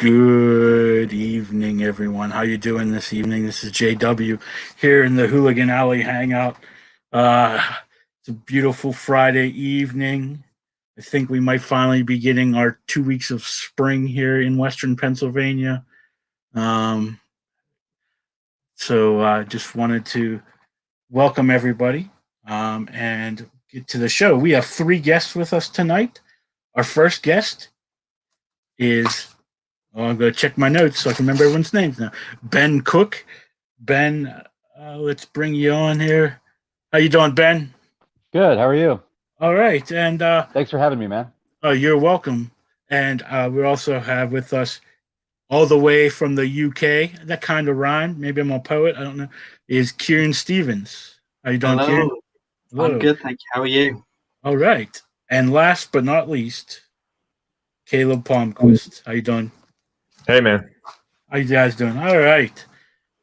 Good evening, everyone. How you doing this evening? This is JW here in the Hooligan Alley Hangout. It's a beautiful Friday evening. I think we might finally be getting our 2 weeks of spring here in Western Pennsylvania. So just wanted to welcome everybody and get to the show. We have 3 guests with us tonight. Our first guest is... I'm going to check my notes so I can remember everyone's names now. Ben Cook. Ben, let's bring you on here. How you doing, Ben? Good. How are you? All right. And thanks for having me, man. Oh, you're welcome. And we also have with us all the way from the UK. That kind of rhymed. Maybe I'm a poet. I don't know. Is Kieren Stevens. How you doing, Hello. Kieren? Hello. I'm good, thank you. How are you? All right. And last but not least, Caleb Palmquist. How you doing? Hey, man. How you guys doing? All right.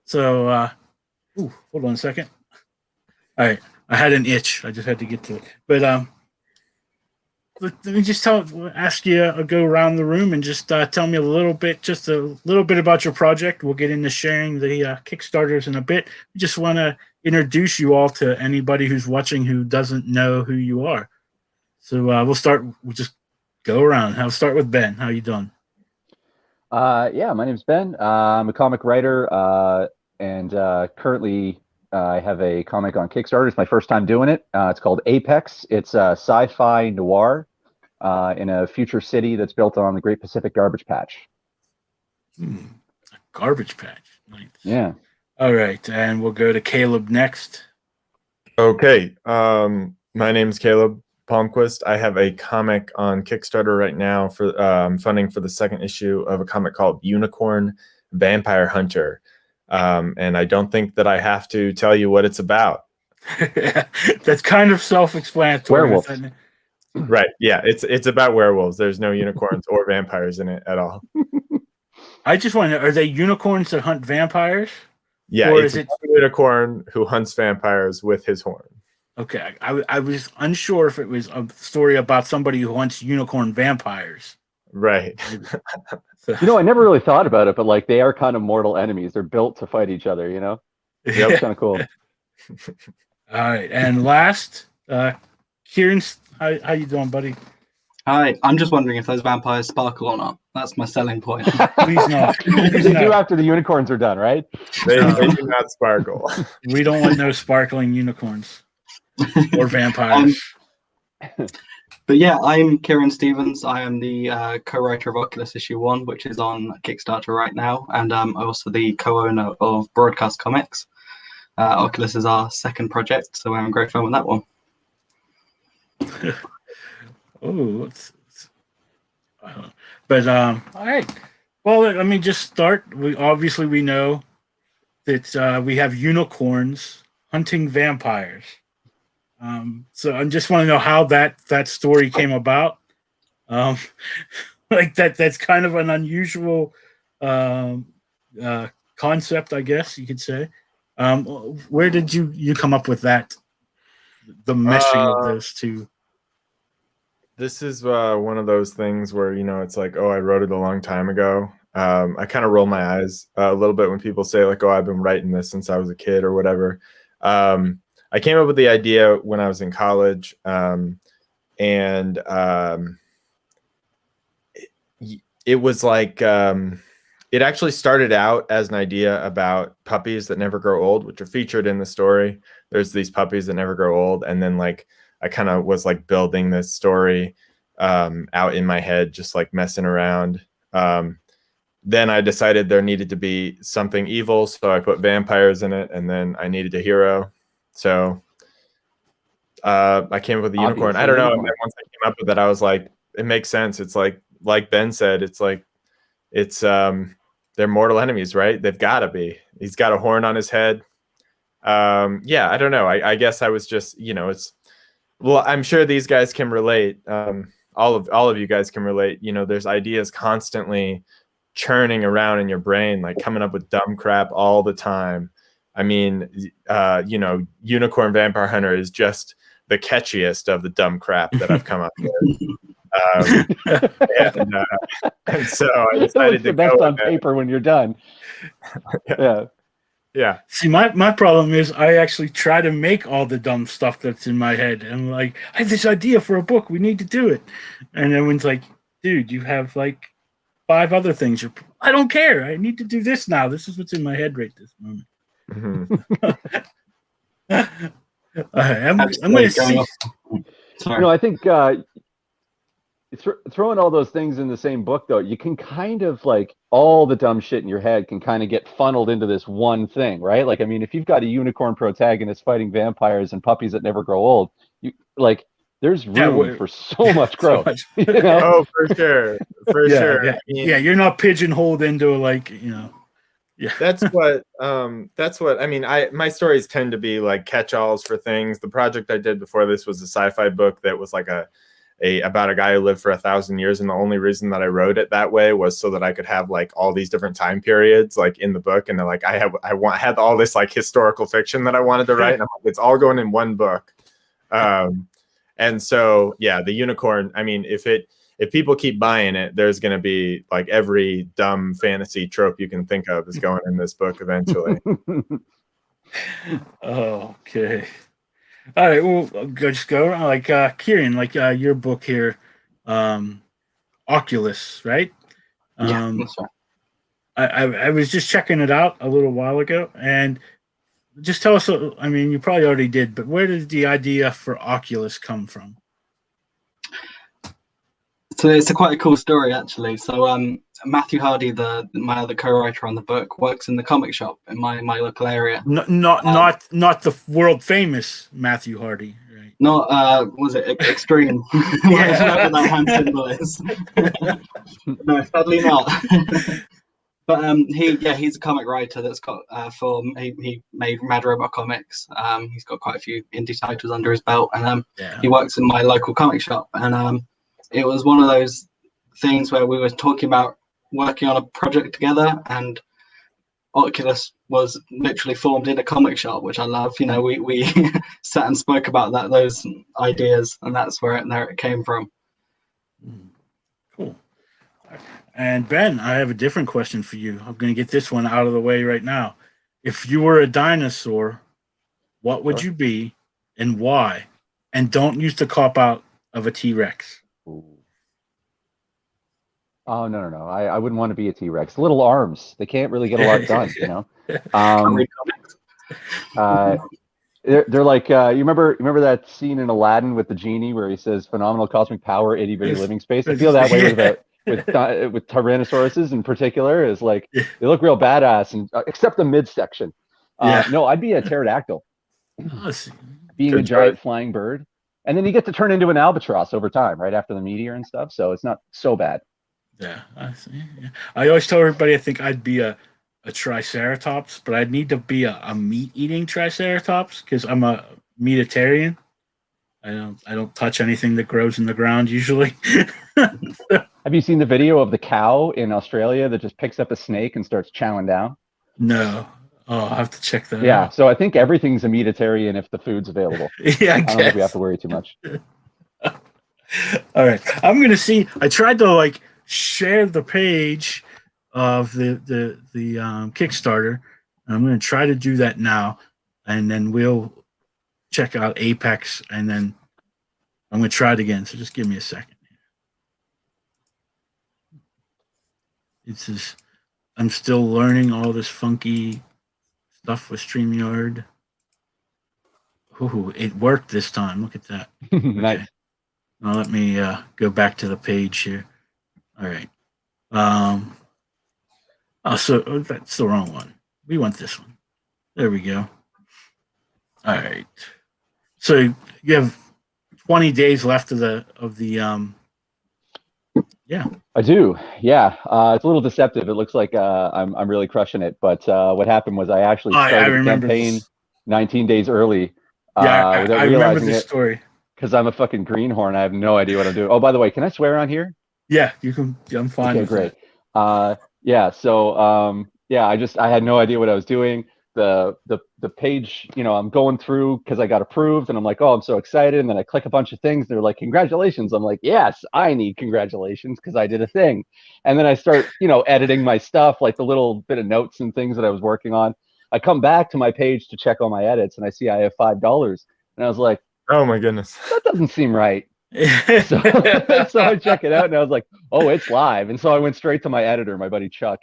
So, hold on a second. All right. I had an itch. I just had to get to it. But let me just ask you to go around the room and just tell me a little bit about your project. We'll get into sharing the Kickstarters in a bit. We just want to introduce you all to anybody who's watching who doesn't know who you are. So we'll just go around. I'll start with Ben. How you doing? Yeah, my name's Ben. I'm a comic writer, and currently I have a comic on Kickstarter. It's my first time doing it. It's called Apex. It's a sci-fi noir in a future city that's built on the Great Pacific Garbage Patch. A garbage patch. Nice. Yeah. All right, and we'll go to Caleb next. Okay. My name's Caleb Palmquist. I have a comic on Kickstarter right now for funding for the 2nd issue of a comic called Unicorn Vampire Hunter. And I don't think that I have to tell you what it's about. That's kind of self-explanatory. Werewolves. Right. Yeah, it's about werewolves. There's no unicorns or vampires in it at all. I just want to know, are they unicorns that hunt vampires? Yeah, or it's a unicorn who hunts vampires with his horn. Okay, I was unsure if it was a story about somebody who hunts unicorn vampires. Right. I never really thought about it, but like they are kind of mortal enemies. They're built to fight each other, Yep. It's kind of cool. All right, and last, Kieren, how you doing, buddy? Hi, I'm just wondering if those vampires sparkle or not. That's my selling point. Please no. They do after the unicorns are done, right? They do not sparkle. We don't want no sparkling unicorns or vampires. But yeah, I'm Kieren Stevens. I am the co-writer of Occulus issue 1, which is on Kickstarter right now, and I'm also the co-owner of Broadcast Comics. Occulus is our 2nd project, so we're having great fun with that one. All right. Well, let me just start. We know that we have unicorns hunting vampires. So I just want to know how that story came about. Like that's kind of an unusual concept, I guess you could say. Where did you come up with that? The meshing of those two. This is one of those things where, it's like, oh, I wrote it a long time ago. I kind of roll my eyes a little bit when people say like, oh, I've been writing this since I was a kid or whatever. I came up with the idea when I was in college, and it was like it actually started out as an idea about puppies that never grow old, which are featured in the story. There's these puppies that never grow old, and then like I kind of was like building this story out in my head, just like messing around. Then I decided there needed to be something evil, so I put vampires in it, and then I needed a hero. So I came up with the unicorn. I don't know. And then once I came up with it, I was like, it makes sense. It's like Ben said, they're mortal enemies, right? They've got to be. He's got a horn on his head. Yeah, I don't know. I guess I was just, I'm sure these guys can relate. All of you guys can relate. There's ideas constantly churning around in your brain, like coming up with dumb crap all the time. I mean, Unicorn Vampire Hunter is just the catchiest of the dumb crap that I've come up with. And so I It's decided the to best go on with it. paper when you're done. Yeah. Yeah. See, my problem is I actually try to make all the dumb stuff that's in my head. And I'm like, I have this idea for a book. We need to do it. And everyone's like, dude, you have like 5 other things. I don't care. I need to do this now. This is what's in my head right this moment. I'm going to see. Sorry. I think throwing all those things in the same book, though, you can kind of like all the dumb shit in your head can kind of get funneled into this one thing, right? Like, I mean, if you've got a unicorn protagonist fighting vampires and puppies that never grow old, you like there's room for so much growth. So much. You know? Oh, for sure. For sure. Yeah. I mean, Yeah, you're not pigeonholed into like, Yeah. that's what I mean. My stories tend to be like catch-alls for things. The project I did before this was a sci-fi book that was like about a guy who lived for 1,000 years, and the only reason that I wrote it that way was so that I could have like all these different time periods like in the book, and like I had all this like historical fiction that I wanted to write, and it's all going in one book. And so yeah, the unicorn, I mean, if people keep buying it, there's going to be like every dumb fantasy trope you can think of is going in this book eventually. Okay. All right. Well, just go like Kieren, like your book here, Occulus, right? Yeah, that's right. I was just checking it out a little while ago, and just tell us. I mean, you probably already did, but where did the idea for Occulus come from? So it's quite a cool story, actually. So Matthew Hardy, my other co-writer on the book, works in the comic shop in my local area. Not the world famous Matthew Hardy, right? Not was it Extreme? Whatever that hand symbol is. No, sadly not. But he's a comic writer that's got he made Mad Robot Comics. He's got quite a few indie titles under his belt, and he works in my local comic shop. And it was one of those things where we were talking about working on a project together, and Oculus was literally formed in a comic shop, which I love. We sat and spoke about those ideas, and that's where it came from. Cool. And Ben, I have a different question for you. I'm going to get this one out of the way right now. If you were a dinosaur, what would you be and why? And don't use the cop out of a T-Rex. Oh, no. I wouldn't want to be a T-Rex. Little arms. They can't really get a lot done, They're like, you remember that scene in Aladdin with the genie where he says phenomenal cosmic power, itty bitty living space? I feel that way with Tyrannosauruses in particular. Is like they look real badass, and except the midsection. No, I'd be a pterodactyl. Being a giant flying bird. And then you get to turn into an albatross over time, right after the meteor and stuff. So it's not so bad. Yeah, I see. Yeah. I always tell everybody I think I'd be a triceratops, but I'd need to be a meat-eating triceratops because I'm a meatitarian. I don't touch anything that grows in the ground usually. Have you seen the video of the cow in Australia that just picks up a snake and starts chowing down? No. Oh, I'll have to check that out. Yeah, so I think everything's a meatitarian if the food's available. Yeah, I don't think we have to worry too much. All right. I'm going to see. I tried to share the page of the Kickstarter. I'm going to try to do that now, and then we'll check out Apex, and then I'm going to try it again. So just give me a second. I'm still learning all this funky stuff with StreamYard. Ooh, it worked this time. Look at that. Nice. Okay. Now let me go back to the page here. All right. So that's the wrong one. We want this one. There we go. All right. So you have 20 days left of the yeah. I do. Yeah. It's a little deceptive. It looks like I'm really crushing it. But what happened was I actually started the campaign 19 days early. Yeah, without I remember realizing this it, story. because I'm a fucking greenhorn. I have no idea what I'm doing. Oh, by the way, can I swear on here? Yeah, you can. I'm fine. Okay, great. Yeah. So I had no idea what I was doing. the page, you know, I'm going through because I got approved, and I'm like, oh, I'm so excited, and then I click a bunch of things. They're like, congratulations. I'm like, yes, I need congratulations because I did a thing. And then I start, you know, editing my stuff, like the little bit of notes and things that I was working on. I come back to my page to check all my edits, and I see I have $5, and I was like, Oh my goodness. that doesn't seem right. So, so I check it out, and I was like, oh, it's live. And so I went straight to my editor, my buddy Chuck,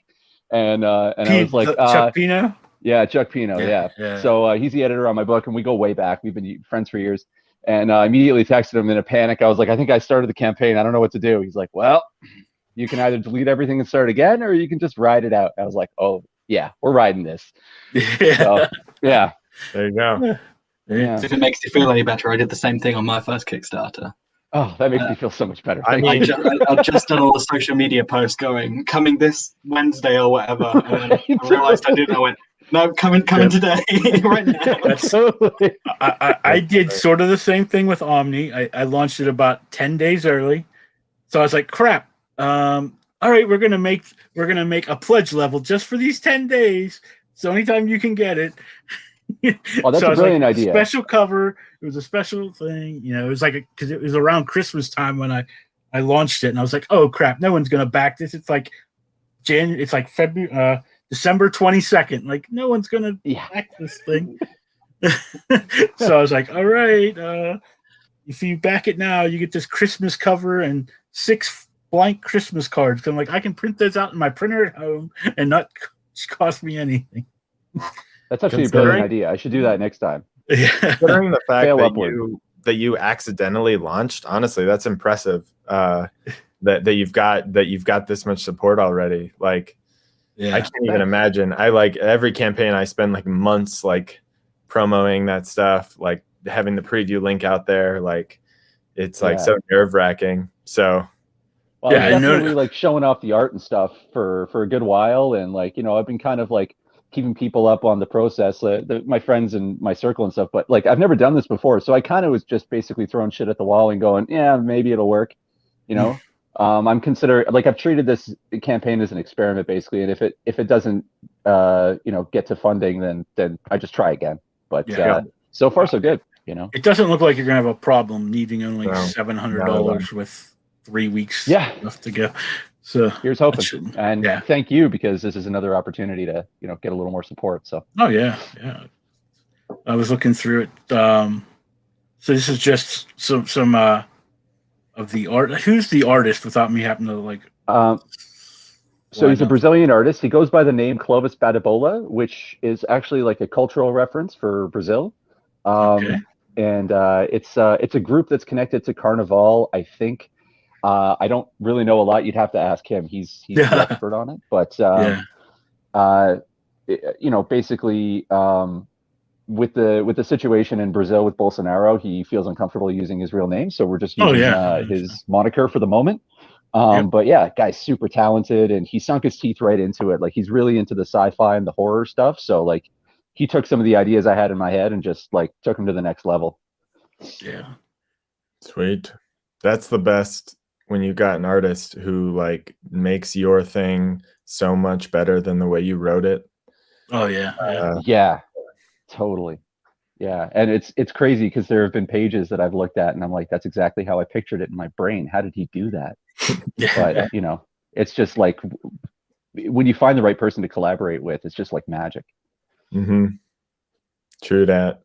and I was like, Chuck Pino. yeah, Chuck Pino, yeah. So he's the editor on my book, and we go way back. We've been friends for years. And I immediately texted him in a panic. I was like, I think I started the campaign. I don't know what to do. He's like, well, you can either delete everything and start again, or you can just ride it out. I was like, oh, yeah, we're riding this. So, yeah. There you go. Yeah. So if it makes you feel any better, I did the same thing on my first Kickstarter. Oh, that makes me feel so much better. I mean, I've just done all the social media posts going, coming this Wednesday or whatever. And then I realized I didn't. I went, no, coming today, right now. Totally. I did sort of the same thing with Omni. I launched it about 10 days early. So I was like, crap. All right, we're gonna make a pledge level just for these 10 days. It's the only time you can get it. Oh, that's So a brilliant like, idea. Special cover. It was a special thing. You know, it was like because it was around Christmas time when I launched it, and I was like, oh crap, no one's gonna back this. It's like It's like February, December 22nd. Like no one's gonna back this thing. So I was like, all right, if you back it now, you get this Christmas cover and 6 blank Christmas cards. I'm like, I can print those out in my printer at home and not cost me anything. That's actually a brilliant idea. I should do that next time. Yeah. Considering the fact Fail that you accidentally launched, honestly, that's impressive. That you've got this much support already. Like, Yeah. I can't even imagine. I like every campaign I spend like months like promoting that stuff, like having the preview link out there. Like it's like so nerve-wracking. So well, yeah, I definitely like showing off the art and stuff for a good while, and like, you know, I've been kind of like keeping people up on the process, my friends and my circle and stuff. But like, I've never done this before, so I kind of was just basically throwing shit at the wall and going, yeah, maybe it'll work, you know. I'm I've treated this campaign as an experiment basically, and if it doesn't you know, get to funding, then I just try again. But so far so good, you know. It doesn't look like you're gonna have a problem needing only $700 with 3 weeks left to go. So here's hoping. And thank you, because this is another opportunity to, you know, get a little more support. So yeah. I was looking through it. So this is just some of the art. Who's the artist without me having to like so he's a Brazilian artist. He goes by the name Clovis Batibola, which is actually like a cultural reference for Brazil. And it's a group that's connected to Carnival, I think. I don't really know a lot. You'd have to ask him. He's the expert on it. But you know, basically, with the situation in Brazil with Bolsonaro, he feels uncomfortable using his real name, so we're just using his moniker for the moment. But yeah, guy's super talented, and he sunk his teeth right into it. Like, he's really into the sci-fi and the horror stuff. So like, he took some of the ideas I had in my head and just like took them to the next level. Yeah. Sweet. That's the best, when you got an artist who like makes your thing so much better than the way you wrote it. Oh yeah. Yeah, totally. Yeah, and it's crazy because there have been pages that I've looked at and I'm like, that's exactly how I pictured it in my brain. How did he do that? But you know, it's just like when you find the right person to collaborate with, it's just like magic. Mm-hmm. True that.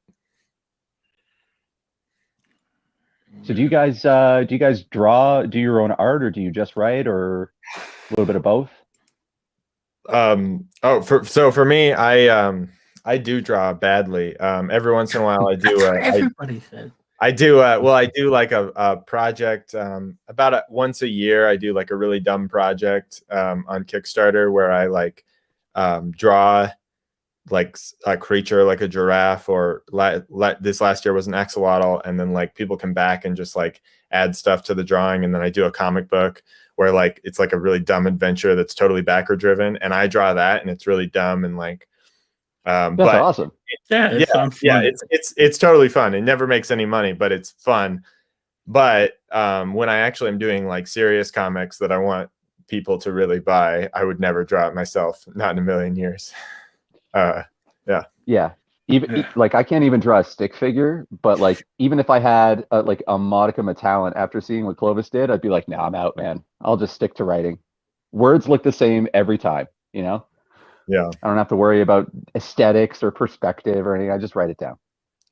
So do you guys do your own art, or do you just write, or a little bit of both? For me, I do draw badly. Every once in a while I do everybody said. I do like a project about once a year. I do like a really dumb project on Kickstarter where I like draw like a creature like a giraffe, or this last year was an axolotl, and then like people come back and just like add stuff to the drawing, and then I do a comic book where like it's like a really dumb adventure that's totally backer driven, and I draw that, and it's really dumb, and like that's awesome. It's totally fun. It never makes any money, but it's fun. But when I actually am doing like serious comics that I want people to really buy, I would never draw it myself, not in a million years. Yeah. Even Yeah. like I can't even draw a stick figure, but like even if I had like a modicum of talent after seeing what Clovis did, I'd be like, "No, I'm out, man. I'll just stick to writing. Words look the same every time, you know? Yeah. I don't have to worry about aesthetics or perspective or anything. I just write it down."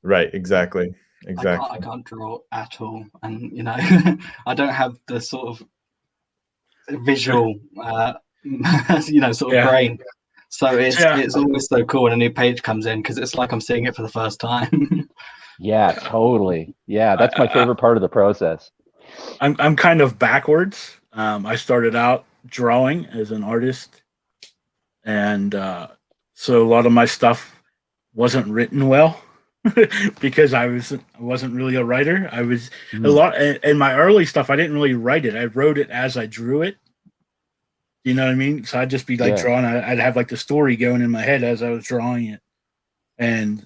Right. Exactly. I Exactly. can't draw at all, and I don't have the sort of visual, sort of Yeah. brain. So Yeah. it's always so cool when a new page comes in because it's like I'm seeing it for the first time. Yeah, totally. Yeah, that's my I, favorite part of the process. I'm kind of backwards. I started out drawing as an artist, and so a lot of my stuff wasn't written well because I wasn't really a writer. I was a Mhm. lot in my early stuff. I didn't really write it. I wrote it as I drew it. You know what I mean? So I'd just be like Yeah. drawing. I'd have like the story going in my head as I was drawing it, and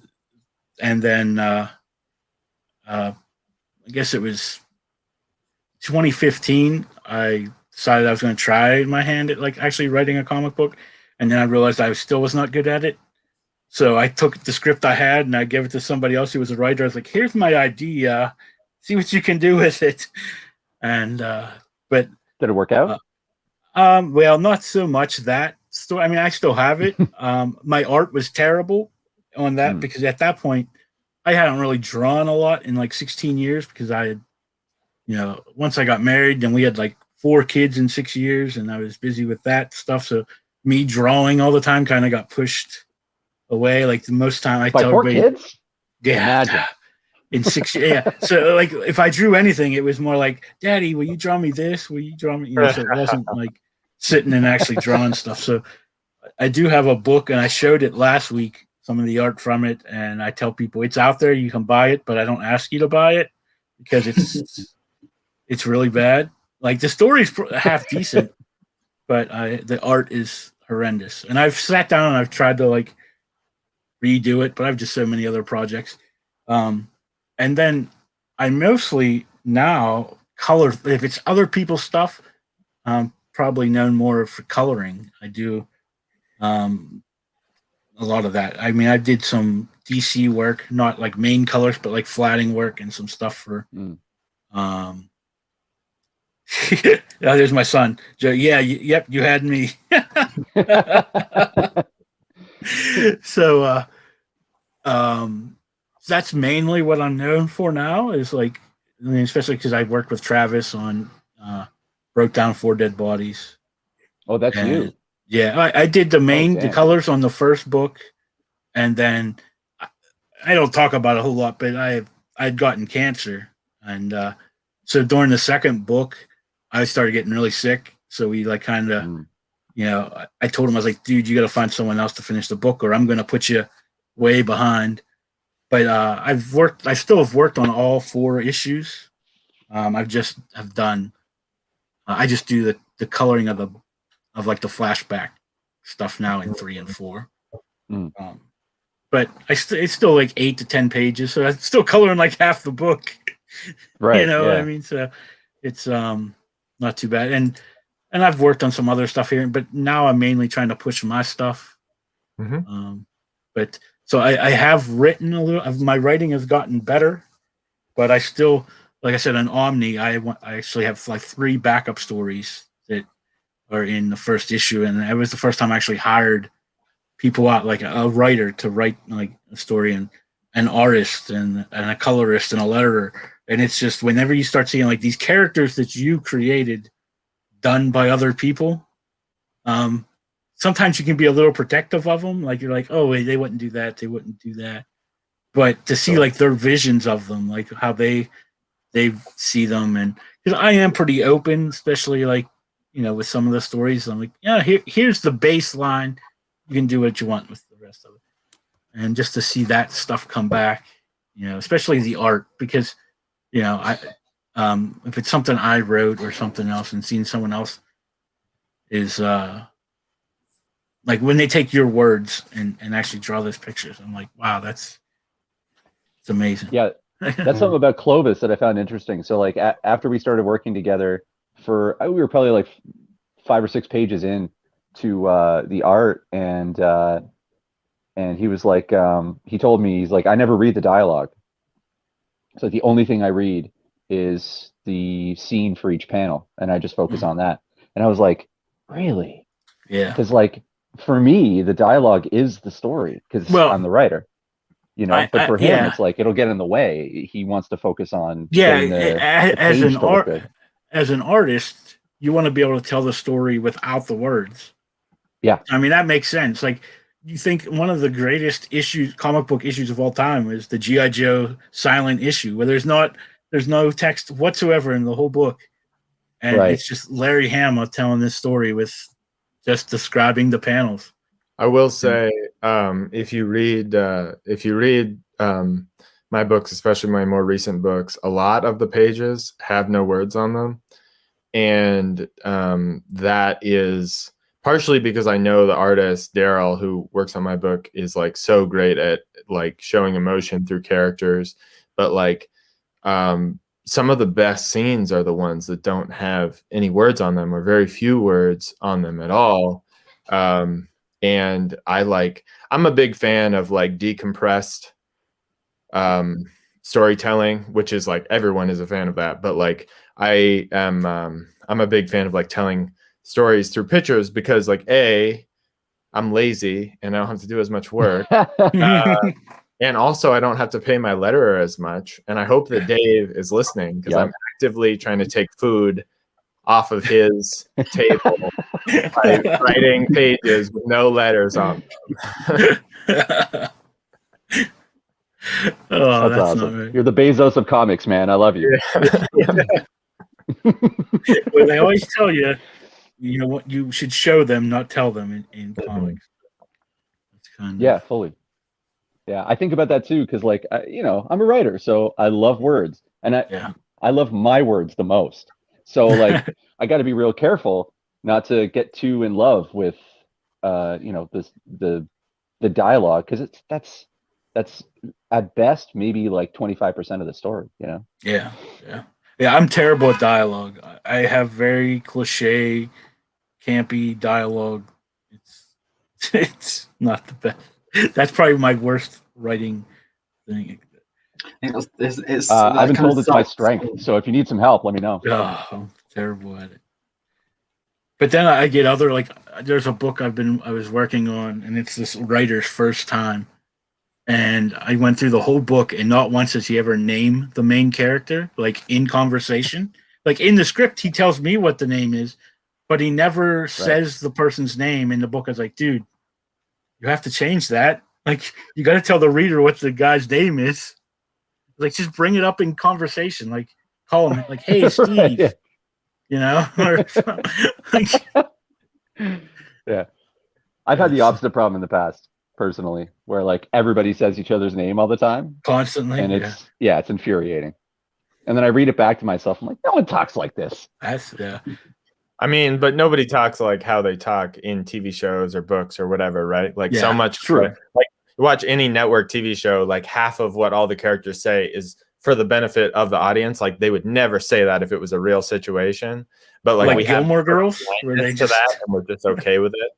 then I guess it was 2015. I decided I was going to try my hand at like actually writing a comic book, and then I realized I still was not good at it. So I took the script I had and I gave it to somebody else who was a writer. I was like, "Here's my idea. See what you can do with it." And but Did it work out? uh, well, not so much that story. I mean, I still have it. My art was terrible on that Mm. because at that point I hadn't really drawn a lot in like 16 years because I had, once I got married, then we had like 4 kids in 6 years, and I was busy with that stuff. So me drawing all the time kind of got pushed away. Like the most time I By tell four everybody, kids? yeah, Imagine. in 6 years, yeah. So like if I drew anything, it was more like, "Daddy, will you draw me this? Will you draw me?" So it wasn't like sitting and actually drawing stuff. So I do have a book, and I showed it last week, some of the art from it, and I tell people it's out there. You can buy it, but I don't ask you to buy it because it's really bad. Like the story's half decent, but the art is horrendous. And I've sat down and I've tried to like redo it, but I have just so many other projects. Um, and then I mostly now color. If it's other people's stuff, I'm probably known more for coloring. I do um, a lot of that. I mean, I did some DC work, not like main colors, but like flatting work and some stuff for. Mm. Um, oh, there's my son. Joe, yeah, yep, you had me. So, um, that's mainly what I'm known for now. Is like, I mean, especially because I worked with Travis on broke down 4 dead bodies, Oh, that's and you. yeah, I did Oh, the damn. colors on the first book, and then I don't talk about it a whole lot, but I'd gotten cancer, and so during the second book, I started getting really sick. So we like kind of, Mm. I told him, I was like, "Dude, you got to find someone else to finish the book, or I'm going to put you way behind." But I still have worked on all 4 issues. I've just have done, I just do the coloring of like the flashback stuff now in 3 and 4. Mm. Um, but it's still like 8 to 10 pages, so I'm still coloring like half the book. You Right. know what I Yeah. mean? So it's not too bad. And I've worked on some other stuff here, but now I'm mainly trying to push my stuff. Mhm. But so I have written a little. My writing has gotten better, but I still, like I said, on Omni, I actually have like 3 backup stories that are in the first issue, and it was the first time I actually hired people out, like a writer to write like a story, and an artist and a colorist and a letterer. And it's just whenever you start seeing like these characters that you created done by other people, um, sometimes you can be a little protective of them. Like you're like, oh, wait, they wouldn't do that. They wouldn't do that. But to see Sure. like their visions of them, like how they see them, and because I am pretty open, especially like with some of the stories, I'm like, yeah, here's the baseline. You can do what you want with the rest of it, and just to see that stuff come back, especially the art, because I if it's something I wrote or something else, and seeing someone else is like when they take your words and actually draw those pictures, I'm like, wow, it's amazing. Yeah. That's something about Clovis that I found interesting. So like after we started working together we were probably like 5 or 6 pages in to the art, and and he was like, he told me, he's like, I never read the dialogue. So the only thing I read is the scene for each panel, and I just focus on that. And I was like, really? Yeah. Because like for me, the dialogue is the story because Well, I'm the writer, you know. But for him, yeah. it's like it'll get in the way. He wants to focus on Yeah, getting the as page an to look good. as an artist, you want to be able to tell the story without the words. Yeah. I mean, that makes sense. Like, you think one of the greatest issues, comic book issues of all time, is the G.I. Joe silent issue, where there's no text whatsoever in the whole book, and Right. it's just Larry Hama telling this story with just describing the panels. I will say, if you read my books, especially my more recent books, a lot of the pages have no words on them, and that is partially because I know the artist Daryl, who works on my book, is like so great at like showing emotion through characters, but like some of the best scenes are the ones that don't have any words on them or very few words on them at all. And I'm a big fan of like decompressed storytelling, which is like everyone is a fan of that, but like I'm a big fan of like telling stories through pictures because like I'm lazy and I don't have to do as much work. And also I don't have to pay my letterer as much. And I hope that Dave is listening because I'm actively trying to take food off of his table by writing pages with no letters on them. Oh, That's awesome. not right. You're the Bezos of comics, man. I love you. Well, they always tell you, you know what, you should show them, not tell them in comics. It's kind Yeah, fully. Yeah, I think about that too because, like, I'm a writer, so I love words, and I love my words the most. So, like, I got to be real careful not to get too in love with, the dialogue because that's at best maybe like 25% of the story, you know. Yeah. I'm terrible at dialogue. I have very cliche, campy dialogue. It's not the best. That's probably my worst writing thing. I've been told it's my strength, so if you need some help, let me know. Oh, I'm terrible at it. But then I get other, like, there's a book I was working on, and it's this writer's first time. And I went through the whole book, and not once does he ever name the main character, like in conversation. Like in the script, he tells me what the name is, but he never says the person's name in the book. I was like, dude, you have to change that. Like, you got to tell the reader what the guy's name is. Like, just bring it up in conversation. Like, call him, like, hey, Steve. Yeah. You know? Yeah. I've had the opposite problem in the past, personally, where like everybody says each other's name all the time. Constantly. And it's infuriating. And then I read it back to myself. I'm like, no one talks like this. I mean, but nobody talks like how they talk in TV shows or books or whatever, right? Like so much. True. Like watch any network TV show, like half of what all the characters say is for the benefit of the audience. Like they would never say that if it was a real situation. But like we Gilmore have Girls, where they just that, and we're just okay with it.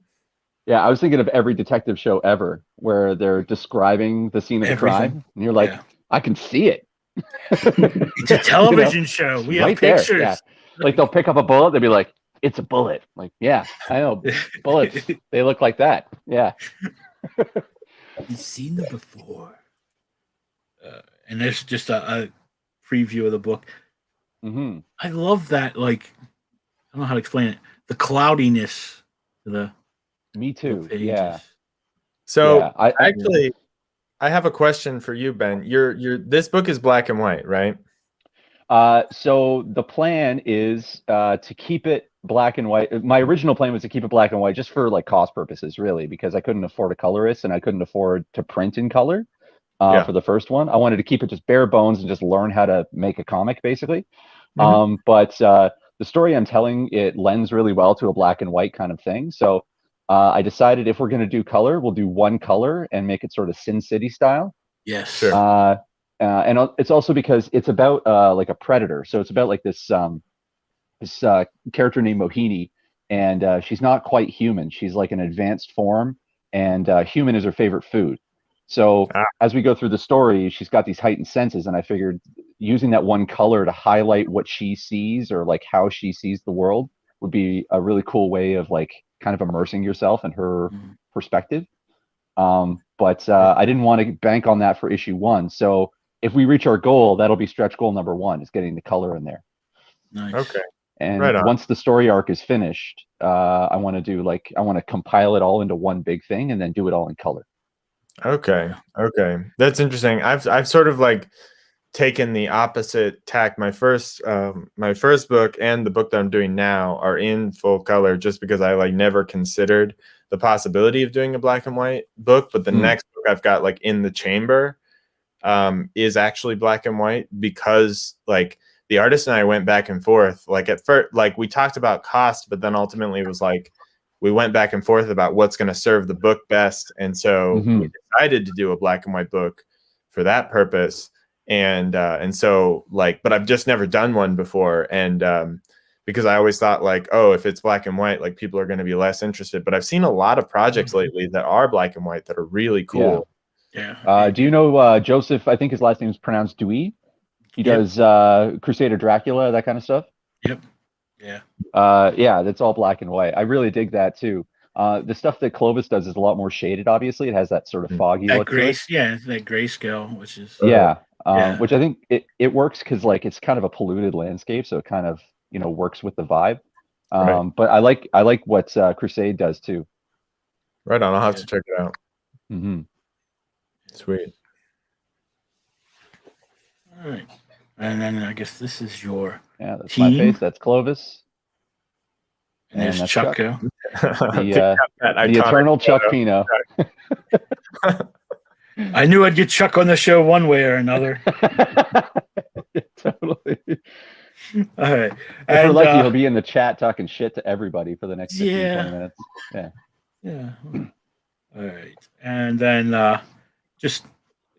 Yeah, I was thinking of every detective show ever where they're describing the scene of the crime, and you're like, I can see it. It's a television show. We have pictures. There, yeah. Like they'll pick up a bullet, they'll be like, it's a bullet. Like, yeah, I know. Bullets, they look like that. Yeah. You've seen them before. And there's just a preview of the book. Mm-hmm. I love that, like, I don't know how to explain it. The cloudiness to the Me too. pages. Yeah. So yeah, I have a question for you, Ben. This book is black and white, right? So the plan is to keep it black and white. My original plan was to keep it black and white just for like cost purposes, really, because I couldn't afford a colorist and I couldn't afford to print in color for the first one. I wanted to keep it just bare bones and just learn how to make a comic, basically. Mm-hmm. But the story I'm telling, it lends really well to a black and white kind of thing. So I decided if we're going to do color, we'll do one color and make it sort of Sin City style. Yes. Sure. And it's also because it's about like a predator. So it's about like this character named Mohini, and she's not quite human. She's like an advanced form and human is her favorite food. So as we go through the story, she's got these heightened senses, and I figured using that one color to highlight what she sees or like how she sees the world would be a really cool way of like kind of immersing yourself in her perspective. But I didn't want to bank on that for issue 1. So if we reach our goal, that'll be stretch goal number 1, is getting the color in there. Nice. Okay. And Right on. once the story arc is finished, I want to compile it all into one big thing and then do it all in color. Okay. That's interesting. I've sort of like taken the opposite tack. My first book and the book that I'm doing now are in full color, just because I like never considered the possibility of doing a black and white book. But the next book I've got like in the chamber is actually black and white, because like the artist and I went back and forth. Like at first, like we talked about cost, but then ultimately it was like we went back and forth about what's going to serve the book best. And so we decided to do a black and white book for that purpose. And so like, but I've just never done one before. And because I always thought like, oh, if it's black and white, like people are going to be less interested. But I've seen a lot of projects lately that are black and white that are really cool. Yeah. Do you know Joseph? I think his last name is pronounced Dewey. He does Crusader Dracula, that kind of stuff. Yep. Yeah. Yeah, that's all black and white. I really dig that too. The stuff that Clovis does is a lot more shaded. Obviously, it has that sort of foggy That look to it. that grayscale, which is which I think it works because like it's kind of a polluted landscape, so it kind of works with the vibe. But I like what Crusade does too. Right on. I'll have to check it out. Sweet. All right. And then I guess this is your that's team. my face. That's Clovis. And there's that's Chuck. The eternal Chuck Pino. I knew I'd get Chuck on the show one way or another. Totally. All right. If we're lucky, he'll be in the chat talking shit to everybody for the next 15-20 minutes. Yeah. All right. And then just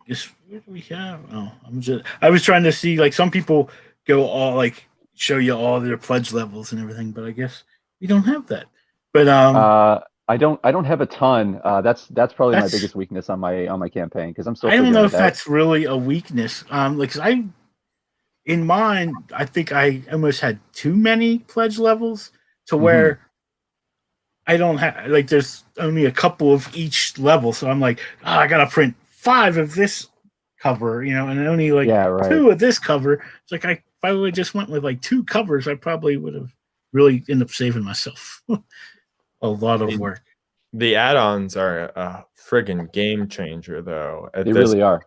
I guess what do we have? Oh, I was trying to see, like, some people go all like show you all their pledge levels and everything, but I guess we don't have that. But I don't have a ton. That's probably my biggest weakness on my campaign, because I'm still. I don't know if that's really a weakness. Like, 'cause in mine, I think I almost had too many pledge levels to where I don't have, like, there's only a couple of each level, so I'm like, I gotta print 5 of this cover, and only like 2 of this cover. It's like if I would just went with like 2 covers, I probably would have really ended up saving myself a lot of work. The add-ons are a friggin' game changer, though. They really are.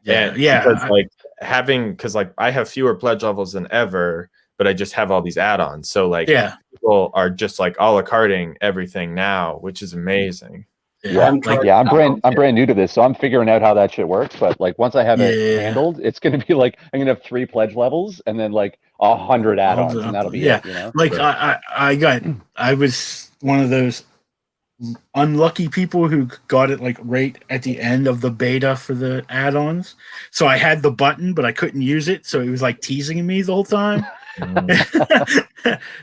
Yeah. Because I have fewer pledge levels than ever, but I just have all these add-ons. So like, people are just like a la carting everything now, which is amazing. I'm brand new to this, so I'm figuring out how that shit works. But like, once I have it handled, it's gonna be like I'm gonna have 3 pledge levels and then like 100 add-ons, and that'll be it. Like I was one of those unlucky people who got it like right at the end of the beta for the add-ons. So I had the button, but I couldn't use it, so it was like teasing me the whole time.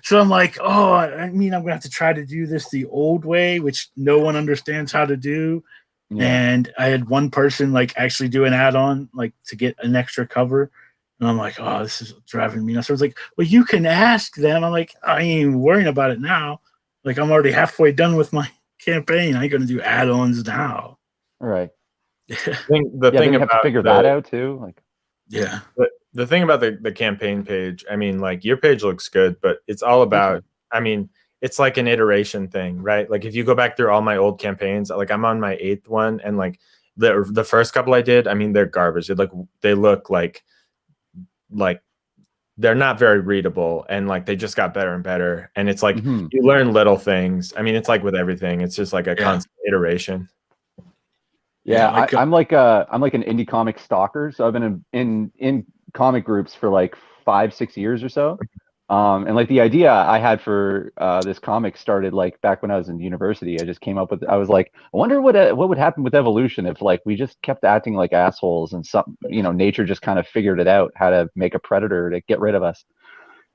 So I'm like, I'm gonna have to try to do this the old way, which no one understands how to do. And I had one person like actually do an add-on like to get an extra cover, and I'm like, this is driving me nuts. So I was like, well, you can ask them. I'm like, I ain't even worrying about it now. Like, I'm already halfway done with my campaign. I ain't gonna do add-ons now. Right. The thing you have to figure that out too. Like, the thing about the campaign page, I mean, like, your page looks good, but it's all about, I mean, it's like an iteration thing, right? Like, if you go back through all my old campaigns, like, I'm on my 8th one, and like the first couple I did, I mean, they're garbage. They look like they're not very readable, and like they just got better and better. And it's like you learn little things. I mean, it's like with everything, it's just like a constant iteration. I'm like an indie comic stalker, so I've been in comic groups for like 5-6 years or so. And like the idea I had for this comic started like back when I was in university. I just came up with, I was like, I wonder what would happen with evolution if like we just kept acting like assholes and nature just kind of figured it out how to make a predator to get rid of us.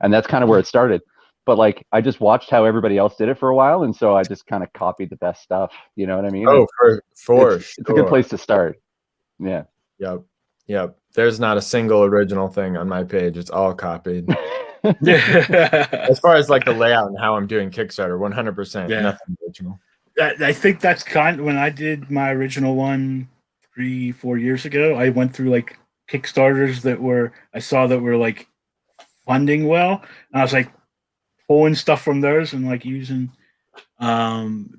And that's kind of where it started. but like I just watched how everybody else did it for a while, and so I just kind of copied the best stuff. You know what I mean? Oh, for It's a good place to start. Yeah. Yep. There's not a single original thing on my page. It's all copied. As far as like the layout and how I'm doing Kickstarter, 100%, nothing original. I think that's kind of when I did my original one 3-4 years ago. I went through like Kickstarters that I saw that were like funding well, and I was like pulling stuff from those and like using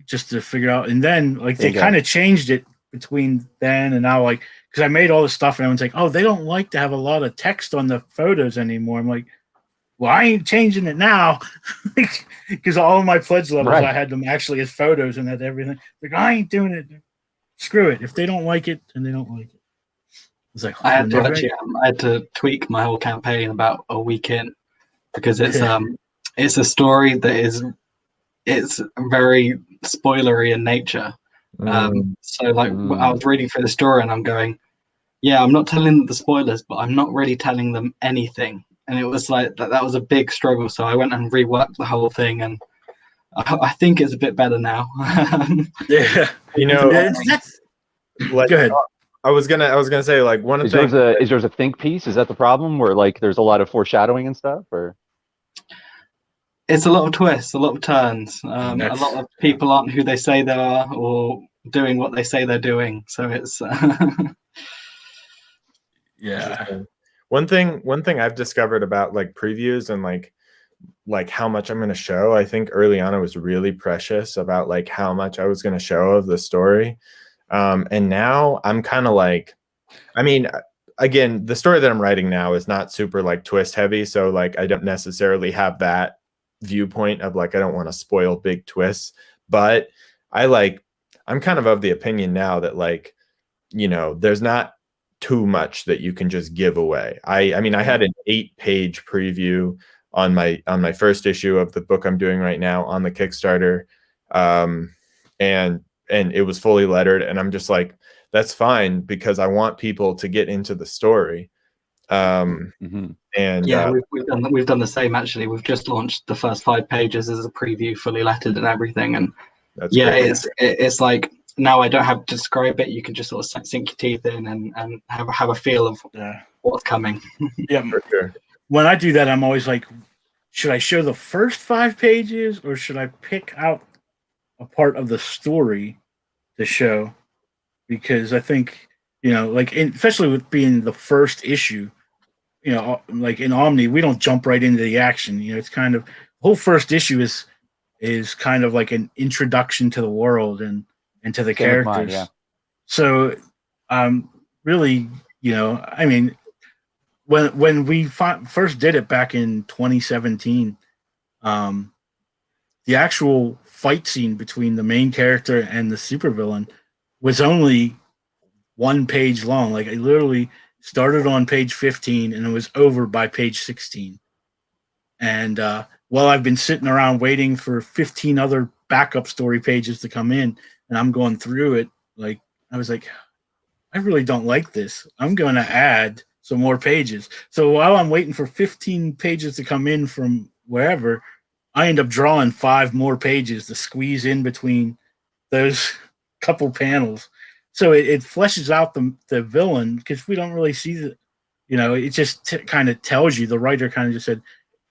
just to figure out. And then like they kind of changed it between then and now, like because I made all this stuff and everyone's like, oh, they don't like to have a lot of text on the photos anymore. I'm like, well, I ain't changing it now because all of my pledge levels, I had them actually as photos and that everything. Like, I ain't doing it. Screw it. If they don't like it, then they don't like it. It's like, I had to tweak my whole campaign about a week in because it's a story that it's very spoilery in nature. So like I was reading through the story and I'm going, yeah, I'm not telling them the spoilers, but I'm not really telling them anything. And it was like that was a big struggle. So I went and reworked the whole thing, and I think it's a bit better now. Yeah, you know, like, go ahead. I was gonna say like one of the things. Is yours a think piece? Is that the problem? Where like there's a lot of foreshadowing and stuff, or? It's a lot of twists, a lot of turns. A lot of people aren't who they say they are, or doing what they say they're doing. So it's yeah. One thing I've discovered about like previews and like how much I'm going to show, I think early on I was really precious about like how much I was going to show of the story. And now I'm kind of like, I mean, again, the story that I'm writing now is not super like twist heavy. So like, I don't necessarily have that viewpoint of like, I don't want to spoil big twists, but I'm kind of the opinion now that like, you know, there's not too much that you can just give away. I mean, I had an 8-page preview on my first issue of the book I'm doing right now on the Kickstarter. And it was fully lettered, and I'm just like, that's fine because I want people to get into the story. And yeah, we've done the same actually. We've just launched the first 5 pages as a preview, fully lettered and everything. And that's great. it's like now I don't have to describe it. You can just sort of sink your teeth in and have a feel of what's coming. Yeah, for sure. When I do that, I'm always like, should I show the first 5 pages or should I pick out a part of the story to show? Because I think, you know, like especially with being the first issue, you know, like in Omni, we don't jump right into the action. You know, it's kind of the whole first issue is kind of like an introduction to the world and to the characters. So really, you know, I mean, when we first did it back in 2017, the actual fight scene between the main character and the supervillain was only 1 page long. Like I literally started on page 15 and it was over by page 16. And while I've been sitting around waiting for 15 other backup story pages to come in, and I'm going through it, like I was like, I really don't like this. I'm going to add some more pages. So while I'm waiting for 15 pages to come in from wherever, I end up drawing 5 more pages to squeeze in between those couple panels. So it fleshes out the villain, because we don't really see the, you know, it just kind of tells you. The writer kind of just said,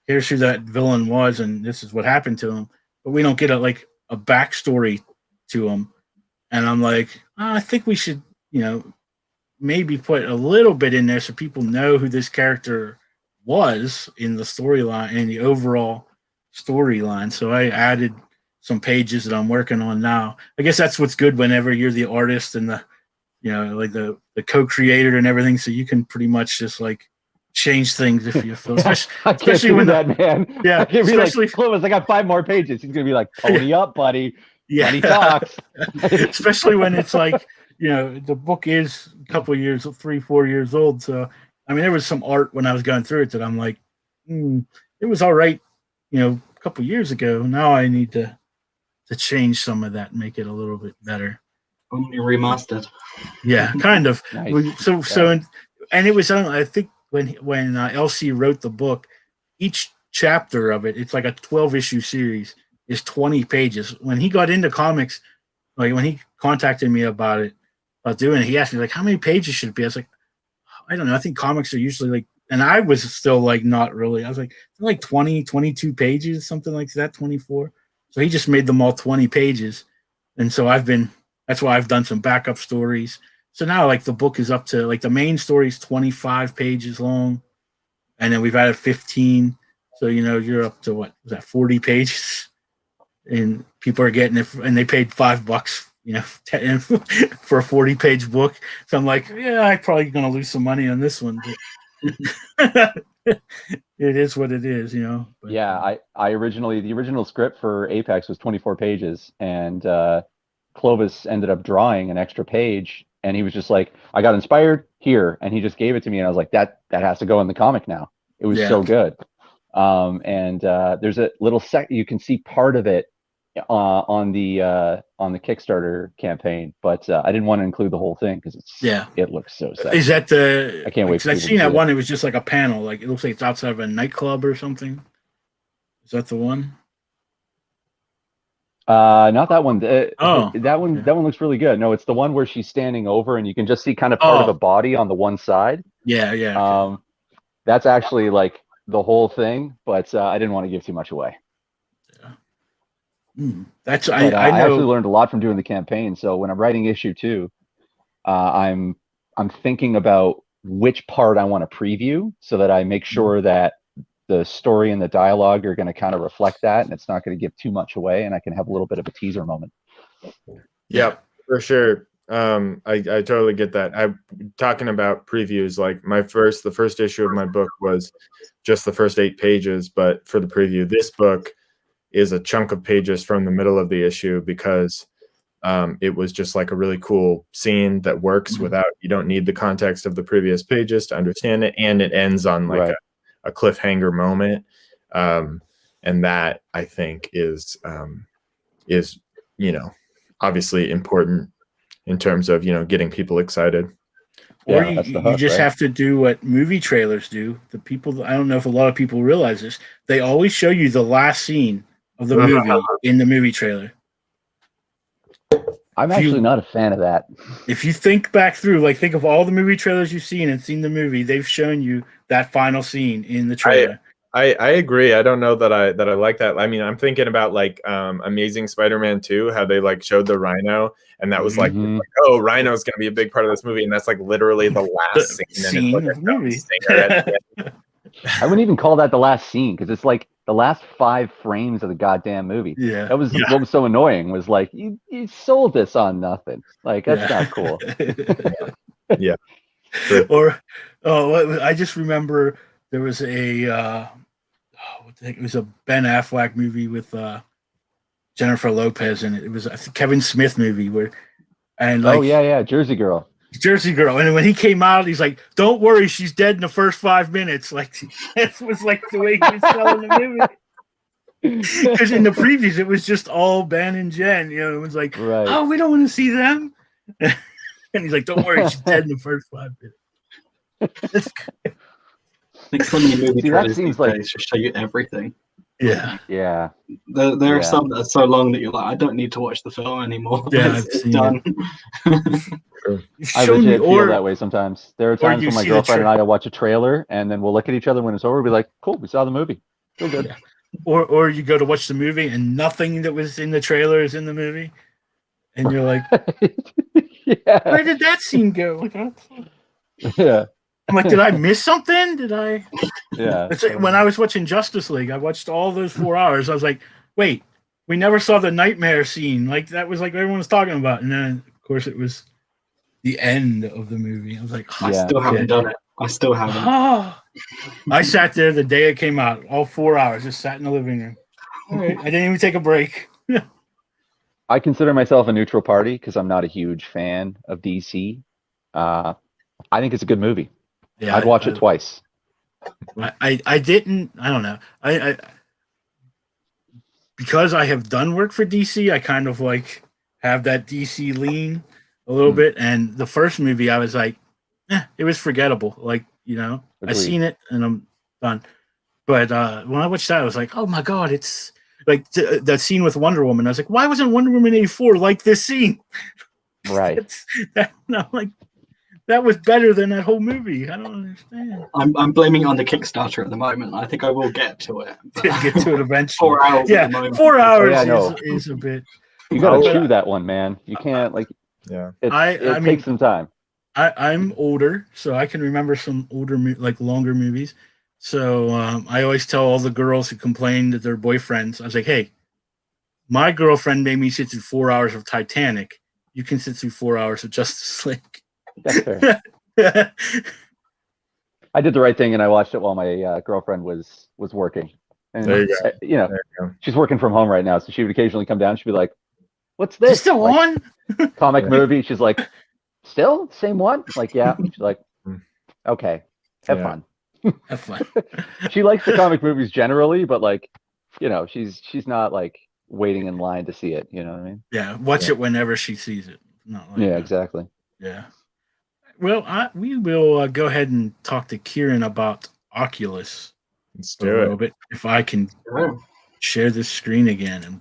here's who that villain was and this is what happened to him. But we don't get a backstory to him. And I'm like, I think we should, you know, maybe put a little bit in there so people know who this character was in the storyline, in the overall storyline. So I added some pages that I'm working on now. I guess that's what's good whenever you're the artist and the, you know, like the co-creator and everything. So you can pretty much just like change things if you feel. Especially when that man. Yeah, especially like, Clovis, I got 5 more pages. He's gonna be like, pony up, buddy. Yeah, when he talks. Especially when it's like, you know, the book is a couple of years, 3-4 years old. So I mean, there was some art when I was going through it that I'm like, it was all right, you know, a couple of years ago. Now I need to change some of that and make it a little bit better. Only remastered. Yeah, kind of. Nice. So and it was, I think when LC wrote the book, each chapter of it, it's like a 12-issue series, is 20 pages. When he got into comics, like when he contacted me about doing it, he asked me like, how many pages should it be? I was like, I don't know. I think comics are usually like, and I was still like, not really. I was like 20, 22 pages, something like that, 24. So he just made them all 20 pages. And so that's why I've done some backup stories. So now like the book is up to like the main story is 25 pages long. And then we've added 15. So, you're up to what was that, 40 pages? And people are getting it, and they paid $5, for a 40-page book. So I'm like, yeah, I'm probably going to lose some money on this one. But it is what it is, But, yeah, the original script for Apex was 24 pages, and Clovis ended up drawing an extra page, and he was just like, I got inspired here, and he just gave it to me, and I was like, that has to go in the comic now. It was so good. And there's a little you can see part of it on the Kickstarter campaign, but I didn't want to include the whole thing because it looks so sexy. Is that I can't wait. I've seen that one. It was just like a panel, like it looks like it's outside of a nightclub or something. Is that the one? Not that one. That one. Okay. That one looks really good. No, it's the one where she's standing over, and you can just see kind of part of a body on the one side. Yeah. That's actually like the whole thing, but I didn't want to give too much away. I actually learned a lot from doing the campaign. So when I'm writing issue 2, I'm thinking about which part I want to preview so that I make sure that the story and the dialogue are going to kind of reflect that, and it's not going to give too much away, and I can have a little bit of a teaser moment. Yeah, for sure. I totally get that. I'm talking about previews. Like the first issue of my book was just the first 8 pages, but for the preview, this book is a chunk of pages from the middle of the issue because it was just like a really cool scene that works without, you don't need the context of the previous pages to understand it. And it ends on like a cliffhanger moment. And that I think is, obviously important in terms of, getting people excited. Or you just have to do what movie trailers do. The people, I don't know if a lot of people realize this, they always show you the last scene of the movie in the movie trailer. I'm actually not a fan of that. If you think back through, like think of all the movie trailers you've seen and seen the movie, they've shown you that final scene in the trailer. I agree. I don't know that I like that. I mean, I'm thinking about like Amazing Spider-Man 2, how they like showed the Rhino, and that was like, oh, Rhino's gonna be a big part of this movie, and that's like literally the last scene of the movie. I wouldn't even call that the last scene because it's like the last 5 frames of the goddamn movie. Yeah, that was what was so annoying. Was like you sold this on nothing. Like that's not cool. Yeah. Or I just remember there was a it was a Ben Affleck movie with Jennifer Lopez in it. It was a Kevin Smith movie Jersey Girl. And when he came out, he's like, "Don't worry, she's dead in the first 5 minutes." Like that was like the way he was selling the movie. Because in the previews, it was just all Ben and Jen. It was like, "Oh, we don't want to see them." And he's like, "Don't worry, she's dead in the first 5 minutes." Like so many movie trailers these days just show you everything. Yeah. There are some that are so long that you're like, I don't need to watch the film anymore. Yeah, it's done. I legit feel that way sometimes. There are times when my girlfriend and I watch a trailer, and then we'll look at each other when it's over. We'll be like, "Cool, we saw the movie. Feel good." Yeah. Or you go to watch the movie, and nothing that was in the trailer is in the movie, and you're like, "Where did that scene go?" Like, yeah. I'm like, did I miss something? Did I? Yeah. It's like when I was watching Justice League, I watched all those 4 hours. I was like, wait, we never saw the nightmare scene. Like that was like everyone was talking about. And then of course it was the end of the movie. I was like, I still haven't done it. I still haven't. I sat there the day it came out, all 4 hours, just sat in the living room. All right. I didn't even take a break. I consider myself a neutral party because I'm not a huge fan of DC. I think it's a good movie. Yeah, I'd watch it twice. I didn't. I don't know. I because I have done work for DC. I kind of like have that DC lean a little bit. And the first movie, I was like, it was forgettable. Like Agreed. I seen it and I'm done. But when I watched that, I was like, oh my god, it's like that scene with Wonder Woman. I was like, why wasn't Wonder Woman 84 like this scene? Right. I'm like, that was better than that whole movie. I don't understand. I'm blaming it on the Kickstarter at the moment. I think I will get to it. But Get to it eventually. 4 hours. Yeah, At the moment. 4 hours yeah, no. is a bit. You gotta But chew that one, man. You can't Yeah. It I mean, takes some time. I'm older, so I can remember some older, like longer movies. So I always tell all the girls who complain that their boyfriends, I was like, hey, my girlfriend made me sit through 4 hours of Titanic. You can sit through 4 hours of Justice League. That's fair. I did the right thing and I watched it while my girlfriend was working. And There you go. you know, There you go. she's working from home right now, so she would occasionally come down. She'd be like, "What's Is it this? still Like, on? comic movie?" She's like, "Still same one?" Like, yeah. She's like, "Okay, have Yeah. fun." Have fun. She likes the comic movies generally, but like, you know, she's not like waiting in line to see it. You know what I mean? Yeah, watch it whenever she sees it. Not like Yeah, that. exactly. Yeah. Well, we will go ahead and talk to Kieren about Oculus Let's for a do little it. bit. If I can share this screen again and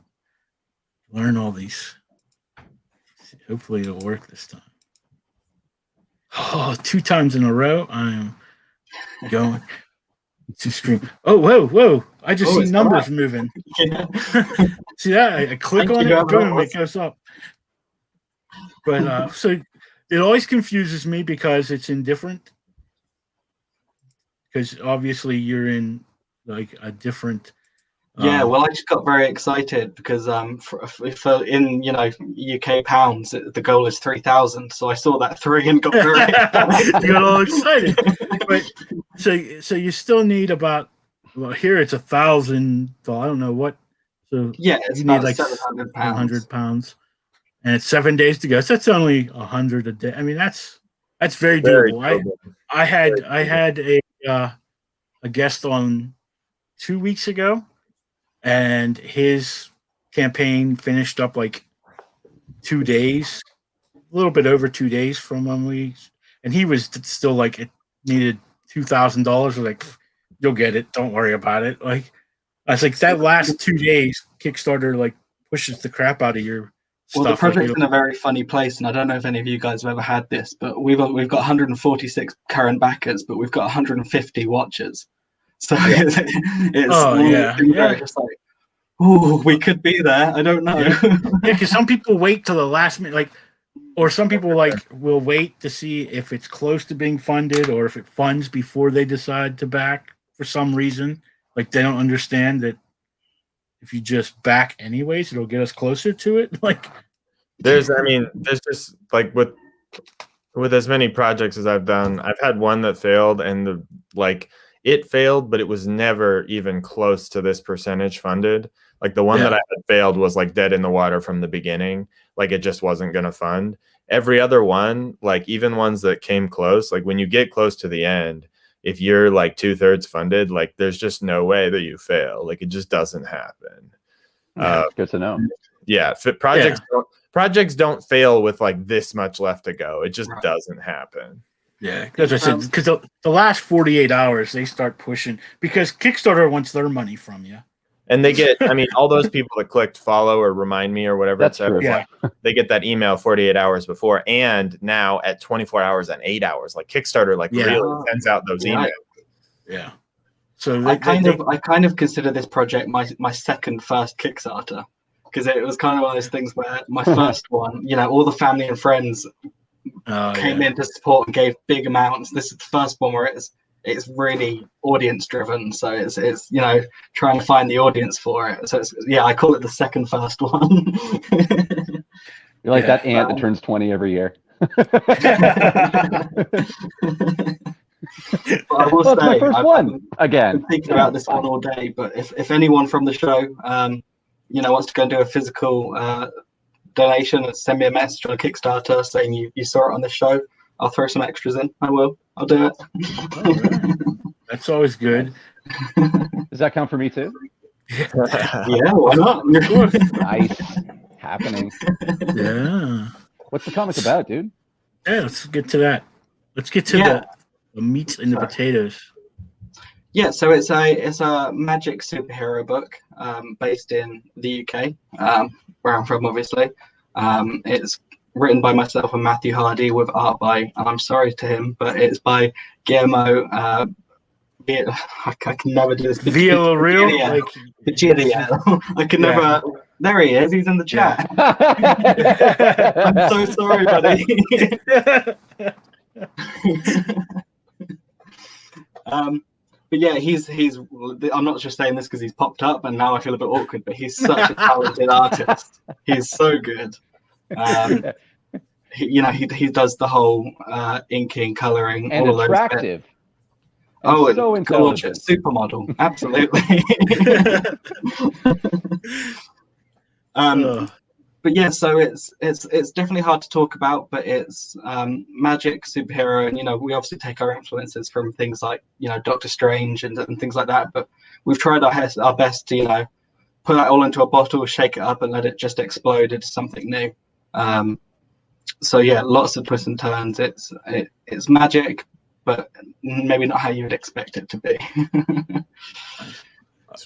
learn all these. Hopefully it'll work this time. Oh, 2 times in a row. I'm going to screen. Oh, whoa. I just see it's numbers back. moving. Yeah. See that? I click Thank on you, it, boom, whoever it goes up. But so it always confuses me because it's in different. Because obviously you're in like a different. Yeah, well, I just got very excited because for in UK pounds, the goal is 3,000. So I saw that 3 and got very excited. You got all excited. But so you still need about here it's 1,000. I don't know what. So Yeah, it's you need about like 700 pounds. 100 pounds, and it's 7 days to go. So that's only 100 a day. I mean that's very doable. I had a guest on 2 weeks ago, and his campaign finished up like 2 days, a little bit over 2 days from when and he was still like it needed $2,000. Like, you'll get it, don't worry about it. Like, I was like, that last 2 days, Kickstarter like pushes the crap out of your Well, stuff. the project's in a very funny place, and I don't know if any of you guys have ever had this, but we've got 146 current backers, but we've got 150 watchers. So it's one of those things where it's just like, oh, we could be there. I don't know. Yeah, because some people wait till the last minute, like, or some people like will wait to see if it's close to being funded or if it funds before they decide to back for some reason. Like, they don't understand that if you just back anyways, it'll get us closer to it. Like, there's just like with as many projects as I've done, I've had one that failed, and it failed, but it was never even close to this percentage funded. Like, the one that I had failed was like dead in the water from the beginning. Like, it just wasn't going to fund. Every other one, like even ones that came close, like when you get close to the end, if you're like 2/3 funded, like there's just no way that you fail. Like, it just doesn't happen. Good to know. Yeah, projects don't fail with like this much left to go. It just doesn't happen. yeah, as I said, because the last 48 hours they start pushing because Kickstarter wants their money from you. And they get, I mean, all those people that clicked follow or remind me or whatever, That's true. Yeah. They get that email 48 hours before, and now at 24 hours and 8 hours. Like, Kickstarter really sends out those emails. Yeah. So I kind of consider this project my second first Kickstarter, because it was kind of one of those things where my first one, all the family and friends came in to support and gave big amounts. This is the first one where it's really audience driven, so it's trying to find the audience for it. So I call it the second first one. You're like that ant that turns 20 every year. But I will say, my first one again. I've been thinking about this one all day, but if anyone from the show wants to go and do a physical donation and send me a message on a Kickstarter saying you saw it on the show, I'll throw some extras in. I'll do it. Right. That's always good. Does that count for me too? Yeah, why not? Nice. Happening. Yeah. What's the comic about, dude? Yeah, let's get to that. Let's get to the meat and the potatoes. Yeah, so it's a magic superhero book based in the UK, where I'm from, obviously. It's written by myself and Matthew Hardy with art by, and I'm sorry to him, but it's by Guillermo. I can never do this. Villarreal, like Virginia. I can never. There he is. He's in the chat. I'm so sorry, buddy. But yeah, he's. I'm not just saying this because he's popped up, and now I feel a bit awkward. But he's such a talented artist. He's so good. He does the whole inking, coloring, and all attractive. Oh, so gorgeous supermodel, absolutely. But yeah, so it's definitely hard to talk about, but it's magic, superhero, and we obviously take our influences from things like Doctor Strange and things like that. But we've tried our best to put that all into a bottle, shake it up, and let it just explode into something new. So yeah, lots of twists and turns. It's magic, but maybe not how you would expect it to be.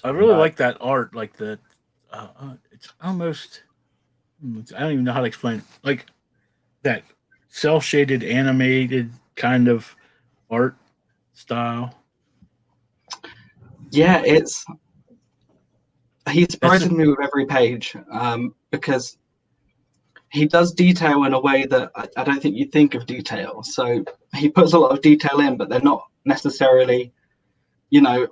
I really like that art, like the it's almost, I don't even know how to explain it, like that cel-shaded animated kind of art style. Yeah, he surprises me with every page, because he does detail in a way that I don't think you think of detail. So he puts a lot of detail in, but they're not necessarily,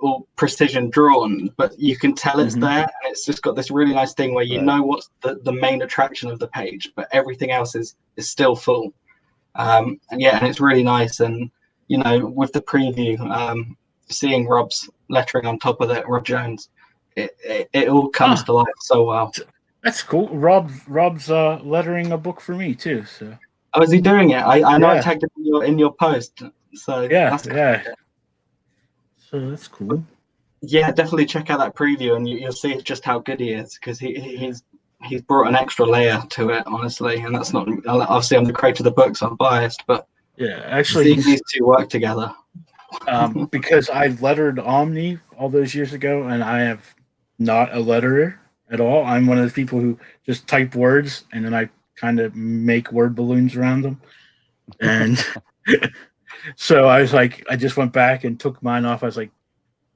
all precision drawn, but you can tell it's there. And it's just got this really nice thing where know what's the main attraction of the page, but everything else is still full. And it's really nice. And, with the preview, seeing Rob's lettering on top of it, Rob Jones, it all comes to life so well. That's cool. Rob's lettering a book for me too. So. Oh, is he doing it? I know I tagged it in your post. So that's cool. So that's cool. Yeah, definitely check out that preview, and you'll see just how good he is, because he's brought an extra layer to it, honestly. And that's not, obviously I'm the creator of the book, so I'm biased, but yeah, actually these two work together. Because I lettered Omni all those years ago, and I am not a letterer at all. I'm one of those people who just type words and then I kind of make word balloons around them. And so I was like, I just went back and took mine off. I was like,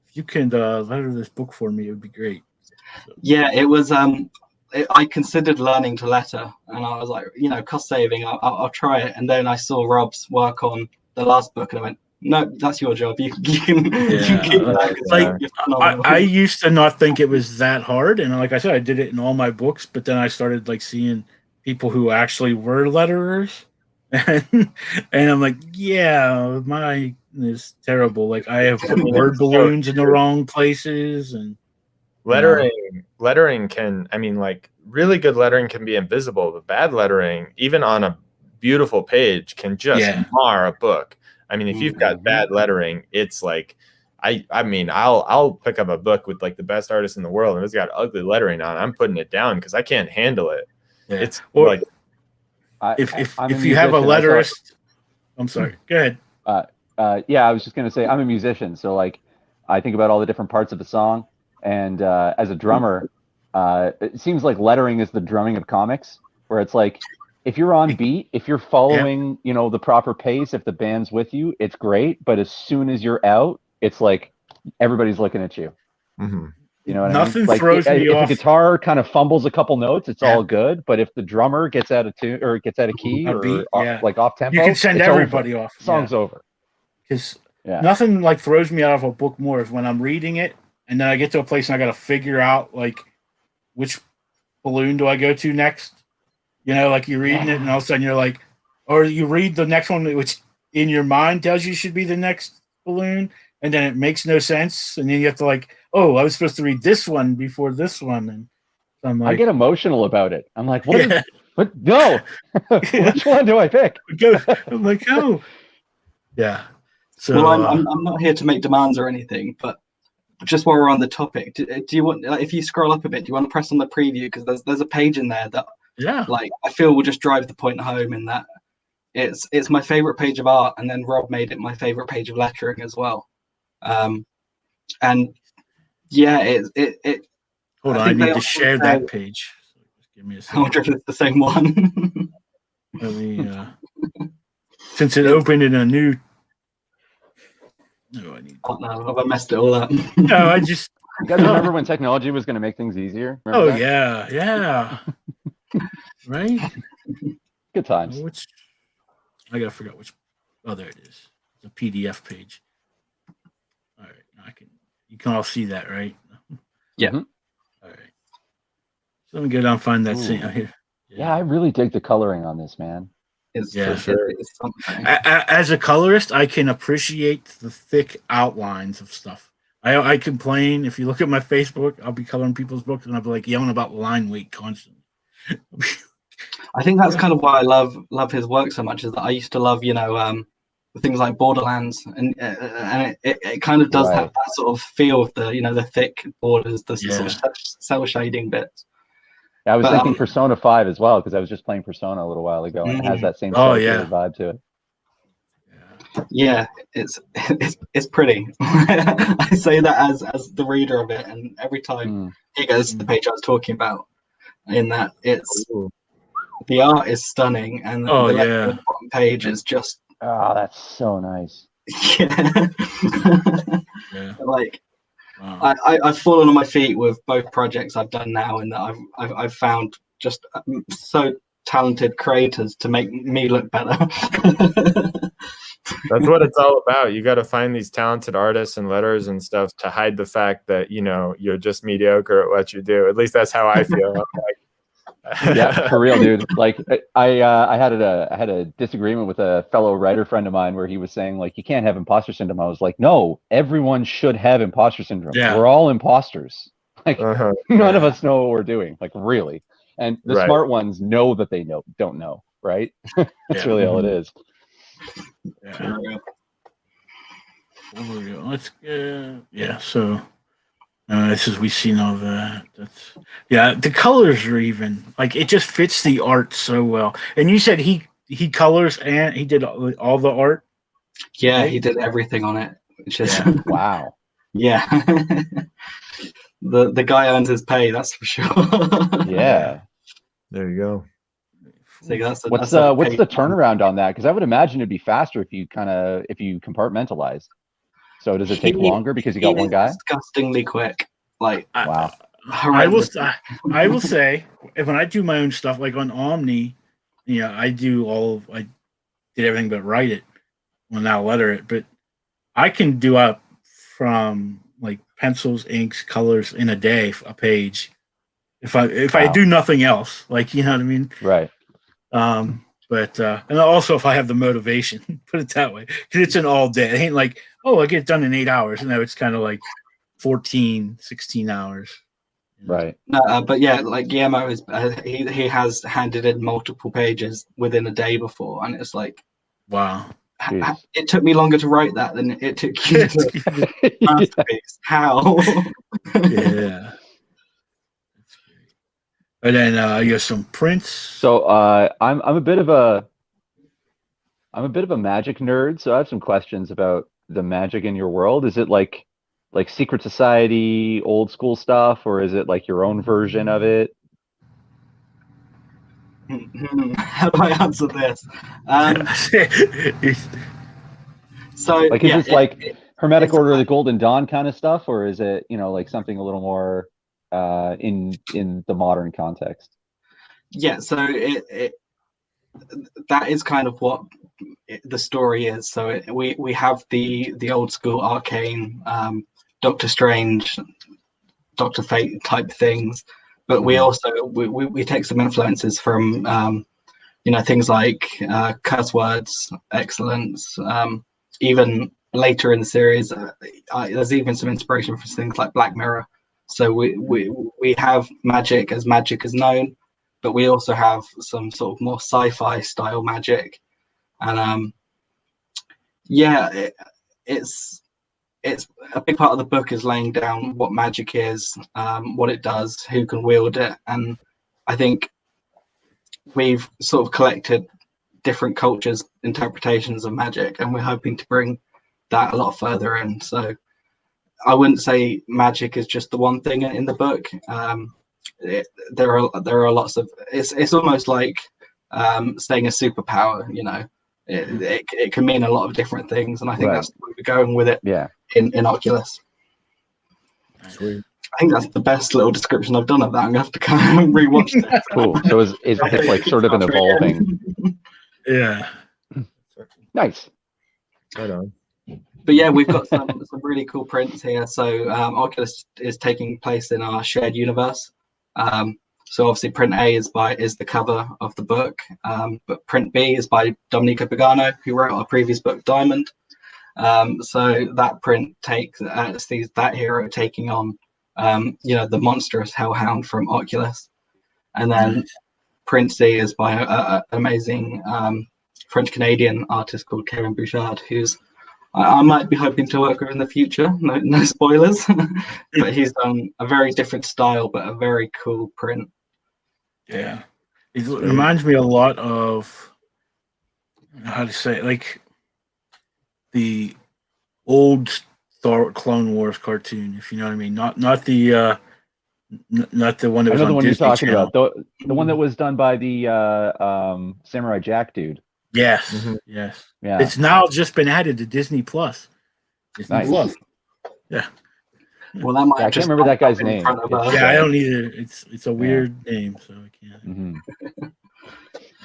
if you can letter this book for me, it would be great. So. Yeah, it was. I considered learning to letter, and I was like, cost saving. I'll try it. And then I saw Rob's work on the last book, and I went, no, that's your job. You can keep that. I used to not think it was that hard, and like I said, I did it in all my books. But then I started like seeing people who actually were letterers, and I'm like, yeah, mine is terrible. Like I have put word balloons in the wrong places, and lettering can, like really good lettering can be invisible, but bad lettering, even on a beautiful page, can just mar a book. If you've got bad lettering, it's like, I'll pick up a book with like the best artist in the world, and it's got ugly lettering on. I'm putting it down because I can't handle it. Yeah. It's like, if you have a letterist, I'm sorry. Go ahead. I was just gonna say I'm a musician, so like I think about all the different parts of a song, and as a drummer, it seems like lettering is the drumming of comics, where it's like, if you're on beat, if you're following, the proper pace, if the band's with you, it's great. But as soon as you're out, it's like everybody's looking at you. Mm-hmm. You know what Nothing I mean? Like, throws me off. If the guitar kind of fumbles a couple notes, it's all good. But if the drummer gets out of tune or gets out of key like off tempo, you can send everybody off. Song's over. Because nothing like throws me out of a book more is when I'm reading it and then I get to a place and I got to figure out like which balloon do I go to next. Like you're reading it and all of a sudden you're like, or you read the next one, which in your mind tells you should be the next balloon, and then it makes no sense. And then you have to like, oh, I was supposed to read this one before this one. And so I'm like, I get emotional about it. I'm like, what? No, which one do I pick? I'm like, oh, yeah. So, well, I'm not here to make demands or anything, but just while we're on the topic, do you want, if you scroll up a bit, do you want to press on the preview, because there's a page in there that like I feel will just drive the point home, in that it's my favorite page of art, and then Rob made it my favorite page of lettering as well. And yeah, it Hold I on, I think they need to often share say- that page. So just give me a I second. wonder if it's the same one. Let me, since it opened in a new. No, I need. Oh, no, have I messed it all up? No, I just. You guys remember when technology was going to make things easier? Remember Oh that? yeah. Right. Good times. Which I gotta figure out which. Oh, there it is. The PDF page. All right, I can. You can all see that, right? Yeah. Mhm. All right. So let me go down and find that Ooh. scene out here. Yeah, I really dig the coloring on this, man. It's Yeah. for sure. It's something. As a colorist, I can appreciate the thick outlines of stuff. I complain if you look at my Facebook, I'll be coloring people's books and I'll be like yelling about line weight constantly. I think that's kind of why I love his work so much. Is that I used to love, things like Borderlands, and it kind of does have Right. that sort of feel of the the thick borders, the sort Yeah. of cell shading bits. Yeah, I was But, thinking Persona 5 as well, because I was just playing Persona a little while ago, and it has that same Oh, cel yeah. shaded vibe to it. Yeah, it's pretty. I say that as the reader of it, and every time it goes to the page I was talking about, in that the art is stunning, and Oh, the lettering yeah. on the bottom page is just Oh, that's so nice. yeah. Yeah. Like Wow. I've fallen on my feet with both projects I've done now, in that I've found just so talented creators to make me look better. That's what it's all about. You got to find these talented artists and letters and stuff to hide the fact that you're just mediocre at what you do. At least that's how I feel. Yeah, for real, dude. Like I had a disagreement with a fellow writer friend of mine where he was saying, like, you can't have imposter syndrome. I was like, no, everyone should have imposter syndrome. Yeah. We're all imposters. Like none of Yeah. us know what we're doing. Like really. And the Right. smart ones know that they don't know, right? That's Yeah. really all it is. Yeah. Let's yeah. So this is we seen all that. That's the colors are even like it just fits the art so well. And you said he colors and he did all the art. Yeah, right? he did everything on it, which is Wow. yeah. The guy earns his pay, that's for sure. Yeah. There you go. So that's What's a the paid man. turnaround on that? Because I would imagine it'd be faster if you compartmentalize. So does it take longer because you got one guy? Disgustingly quick. Like Wow. I will say when I do my own stuff like on Omni, I did everything but write it. Well, now letter it, but I can do up from like pencils, inks, colors in a day, a page. If I do nothing else, like you know what I mean. Right. But and also if I have the motivation, put it that way, because it's an all day. It ain't like, oh, I get it done in 8 hours. No, it's kind of like 14, 16 hours. Right. But yeah, like Guillermo is he has handed in multiple pages within a day before, and it's like, wow, it took me longer to write that than it took you to masterpiece. How? Yeah. And then you have some prints. So I'm a bit of a magic nerd, so I have some questions about the magic in your world. Is it like secret society, old school stuff, or is it like your own version of it? How do I answer this? So like, is this like Hermetic Order of the Golden Dawn kind of stuff, or is it like something a little more in the modern context? Yeah, so that is kind of what the story is. So we have the old school arcane, Doctor Strange, Doctor Fate type things, but we also we take some influences from things like curse words, excellence. Even later in the series, there's even some inspiration from things like Black Mirror. So we have magic as known, but we also have some sort of more sci-fi style magic, and it's a big part of the book is laying down what magic is, what it does, who can wield it, and I think we've sort of collected different cultures' interpretations of magic, and we're hoping to bring that a lot further in. So I wouldn't say magic is just the one thing in the book. There are lots of. It's almost like saying a superpower. You know, it can mean a lot of different things, and I think that's where we're going with it. Yeah. In Oculus. Sweet. I think that's the best little description I've done of that. I'm gonna have to kind of rewatch it. Cool. So it's like sort of an evolving. Yeah. Nice. Right on. But yeah, we've got some really cool prints here. So Oculus is taking place in our shared universe. So obviously print A is the cover of the book, but print B is by Domenico Pagano, who wrote our previous book, Diamond. So that print sees that hero taking on, the monstrous hellhound from Oculus. And then print C is by an amazing French-Canadian artist called Kieren Bouchard, who's I might be hoping to work with in the future. No spoilers, but he's done a very different style, but a very cool print. Yeah, it reminds me a lot of how to say it, like the old Clone Wars cartoon, if you know what I mean. Not the not the one that was on one Disney you're talking Channel. about. The one that was done by the Samurai Jack dude. Yes, yes. Yeah. It's now just been added to Disney Plus. Disney Plus. Yeah. Well, that might I can't remember that guy's name. Yeah, I don't either. It's a weird name, so I can't.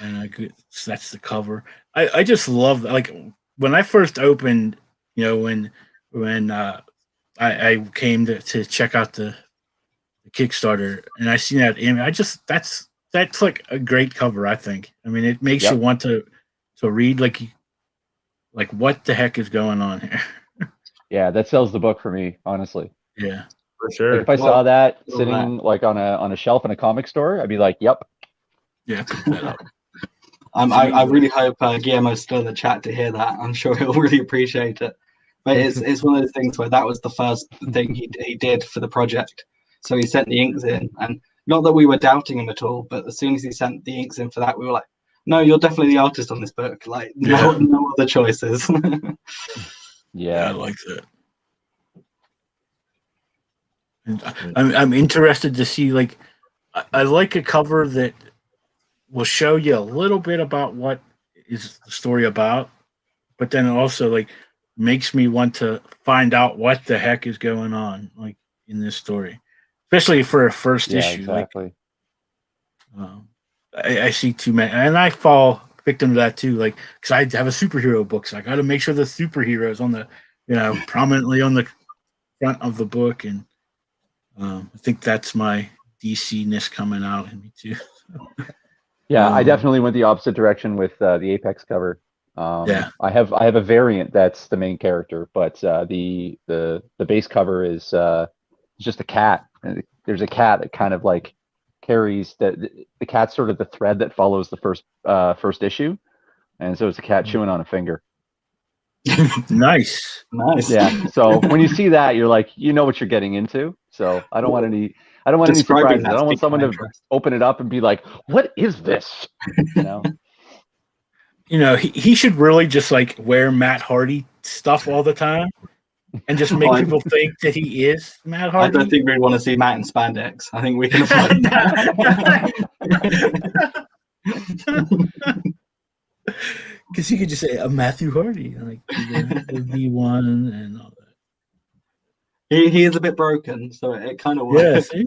And that's the cover. I just love, like, when I first opened, when I came to check out the Kickstarter, and I seen that image, that's like a great cover, I think. I mean, it makes you want to read, like what the heck is going on here. Yeah, that sells the book for me, honestly. Yeah, for sure. Like if I saw that sitting like on a shelf in a comic store, I'd be like, "Yep." Yeah, pick that up. I really hope Guillermo's still in the chat to hear that. I'm sure he'll really appreciate it. But it's one of those things where that was the first thing he did for the project. So he sent the inks in, and not that we were doubting him at all, but as soon as he sent the inks in for that, we were like, "No, you're definitely the artist on this book. Like, no other choices." Yeah, I like that. And I'm interested to see, like, I like a cover that will show you a little bit about what is the story about, but then also like makes me want to find out what the heck is going on, like, in this story, especially for a first issue. Exactly. Like, I see too many, and I fall victim to that too. Like, because I have a superhero book, so I got to make sure the superhero is on the, prominently on the front of the book, and I think that's my DC-ness coming out in me too. Yeah, I definitely went the opposite direction with the Apex cover. I have a variant that's the main character, but the base cover is just a cat. And there's a cat that kind of like carries the cat's sort of the thread that follows the first issue, and so it's a cat chewing on a finger. Nice. Yeah. So when you see that, you're like, you know what you're getting into. So I don't want any surprises. I don't want someone to open it up and be like, "What is this?" He should really just like wear Matt Hardy stuff all the time and just make people think that he is Matt Hardy. I don't think we'd want to see Matt in spandex. I think we can avoid that. Because you could just say a Matthew Hardy, like the V1 and all that. He is a bit broken, so it kind of works. Yeah,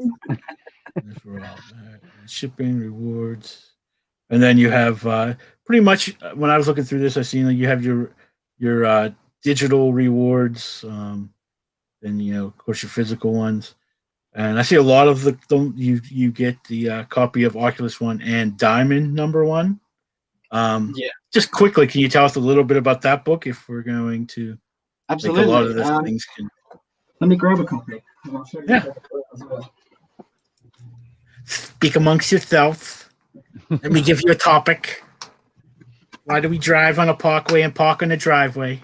shipping rewards, and then you have pretty much. When I was looking through this, I seen you have your digital rewards, then of course your physical ones, and I see a lot of you get the copy of Oculus 1 and Diamond #1. Just quickly, can you tell us a little bit about that book if we're going to absolutely make a lot of these things let me grab a copy. I'll show you as well. Speak amongst yourselves. Let me give you a topic. Why do we drive on a parkway and park on a driveway?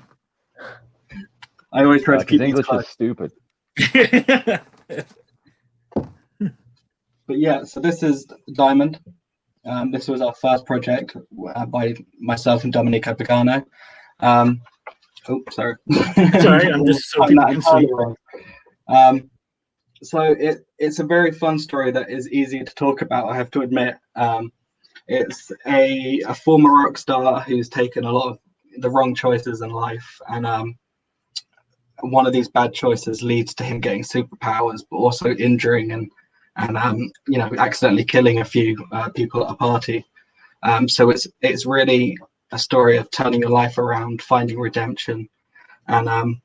I always try to keep English is stupid. But yeah, so this is Diamond. This was our first project by myself and Domenico Pagano. Sorry. Sorry, I'm just so people can see. So it's a very fun story that is easy to talk about, I have to admit. It's a former rock star who's taken a lot of the wrong choices in life, and one of these bad choices leads to him getting superpowers, but also injuring and accidentally killing a few people at a party. So it's really a story of turning your life around, finding redemption, and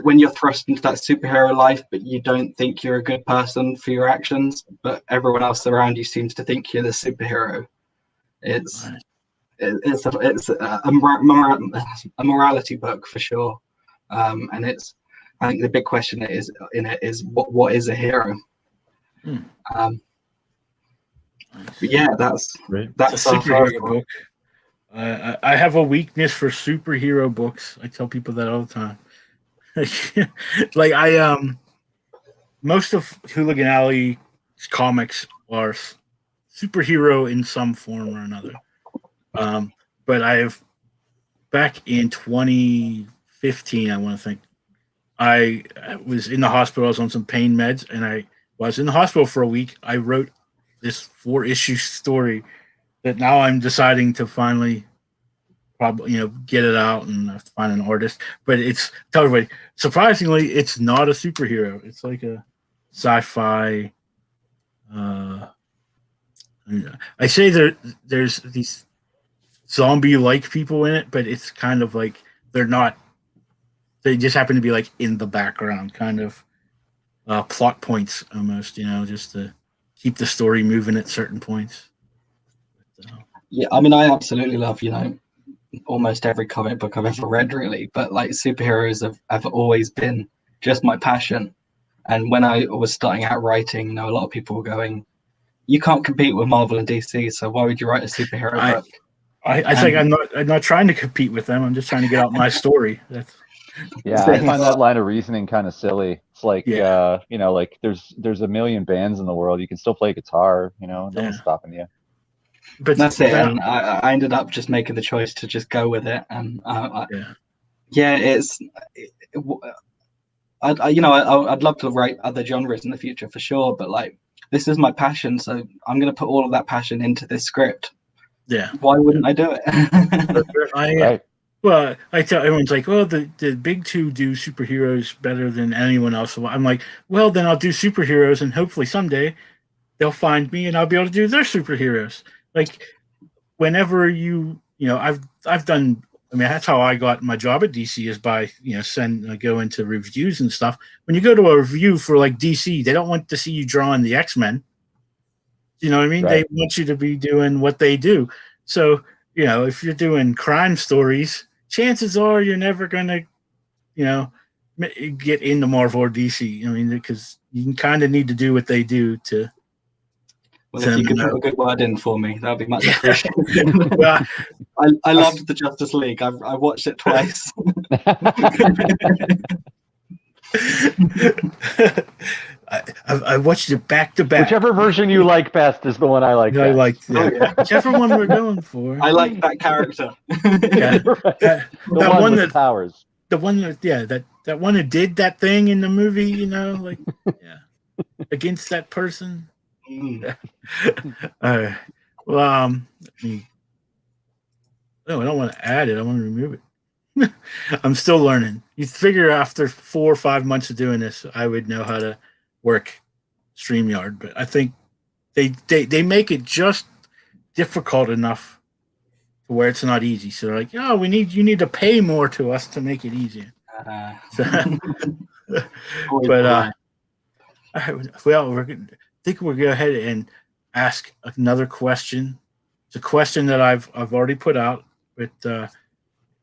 when you're thrust into that superhero life, but you don't think you're a good person for your actions, but everyone else around you seems to think you're the superhero. It's a morality book for sure, and I think the big question is what is a hero? But yeah, that's it's a superhero book. I have a weakness for superhero books. I tell people that all the time. Like most of Hooligan Alley's comics are superhero in some form or another. But back in 2015, I want to think, I was in the hospital. I was on some pain meds, and I was in the hospital for a week. I wrote this 4-issue story that now I'm deciding to finally probably get it out and have to find an artist. But tell everybody, surprisingly, it's not a superhero. It's like a sci-fi. I say there's these zombie-like people in it, but it's kind of like they're not. They just happen to be like in the background, kind of plot points almost. Just to keep the story moving at certain points. Yeah, I mean, I absolutely love almost every comic book I've ever read, really. But like superheroes have always been just my passion. And when I was starting out writing, a lot of people were going, "You can't compete with Marvel and DC, so why would you write a superhero book?" I think I'm not trying to compete with them. I'm just trying to get out my story. Yeah, I find that line of reasoning kind of silly. It's like, like there's a million bands in the world. You can still play guitar. No one's stopping you. But that's it. And I ended up just making the choice to just go with it. And I'd love to write other genres in the future for sure. But like, this is my passion, so I'm going to put all of that passion into this script. Yeah. Why wouldn't I do it? Well, I tell everyone's like, "Oh, the big two do superheroes better than anyone else." So I'm like, "Well, then I'll do superheroes, and hopefully someday they'll find me, and I'll be able to do their superheroes." Like, whenever I've done. I mean, that's how I got my job at DC is by go into reviews and stuff. When you go to a review for like DC, they don't want to see you drawing the X-Men. You know what I mean? Right. They want you to be doing what they do. So if you're doing crime stories, chances are you're never gonna, get into Marvel or DC. I mean, because you kind of need to do what they do to. Well, if you could put a good word in for me, that'd be much appreciated. Well, I loved the Justice League. I watched it twice. I watched it back to back. Whichever version you like best is the one I like best. I like whichever one we're going for. I like that character. The one with powers. The one that one who did that thing in the movie, against that person. All right. Well, no, I don't want to add it. I want to remove it. I'm still learning. You figure after 4 or 5 months of doing this, I would know how to work StreamYard, but I think they make it just difficult enough to where it's not easy. So they're like, "Oh, you need to pay more to us to make it easier." I think we'll go ahead and ask another question. It's a question that I've already put out, but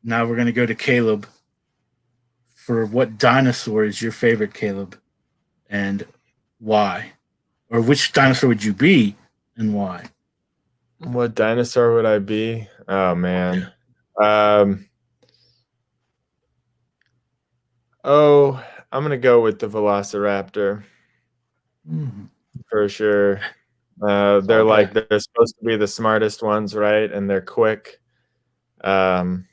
now we're going to go to Caleb for what dinosaur is your favorite, Caleb, and why? Or which dinosaur would you be and why? What dinosaur would I be? Oh, man. I'm going to go with the Velociraptor. For sure. They're supposed to be the smartest ones, right? And they're quick. And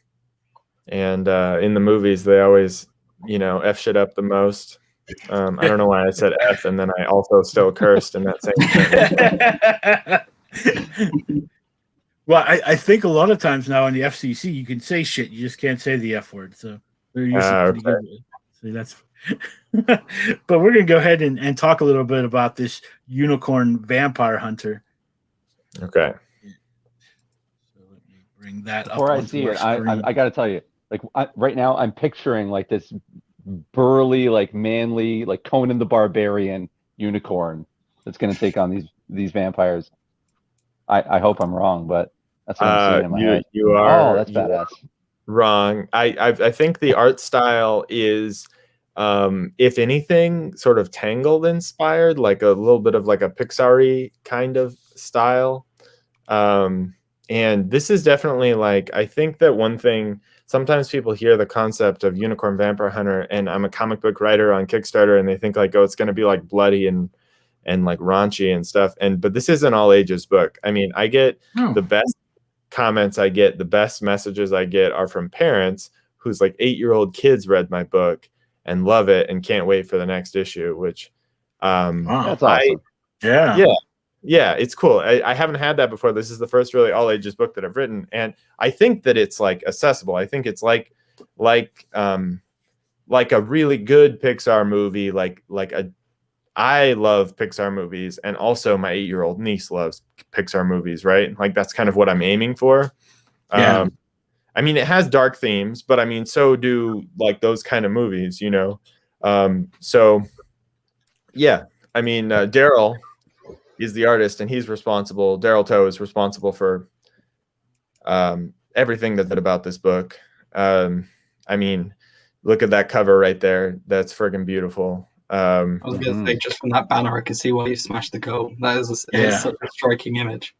in the movies, they always F shit up the most. I don't know why I said F and then I also still cursed in that same sentence. Well, I think a lot of times now in the FCC you can say shit, you just can't say the F word. So they're usually pretty good. So that's. But we're gonna go ahead and talk a little bit about this unicorn vampire hunter. Okay. So let me bring that Before up. I see it, I got to tell you, like right now, I'm picturing like this burly, like manly, like Conan the Barbarian unicorn that's going to take on these vampires. I hope I'm wrong, but that's what I'm seeing in my head. You are. Oh, that's badass. Wrong. I think the art style is, if anything, sort of Tangled inspired, like a little bit of like a Pixar-y kind of style. And this is definitely like, I think that one thing, sometimes people hear the concept of Unicorn Vampire Hunter, and I'm a comic book writer on Kickstarter, and they think like, oh, it's going to be like bloody and like raunchy and stuff. But this is an all ages book. I mean, I get the best comments I get, the best messages I get are from parents whose like 8-year-old kids read my book and love it and can't wait for the next issue, which that's awesome. Yeah, it's cool. I haven't had that before. This is the first really all ages book that I've written, and I think that it's like accessible. I think it's like a really good Pixar movie, I love Pixar movies, and also my 8-year-old niece loves Pixar movies, right? Like that's kind of what I'm aiming for. Yeah. I mean, it has dark themes, but I mean, so do like those kind of movies, So yeah, I mean, Daryl is the artist, and he's responsible. Daryl Toe is responsible for everything that's about this book. I mean, look at that cover right there. That's friggin' beautiful. I was going to say, just from that banner, I can see why you smashed the goal. That is such a striking image.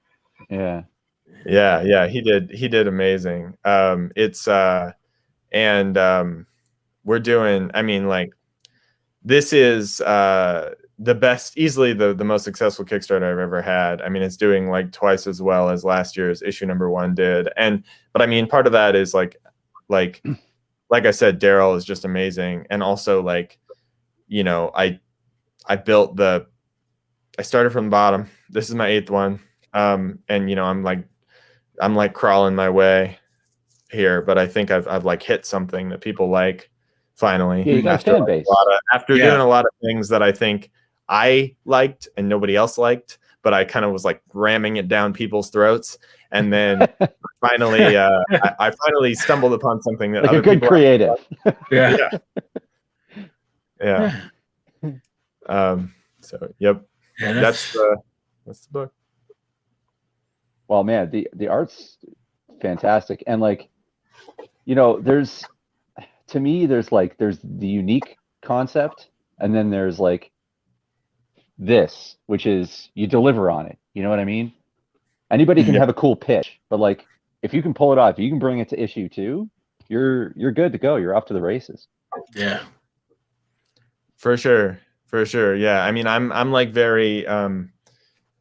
Yeah. He did amazing. We're doing, I mean, like, this is the best, easily the most successful Kickstarter I've ever had. I mean, it's doing like twice as well as last year's issue #1 did. But I mean, part of that is like I said, Daryl is just amazing. And also like, I started from the bottom. This is my 8th one. And I'm like crawling my way here, but I think I've like hit something that people like finally. Yeah, you got after a fan base. Doing a lot of things that I think I liked and nobody else liked, but I kind of was like ramming it down people's throats. And then finally, I finally stumbled upon something that like other a good people creative. Yeah. So yep. Yeah, That's the book. Well, man, the art's fantastic, and like, there's the unique concept, and then there's like this, which is you deliver on it. You know what I mean? Anybody can have a cool pitch, but like if you can pull it off, you can bring it to issue 2, you're good to go. You're off to the races. Yeah. For sure. Yeah. I mean, I'm like very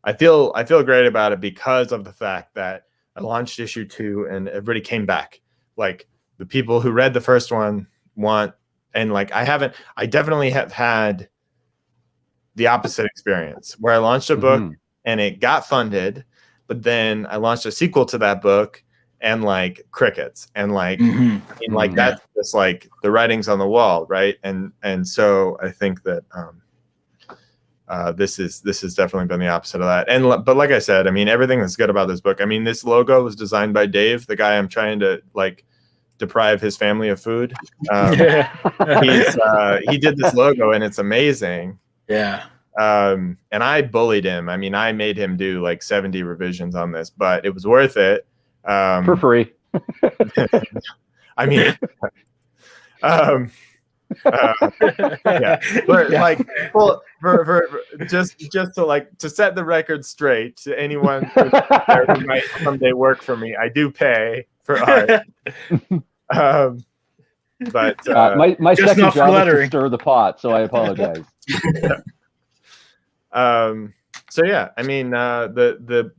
I feel great about it because of the fact that I launched issue 2 and everybody came back. Like the people who read the first one and like I definitely have had the opposite experience where I launched a book and it got funded, but then I launched a sequel to that book and like crickets and like that's just like the writing's on the wall, right? And so I think that this has definitely been the opposite of that. But like I said, I mean, everything that's good about this book. I mean, this logo was designed by Dave, the guy I'm trying to like deprive his family of food. He did this logo and it's amazing. Yeah. And I bullied him. I mean, I made him do like 70 revisions on this, but it was worth it. For free. I mean, yeah, but like, well, for just to like to set the record straight to anyone who might someday work for me, I do pay for art. But my second job is to stir the pot, so I apologize. So yeah, I mean,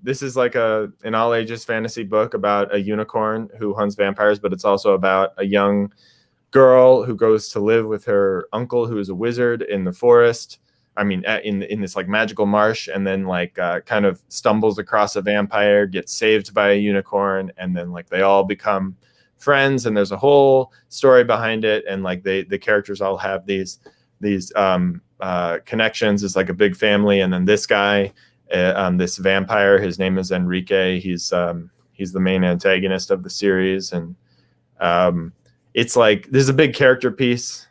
this is like an all ages fantasy book about a unicorn who hunts vampires, but it's also about a young girl who goes to live with her uncle, who is a wizard in the forest. I mean, in this like magical marsh, and then like kind of stumbles across a vampire, gets saved by a unicorn, and then like they all become friends, and there's a whole story behind it, and like the characters all have these connections. It's like a big family, and then this guy, this vampire, his name is Enrique. He's the main antagonist of the series, and it's like there's a big character piece.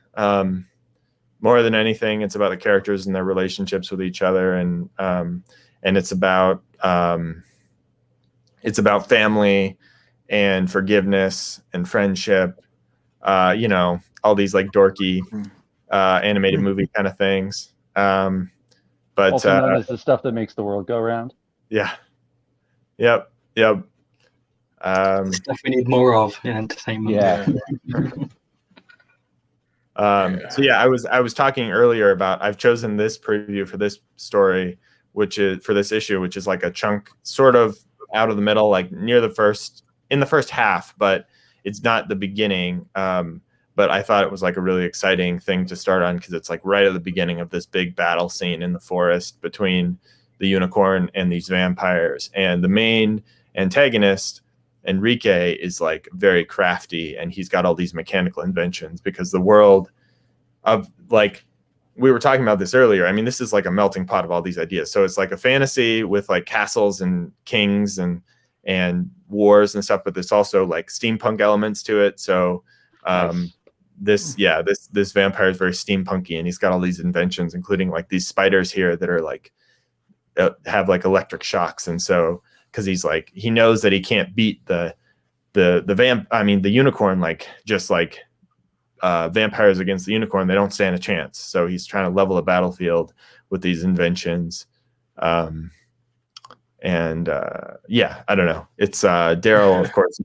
More than anything, it's about the characters and their relationships with each other, and it's about family and forgiveness and friendship. All these like dorky animated movie kind of things. But also known as the stuff that makes the world go round. Yeah. Yep. Stuff we need more of in entertainment. Yeah. So yeah, I was talking earlier about I've chosen this preview for this story, which is for this issue, which is like a chunk sort of out of the middle, like near in the first half, but it's not the beginning. But I thought it was like a really exciting thing to start on because it's like right at the beginning of this big battle scene in the forest between the unicorn and these vampires, and the main antagonist Enrique is like very crafty, and he's got all these mechanical inventions because the world of, like, we were talking about this earlier. I mean, this is like a melting pot of all these ideas. So it's like a fantasy with like castles and kings and wars and stuff, but there's also like steampunk elements to it. So Nice. this vampire is very steampunky, and he's got all these inventions, including like these spiders here that are like have like electric shocks, and so because he's like, he knows that he can't beat the unicorn, like just like vampires against the unicorn, they don't stand a chance. So he's trying to level the battlefield with these inventions. I don't know. It's Daryl, of course,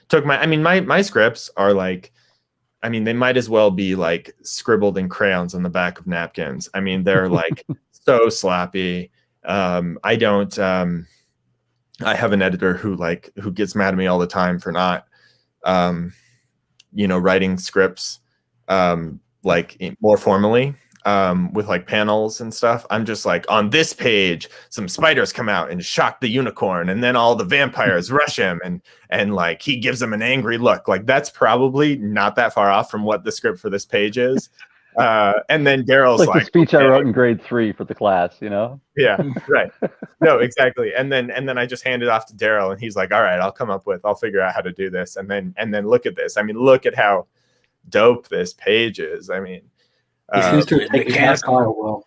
took my scripts are like, I mean, they might as well be like scribbled in crayons on the back of napkins. I mean, they're like so sloppy. I have an editor who gets mad at me all the time for not, writing scripts more formally with like panels and stuff. I'm just like, on this page, some spiders come out and shock the unicorn, and then all the vampires rush him, and like he gives them an angry look. Like that's probably not that far off from what the script for this page is. And then Daryl's It's like the speech okay. I wrote in grade 3 for the class, Yeah, right. No, exactly. And then I just hand it off to Daryl, and he's like, all right, I'll figure out how to do this. And then look at this. I mean, look at how dope this page is. I mean, He seems to have taken that style well.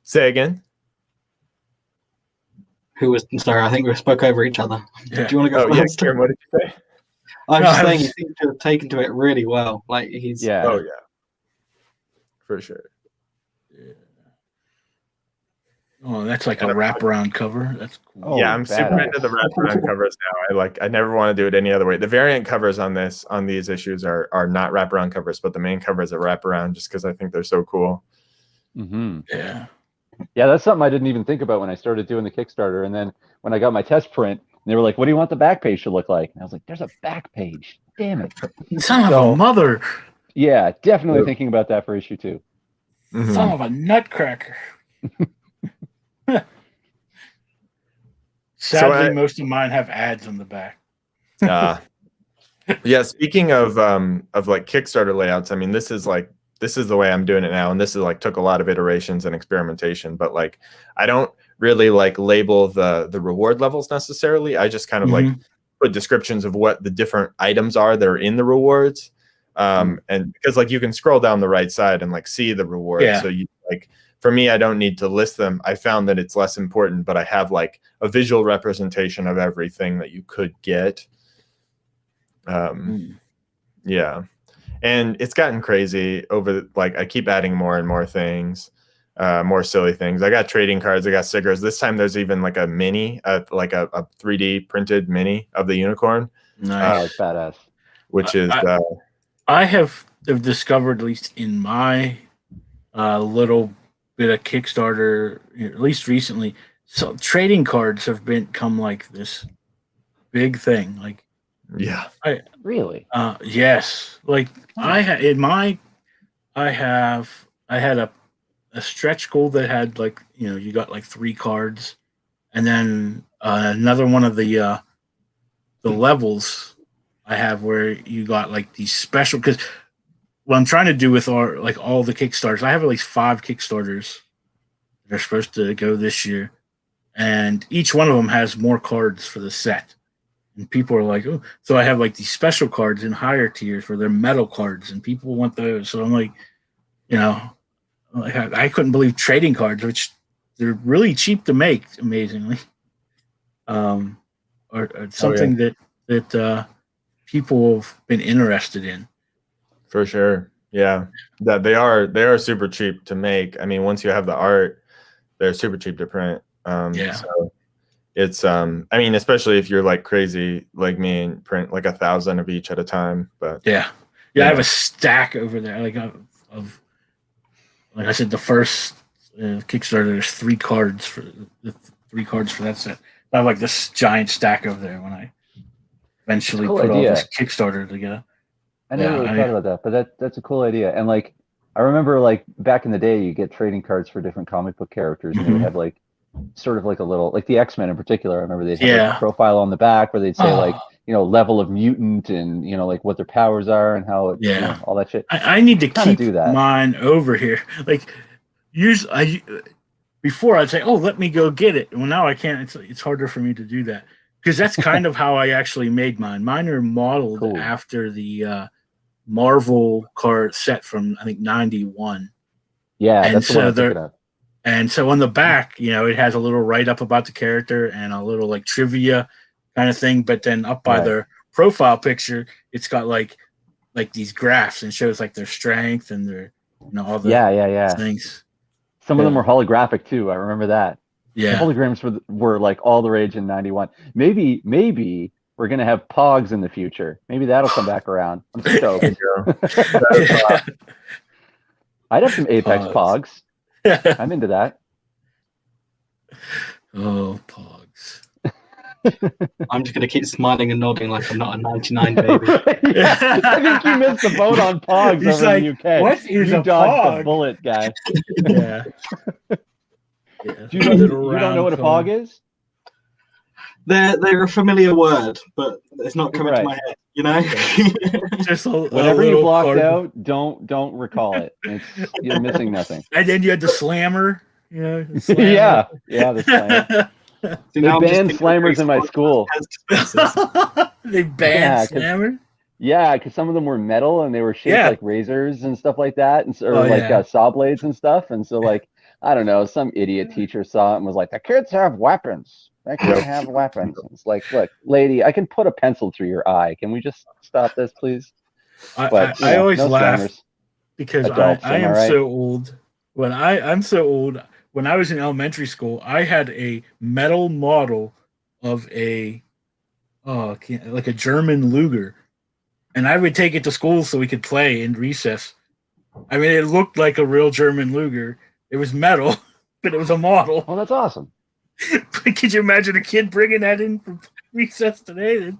Say again? Sorry, I think we spoke over each other. Yeah. Do you want to go first? Kieren, what did you say? I was saying he seems to have taken to it really well. Like he's Yeah. Oh, yeah. For sure. Yeah. Oh, that's like a wraparound cover. That's cool. Oh, Yeah, I'm super badass. into the wraparound covers now. I never want to do it any other way. The variant covers on these issues are not wraparound covers, but the main cover is a wraparound just because I think they're so cool. Mm-hmm. Yeah. Yeah, that's something I didn't even think about when I started doing the Kickstarter. And then when I got my test print, they were like, what do you want the back page to look like? And I was like, there's a back page. Damn it. Son of a mother. Yeah, definitely Yep. thinking about that for issue 2. Mhm. Son of a nutcracker. Sadly, most of mine have ads on the back. Yeah, speaking of like Kickstarter layouts, I mean, this is the way I'm doing it now, and this is like took a lot of iterations and experimentation, but like I don't really like label the reward levels necessarily. I just kind of like put descriptions of what the different items are that are in the rewards. And because like you can scroll down the right side and like see the rewards. Yeah. So you like, for me, I don't need to list them. I found that it's less important, but I have like a visual representation of everything that you could get. Yeah. And it's gotten crazy I keep adding more and more things, more silly things. I got trading cards, I got stickers. This time there's even like a mini, like a 3D printed mini of the unicorn. Nice. That's badass. Which is I have discovered, at least in my little bit of Kickstarter, at least recently, so trading cards have become like this big thing. Like Yeah. Really? Yes. Like I had a stretch goal that had like you got like 3 cards, and then another one of the levels I have where you got like these special, because what I'm trying to do with all the Kickstarters, I have at least 5 Kickstarters that are supposed to go this year, and each one of them has more cards for the set. And people are like, oh, so I have like these special cards in higher tiers where they're metal cards, and people want those. So I'm like, like I couldn't believe trading cards, which they're really cheap to make, amazingly. Or something that people have been interested in. For sure. Yeah. That they are super cheap to make. I mean, once you have the art, they're super cheap to print. Yeah. So it's I mean, especially if you're like crazy like me and print like 1,000 of each at a time. But Yeah. I have a stack over there, like of like I said, the first Kickstarter. There's 3 cards for the 3 cards for that set. I have like this giant stack over there when I eventually Cool put idea. all this Kickstarter together. I never really thought about that, but that's a cool idea. And like, I remember like back in the day, you get trading cards for different comic book characters, and they would have like sort of like a little, like the X-Men in particular. I remember they'd have like a profile on the back where they'd say like, level of mutant and like what their powers are and how all that shit. I need to keep do that. mine over here. Like, before I'd say, oh, let me go get it. Well, now I can't. It's harder for me to do that because that's kind of how I actually made mine. Mine are modeled after the Marvel card set from I think 91. Yeah, and that's the one I'm thinking of. And so on the back, it has a little write up about the character and a little like trivia kind of thing. But then up by their profile picture, it's got like these graphs and shows like their strength and their all the things. Some of them were holographic too. I remember that. Yeah, the holograms were like all the rage in 91. Maybe we're gonna have Pogs in the future. Maybe that'll come back around. I'm stoked. I'd have some Apex Pogs. I'm into that. Oh, Pogs. I'm just going to keep smiling and nodding like I'm not a 99 baby. Yeah. I think you missed the boat on Pogs over in the UK. What is you a dodged Pog? the bullet, guy. Yeah. Do you don't know what a Pog is? They're a familiar word, but it's not coming to my head, Just whatever you blocked out, don't recall it. You're missing nothing. And then you had the slammer. The slammer. yeah, the slammer. They banned slammers in my school. They banned slammers? Yeah, because some of them were metal and they were shaped like razors and stuff like that, or saw blades and stuff. And so, like, I don't know, some idiot teacher saw it and was like, "The kids have weapons. They can have weapons." It's like, look, lady, I can put a pencil through your eye. Can we just stop this, please? I always laugh because adults, I am so old. I'm so old. When I was in elementary school, I had a metal model of a German Luger, and I would take it to school so we could play in recess. I mean, it looked like a real German Luger. It was metal, but it was a model. Oh, that's awesome. But could you imagine a kid bringing that in from recess today?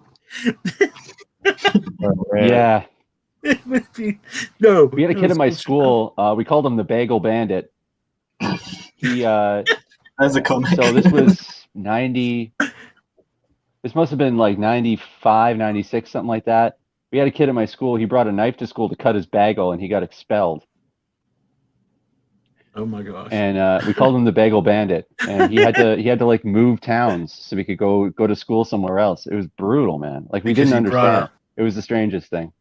Yeah. It would be no. We had a kid in my school. We called him the Bagel Bandit. He as a comic. So this was 90. This must have been like 95, 96, something like that. We had a kid at my school. He brought a knife to school to cut his bagel, and he got expelled. Oh my gosh! And we called him the Bagel Bandit, and he had to like move towns so we could go to school somewhere else. It was brutal, man. Like we didn't understand. It was the strangest thing.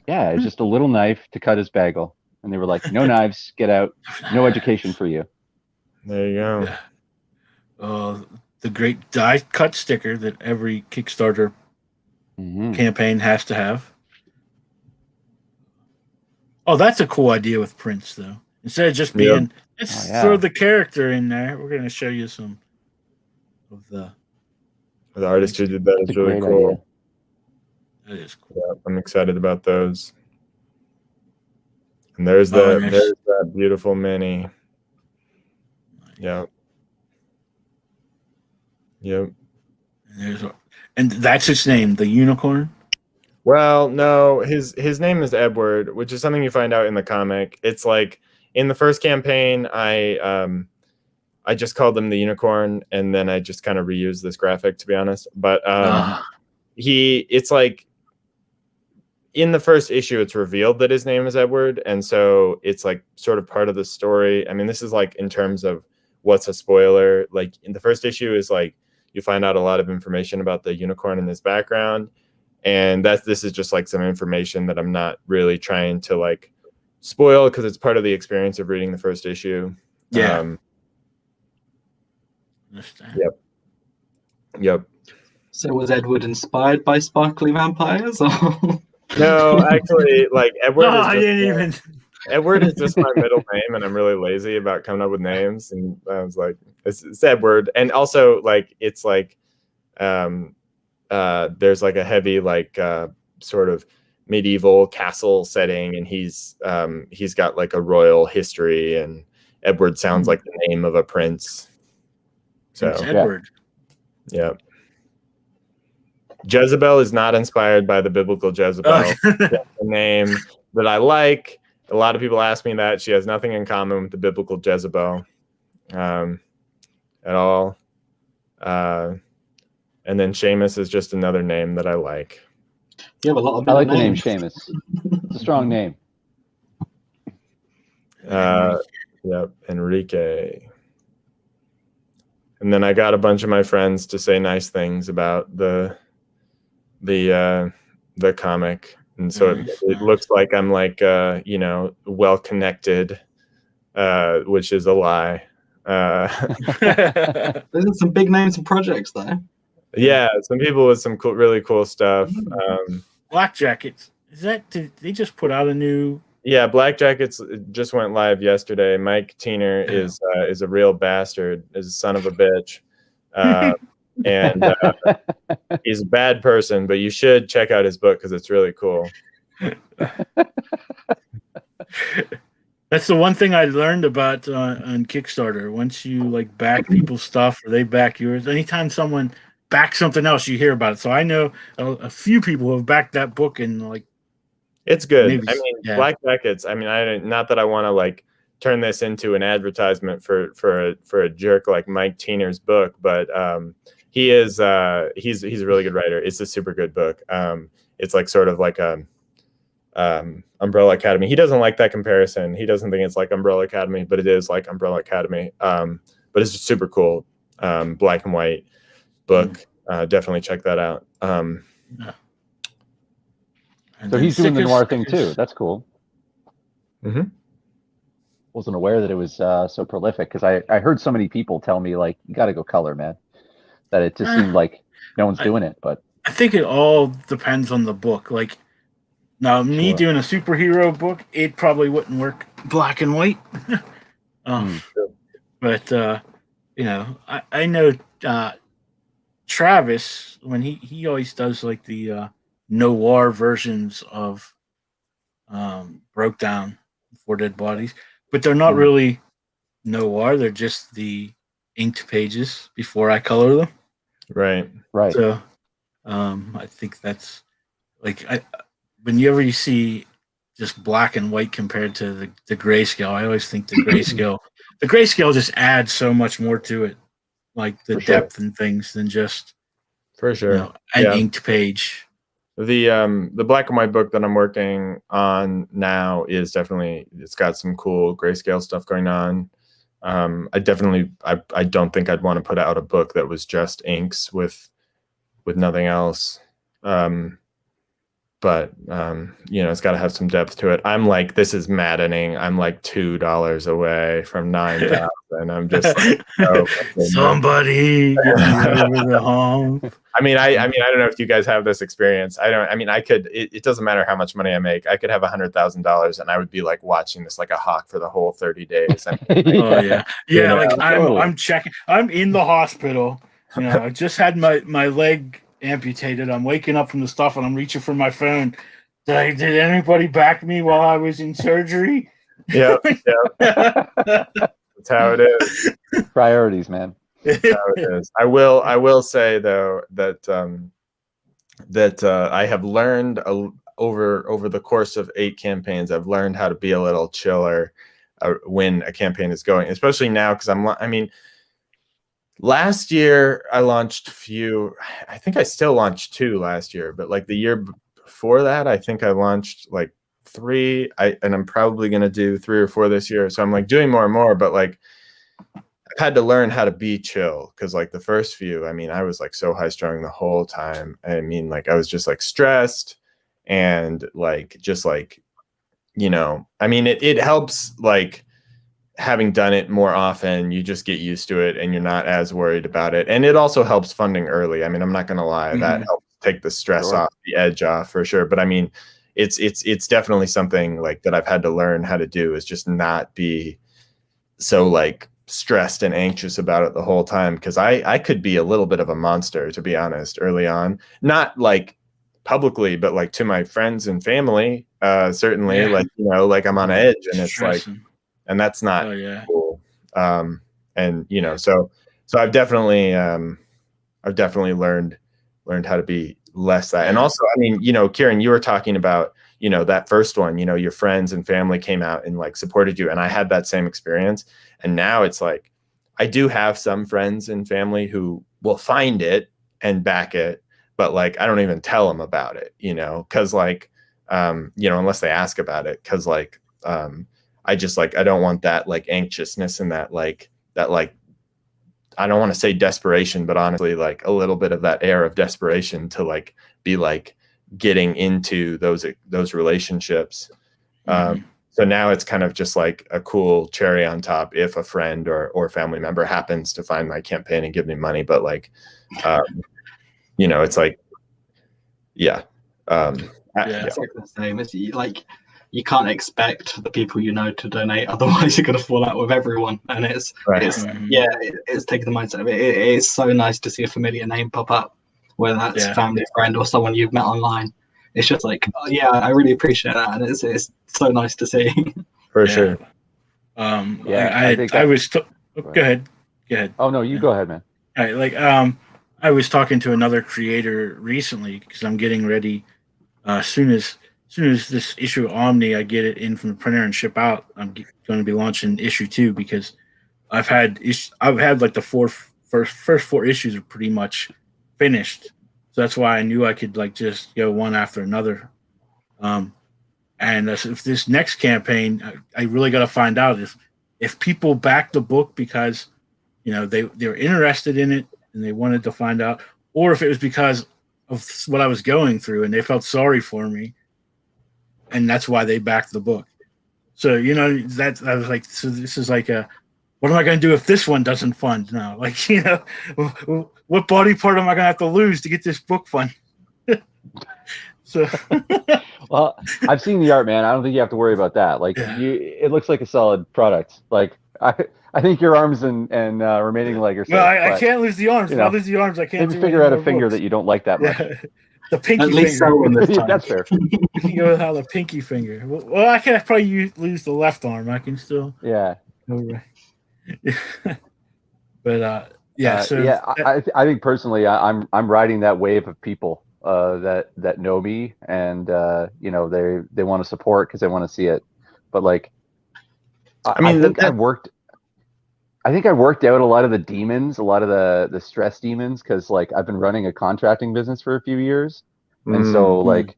Yeah, it's just a little knife to cut his bagel, and they were like, "No knives, get out. No education for you." There you go. Yeah. The great die cut sticker that every Kickstarter campaign has to have. Oh, that's a cool idea with prints, though. Instead of just being, let's throw the character in there. We're going to show you some of the artist who did that is really cool. Idea. That is cool. Yeah, I'm excited about those. And there's that beautiful mini. Yep. And that's its name, the unicorn. Well, no, his name is Edward, which is something you find out in the comic. It's like in the first campaign, I just called him the unicorn, and then I just kind of reused this graphic, to be honest. But it's like in the first issue, it's revealed that his name is Edward, and so it's like sort of part of the story. I mean, this is like in terms of what's a spoiler. Like in the first issue is like you find out a lot of information about the unicorn and his background. And this is just like some information that I'm not really trying to like spoil because it's part of the experience of reading the first issue. Yeah. Yep. So was Edward inspired by sparkly vampires? Or? No, actually, like Edward. No, I didn't even. Edward is just my middle name, and I'm really lazy about coming up with names. And I was like, it's Edward, and also like it's like, there's like a heavy like sort of medieval castle setting, and he's got like a royal history, and Edward sounds like the name of a prince. So It's Edward. Yeah. Jezebel is not inspired by the biblical Jezebel. Oh. That's the name that I like. A lot of people ask me that. She has nothing in common with the biblical Jezebel at all. And then Seamus is just another name that I like. You have a lot of I like the name names. Seamus. It's a strong name. Yep, Enrique. And then I got a bunch of my friends to say nice things about the comic, and so it looks like I'm like well connected, which is a lie. There's some big names and projects there. Yeah, some people with some cool, really cool stuff. Black Jackets. Did they just put out a new? Yeah, Black Jackets just went live yesterday. Mike Tiener is a real bastard, is a son of a bitch. And he's a bad person, but you should check out his book because it's really cool. That's the one thing I learned about on Kickstarter. Once you like back people's stuff or they back yours, anytime someone backs something else, you hear about it. So I know a few people who have backed that book and like. It's good. Maybe, I mean, yeah. Black Jackets. I mean, not that I want to like turn this into an advertisement for a jerk like Mike Tiener's book, but he's a really good writer. It's a super good book. It's like sort of like a Umbrella Academy. He doesn't like that comparison. He doesn't think it's like Umbrella Academy, but it is like Umbrella Academy. But it's just super cool. Black and white book. Definitely check that out. Yeah. So he's doing the noir thing too. That's cool. Mm-hmm. Wasn't aware that it was so prolific because I heard so many people tell me like you got to go color, man. That it just seemed like no one's doing it. But I think it all depends on the book. Like now, me doing a superhero book, it probably wouldn't work black and white. But I know Travis when he always does like the noir versions of Broke Down Four Dead Bodies, but they're not really noir. They're just the inked pages before I color them. Right. So I think that's like whenever you see just black and white compared to the grayscale, I always think the grayscale just adds so much more to it, like the depth and things than just for sure an inked page. The black and white book that I'm working on now is definitely, it's got some cool grayscale stuff going on. I don't think I'd want to put out a book that was just inks with nothing else. But it's got to have some depth to it. I'm like, this is maddening. I'm like $2 away from 9,000. I'm just like, somebody get me over the hump. I mean, I don't know if you guys have this experience. It doesn't matter how much money I make. I could have $100,000 and I would be like watching this like a hawk for the whole 30 days. I'm checking. I'm in the hospital. I just had my leg amputated. I'm waking up from the stuff and I'm reaching for my phone. Did anybody back me while I was in surgery? Yeah. That's how it is. Priorities, man. That's how it is. I will say though that that I have learned over the course of 8 campaigns. I've learned how to be a little chiller when a campaign is going, especially now because I mean, last year I launched few. I think I still launched 2 last year, but like the year before that, I think I launched like 3. And I'm probably gonna do 3 or 4 this year. So I'm like doing more and more, but like I've had to learn how to be chill because like the first few, I mean, I was like so high strung the whole time. I mean, like I was just like stressed and like just like, you know, I mean, it helps like having done it more often, you just get used to it and you're not as worried about it. And it also helps funding early. I mean, I'm not gonna lie, that helps take the stress off, the edge off for sure. But I mean, it's definitely something like that I've had to learn how to do, is just not be so like stressed and anxious about it the whole time, because I could be a little bit of a monster, to be honest, early on. Not like publicly, but like to my friends and family, certainly, like, you know, like I'm on edge, and it's Stressing. like, and that's not yeah. cool. And you know, so I've definitely learned how to be less that. And also, I mean, you know, Kieren, you were talking about, you know, that first one, you know, your friends and family came out and like supported you, and I had that same experience. And now it's like I do have some friends and family who will find it and back it, but like I don't even tell them about it, you know, because like you know, unless they ask about it, because like I just like, I don't want that like anxiousness and that like I don't want to say desperation, but honestly, like a little bit of that air of desperation to like be like getting into those relationships. So now it's kind of just like a cool cherry on top if a friend or family member happens to find my campaign and give me money. But like, you know, it's like, yeah. It's like the same. It's like you can't expect the people you know to donate, otherwise you're going to fall out with everyone. And it's taking the mindset of it. It is so nice to see a familiar name pop up, whether that's family, friend, or someone you've met online. It's just like, oh, yeah, I really appreciate that, and it's so nice to see. For sure. I think I was. Go ahead. Oh no, you go ahead, man. All right, like I was talking to another creator recently because I'm getting ready. As soon as this issue of Omni, I get it in from the printer and ship out, I'm going to be launching issue 2, because I've had like the first 4 issues are pretty much finished. So that's why I knew I could like just go one after another. And if this next campaign, I really got to find out if people back the book because, you know, they were interested in it and they wanted to find out, or if it was because of what I was going through and they felt sorry for me, and that's why they backed the book. So, you know, I was like, so this is like what am I going to do if this one doesn't fund now? Like, you know, what body part am I going to have to lose to get this book fund? So, well, I've seen the art, man. I don't think you have to worry about that. Like, it looks like a solid product. Like, I think your arms and remaining leg are safe. Well, I can't lose the arms. If I lose the arms, I can't. Maybe figure out a finger that you don't like that much. The pinky At least finger. That's fair. You can go without the pinky finger. Well, I can probably lose the left arm. I can still. Yeah. All right. But I think personally, I'm riding that wave of people that know me and you know, they want to support because they want to see it. But like, I think I worked out a lot of the demons, a lot of the stress demons, because like I've been running a contracting business for a few years, and so like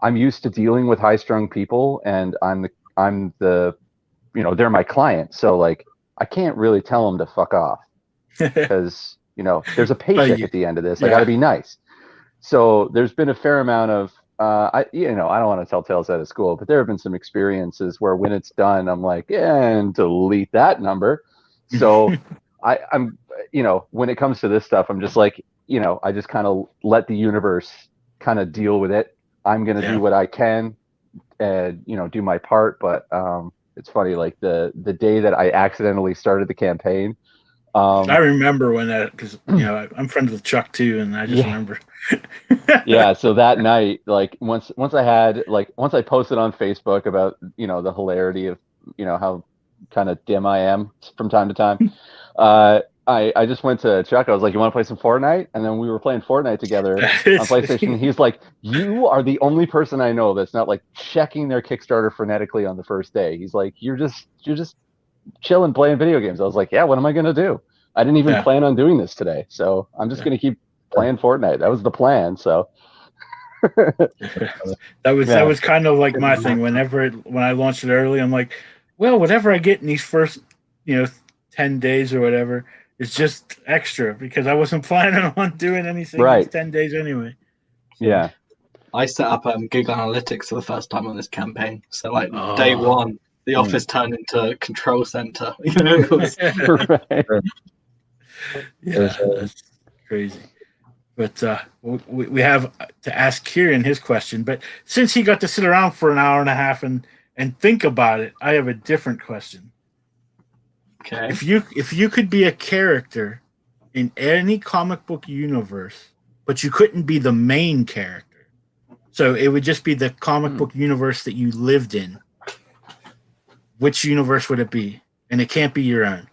I'm used to dealing with high-strung people, and I'm the you know, they're my client, so like I can't really tell them to fuck off because you know there's a paycheck at the end of this. I got to be nice. So there's been a fair amount of I don't want to tell tales out of school, but there have been some experiences where when it's done, I'm like, and delete that number. So I'm, you know, when it comes to this stuff, I'm just like, you know, I just kind of let the universe kind of deal with it. I'm going to do what I can and, you know, do my part. But it's funny, like the day that I accidentally started the campaign. I remember when that, because, you know, I'm friends with Chuck too. And I just remember. Yeah. So that night, like once I posted on Facebook about, you know, the hilarity of, you know, how kind of dim I am from time to time. I just went to Chuck. I was like, "You want to play some Fortnite?" And then we were playing Fortnite together on PlayStation. He's like, "You are the only person I know that's not like checking their Kickstarter frenetically on the first day." He's like, "You're just chilling playing video games." I was like, "Yeah, what am I gonna do? I didn't even plan on doing this today, so I'm just gonna keep playing Fortnite." That was the plan. So that was kind of like my thing. When I launched it early, I'm like, well, whatever I get in these first 10 days or whatever, it's just extra because I wasn't planning on doing anything in 10 days anyway. So. Yeah. I set up Google Analytics for the first time on this campaign. So like day one, the office turned into control center. It was... Yeah, that's crazy. But we have to ask Kieren his question. But since he got to sit around for an hour and a half and think about it, I have a different question. Okay. If you could be a character in any comic book universe, but you couldn't be the main character, so it would just be the comic book universe that you lived in, which universe would it be? And it can't be your own.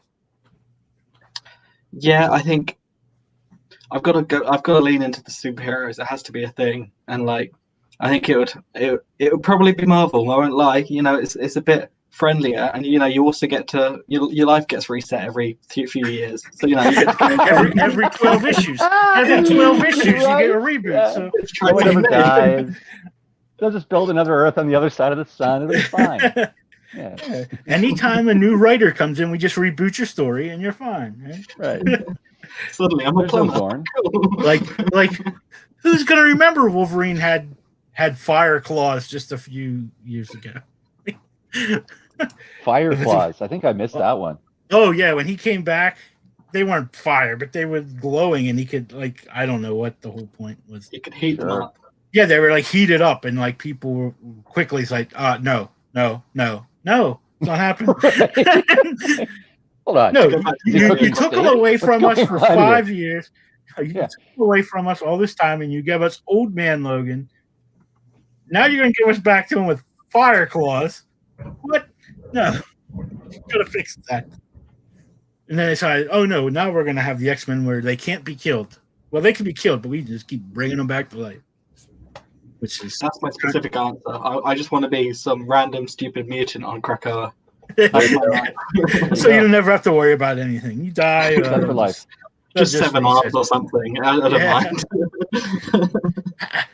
Yeah, I think I've got to lean into the superheroes. It has to be a thing, and like I think it would probably be Marvel. I won't lie. It's a bit friendlier, and you also get to your life gets reset every few years. So you get to every 12 issues. Every 12 issues, you get a reboot. Yeah. So no one ever dies. They'll just build another Earth on the other side of the sun. It'll be fine. Yeah. Anytime a new writer comes in, we just reboot your story, and you're fine. Right. Suddenly, I'm a plumber. Like, who's gonna remember Wolverine had fire claws just a few years ago? Fire claws. I think I missed that one. Oh yeah, when he came back, they weren't fire, but they were glowing, and he could I don't know what the whole point was. He could heat them up. Yeah, they were like heated up, and like people were quickly like, no, it's not happening. Hold on. No, you took them away from us for 5 years. You took them away from us all this time, and you gave us Old Man Logan. Now you're going to give us back to him with fire claws. What? No. You got to fix that. And then they decided, oh no, now we're going to have the X-Men where they can't be killed. Well, they can be killed, but we just keep bringing them back to life. That's my specific answer. I just want to be some random stupid mutant on Krakoa. So you never have to worry about anything. You die. For life. Just 7 arms or something. I don't mind.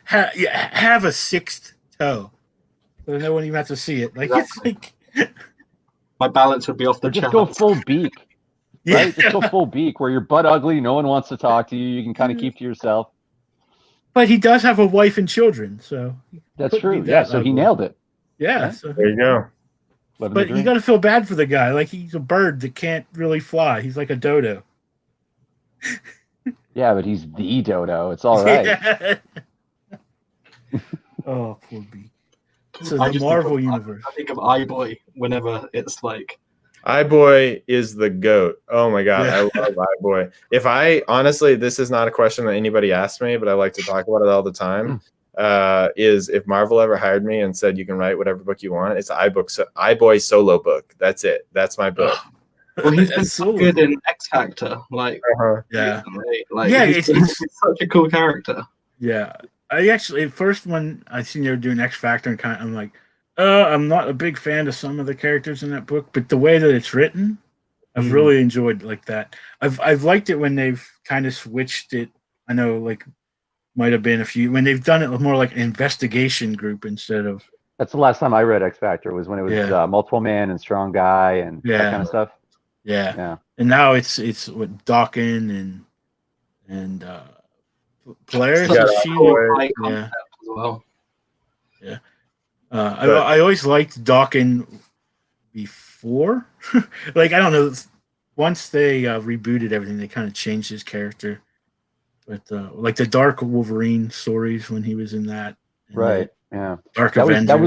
Have a 6th toe. So no one even has to see it. Like Exactly. it's like my balance would be off the just chart. go full beak. Right? Just go full beak where you're butt ugly, no one wants to talk to you, you can kind of keep to yourself. But he does have a wife and children, so that's true. Yeah, so he nailed it. Yeah. So. There you go. But you got to feel bad for the guy. Like he's a bird that can't really fly. He's like a dodo. Yeah, but he's the dodo. It's all right. Yeah. Oh, poor Beak. So the Marvel universe. I think of iBoy whenever it's like. iBoy is the GOAT. Oh my God. Yeah. I love iBoy. Honestly, this is not a question that anybody asked me, but I like to talk about it all the time. Is if Marvel ever hired me and said you can write whatever book you want, it's iBoy solo book. That's it. That's my book. Well, he's been so good in X Factor. Like, he's such a cool character. Yeah. I actually, at first when I seen they were doing X Factor, I'm like, I'm not a big fan of some of the characters in that book, but the way that it's written, I've really enjoyed like that. I've liked it when they've kind of switched it. I know, like, might have been a few when they've done it more like an investigation group instead of. That's the last time I read X Factor was when it was Multiple Man and Strong Guy and that kind of stuff. Yeah. And now it's with Dawkins and Polaris. As well. Yeah. I always liked Dawkins before. Like, I don't know. Once they rebooted everything, they kind of changed his character. But like the Dark Wolverine stories when he was in that. Right. Yeah. Dark Avengers. That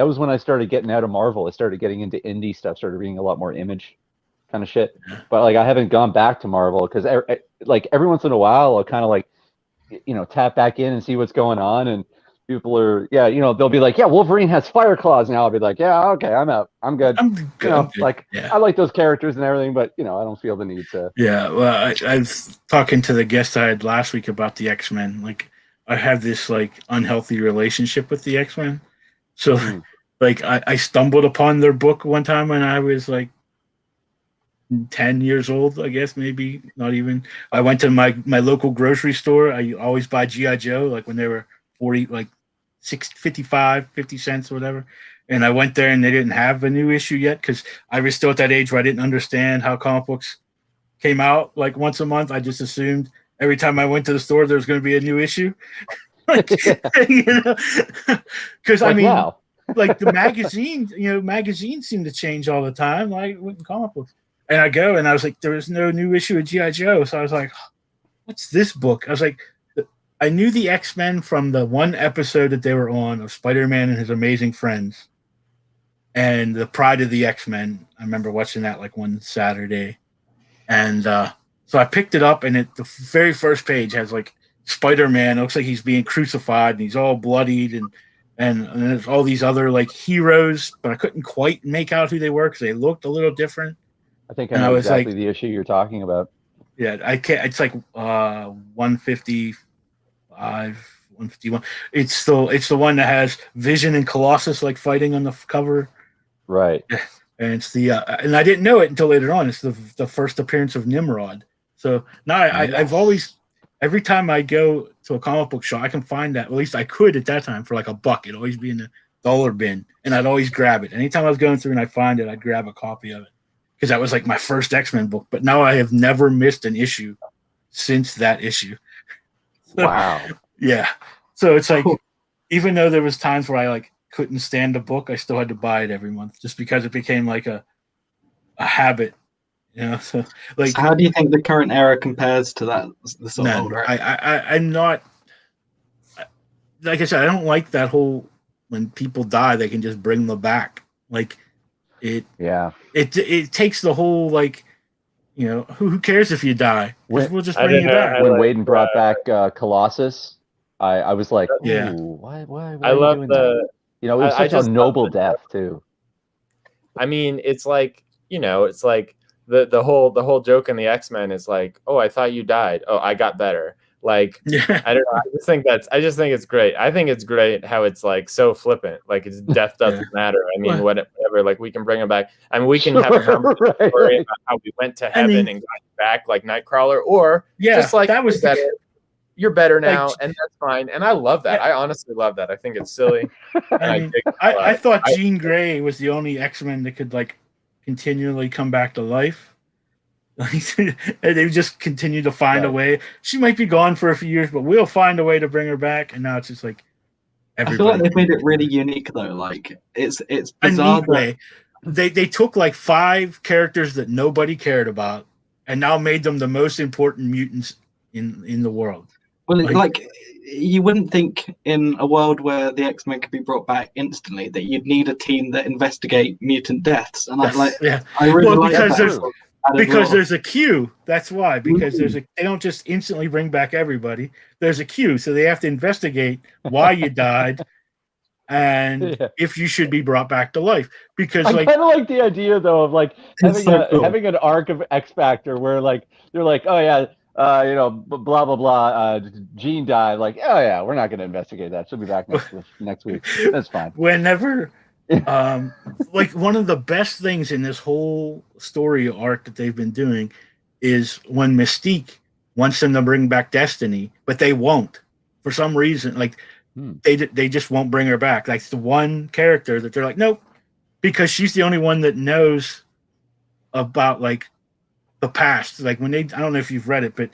was when I started getting out of Marvel. I started getting into indie stuff, started reading a lot more Image kind of shit. Yeah. But like I haven't gone back to Marvel because like every once in a while I'll kind of like tap back in and see what's going on. And People are, yeah, they'll be like, yeah, Wolverine has fire claws now. I'll be like, yeah, okay, I'm out. I'm good. I'm good. You know, I'm good. like Yeah. I like those characters and everything, but I don't feel the need to. Yeah, well, I was talking to the guest I had last week about the X-Men. Like, I have this like unhealthy relationship with the X-Men. So, Mhm. like, I stumbled upon their book one time when I was like 10 years old, I guess, maybe not even. I went to my local grocery store. I always buy G.I. Joe, like when they were 40, like 55, 50 cents or whatever. And I went there and they didn't have a new issue yet because I was still at that age where I didn't understand how comic books came out like once a month. I just assumed every time I went to the store there was going to be a new issue. Like, because I Like mean, now. like the magazines, magazines seem to change all the time, like with comic books. And I go and I was like, there was no new issue of G.I. Joe. So I was like, what's this book? I was like, I knew the X-Men from the one episode that they were on of Spider-Man and His Amazing Friends and the Pride of the X-Men. I remember watching that like one Saturday. And so I picked it up and the very first page has like Spider-Man. It looks like he's being crucified and he's all bloodied and there's all these other like heroes, but I couldn't quite make out who they were because they looked a little different. I think I And know I was exactly like, the issue you're talking about. yeah, I can't. It's like 155, 151. It's the one that has Vision and Colossus like fighting on the cover, Right. and it's the and I didn't know it until later on. It's the first appearance of Nimrod. So now I've always, every time I go to a comic book shop, I can find that. At least I could at that time for like $1. It'd always be in the dollar bin, and I'd always grab it. Anytime I was going through and I find it, I'd grab a copy of it. Because that was like my first X-Men book, but now I have never missed an issue since that issue. Wow. Yeah. So it's like, even though there was times where I like couldn't stand a book, I still had to buy it every month just because it became like a habit. So like, So how do you think the current era compares to that? The sort of older era? I'm not, like I said, I don't like that whole when people die they can just bring them back. Like it takes the whole like, who cares if you die? We'll just bring you back. When Whedon brought back Colossus, I was like, ooh, Yeah. why I are you love doing the. that? It was I such a just noble love the- death too. I mean, it's like it's like the whole joke in the X-Men is like, oh, I thought you died. Oh, I got better. Like, Yeah. I don't know. I just think it's great. I think it's great how it's like so flippant. Like, it's death doesn't matter. I mean, whatever. Like, we can bring him back. I mean, we can have a conversation Right. about how we went to heaven and got back like Nightcrawler, or just like that was better. You're better now, and that's fine. And I love that. I honestly love that. I think it's silly. I thought Jean Grey was the only X-Men that could like continually come back to life. And they just continue to find a way. She might be gone for a few years, but we'll find a way to bring her back. And now it's just like I feel like they've made it really unique though. Like it's bizarre. They took like 5 characters that nobody cared about and now made them the most important mutants in the world. Well, like you wouldn't think in a world where the X-Men could be brought back instantly that you'd need a team that investigate mutant deaths. And I really like that. Because there's a queue. That's why. Because they don't just instantly bring back everybody. There's a queue, so they have to investigate why you died and if you should be brought back to life. Because I kind of like the idea though of like having an arc of X Factor where like they're like, oh yeah, blah blah blah. Jean died. Like, oh yeah, we're not going to investigate that. She'll be back next week. That's fine. Whenever. Like one of the best things in this whole story arc that they've been doing is when Mystique wants them to bring back Destiny, but they won't for some reason. Like they just won't bring her back. Like the one character that they're like, nope, because she's the only one that knows about like the past. Like when I don't know if you've read it, but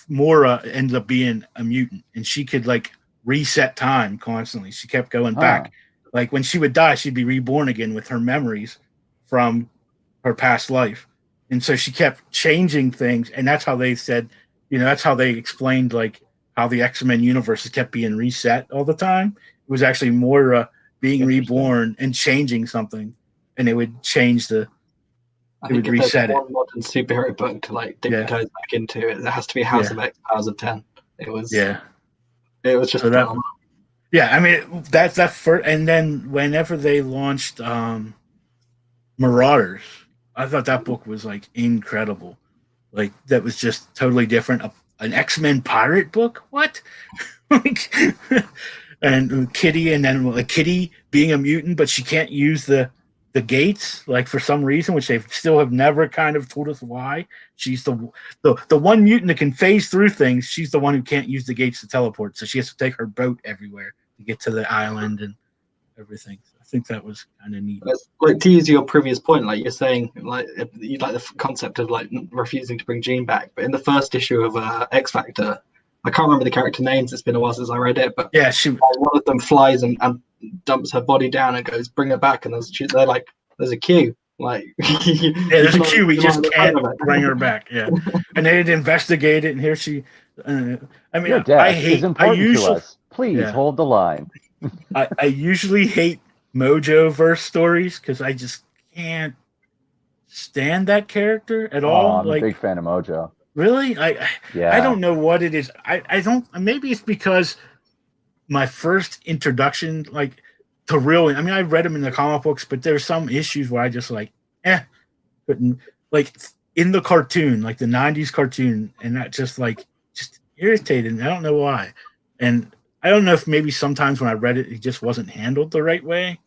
Mora ended up being a mutant and she could like reset time constantly. She kept going back. Like when she would die, she'd be reborn again with her memories from her past life. And so she kept changing things. And that's how they said, that's how they explained like how the X-Men universe kept being reset all the time. It was actually Moira being reborn and changing something. And it would change it would reset it. One modern superhero book to like dip your toes back into it. There has to be House of X, Powers of 10. It It was just So that- fun. Yeah, I mean that's that first, and then whenever they launched Marauders, I thought that book was like incredible. Like that was just totally different. An X-Men pirate book? What? Like, and Kitty, and then like Kitty being a mutant, but she can't use the gates, like for some reason, which they still have never kind of told us why. She's the one mutant that can phase through things. She's the one who can't use the gates to teleport, so she has to take her boat everywhere to get to the island and everything. So I think that was kind of neat. Like to use your previous point, like you're saying, like you like the concept of like refusing to bring Jean back, but in the first issue of X Factor, I can't remember the character names. It's been a while since I read it, but Yeah, one of them flies and dumps her body down and goes, "Bring her back." And they're like, "There's a queue." Like, yeah, there's a queue. We just can't bring her back. Yeah, and they had to investigate it, and here she. I mean, Your death I is hate. I important to usually, us. Please Yeah. hold the line. I usually hate Mojo verse stories because I just can't stand that character at all. I'm Like, a big fan of Mojo. really, Yeah. I don't know what it is. I don't. Maybe it's because my first introduction, like to real. I mean, I read them in the comic books, but there's some issues where I just like, couldn't like in the cartoon, like the '90s cartoon, and that just irritated me. I don't know why, and I don't know if maybe sometimes when I read it, it just wasn't handled the right way.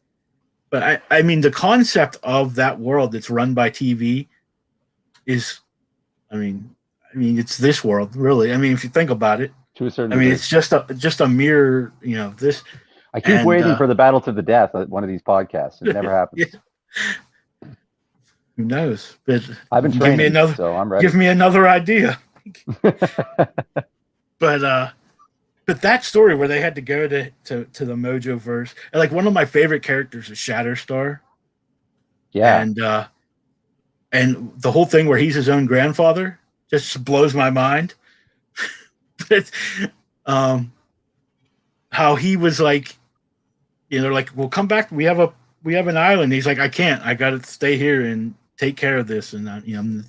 But I mean, the concept of that world that's run by TV is, I mean, it's this world, really. I mean, if you think about it, To a certain I mean, degree. it's just a mirror, this. I keep and, waiting for the battle to the death at one of these podcasts. It never happens. Yeah. Who knows? But I've been give me training, so I'm ready. give me another idea. But that story where they had to go to the Mojo verse, and like one of my favorite characters is Shatterstar. Yeah. And the whole thing where he's his own grandfather just blows my mind. But how he was like, like, we'll come back. We have an island. He's like, I can't. I got to stay here and take care of this. And I'm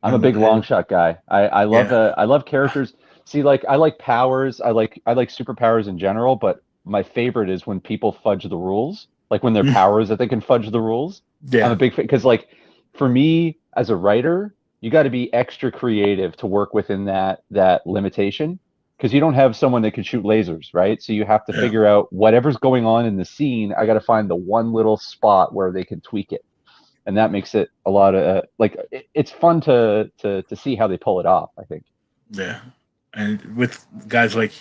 a big long shot guy. I love characters. See, like I like powers. I like superpowers in general, but my favorite is when people fudge the rules. Like when their powers that they can fudge the rules. Yeah. I'm a big fan because, like, for me as a writer, you got to be extra creative to work within that limitation, because you don't have someone that can shoot lasers, right? So you have to figure out whatever's going on in the scene. I got to find the one little spot where they can tweak it, and that makes it a lot of it's fun to see how they pull it off, I think. Yeah. And with guys like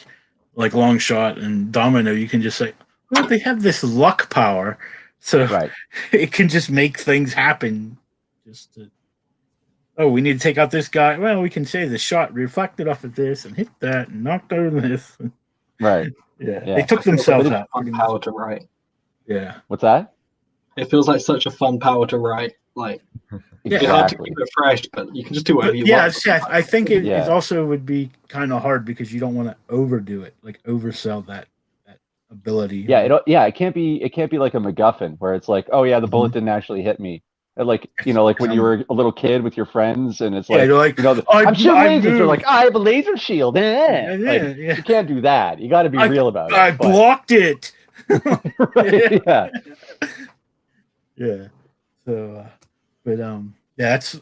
Longshot and Domino, you can just say, well, they have this luck power, so it can just make things happen. We need to take out this guy. Well, we can say the shot reflected off of this and hit that and knocked over this. Right. Yeah. They took themselves out. Fun power to write. Yeah. What's that? It feels like such a fun power to write. Like, it's hard to keep it fresh, but you can just do whatever you want. Yeah, I think it also would be kind of hard because you don't want to overdo it, like oversell that ability. Yeah, it can't be like a MacGuffin where it's like, oh yeah, the bullet didn't actually hit me. And like, like when you were a little kid with your friends, and it's like, I'm shooting lasers. They're like, I have a laser shield. You can't do that. You got to be real about it. I blocked it. Right? Yeah. Yeah. So, that's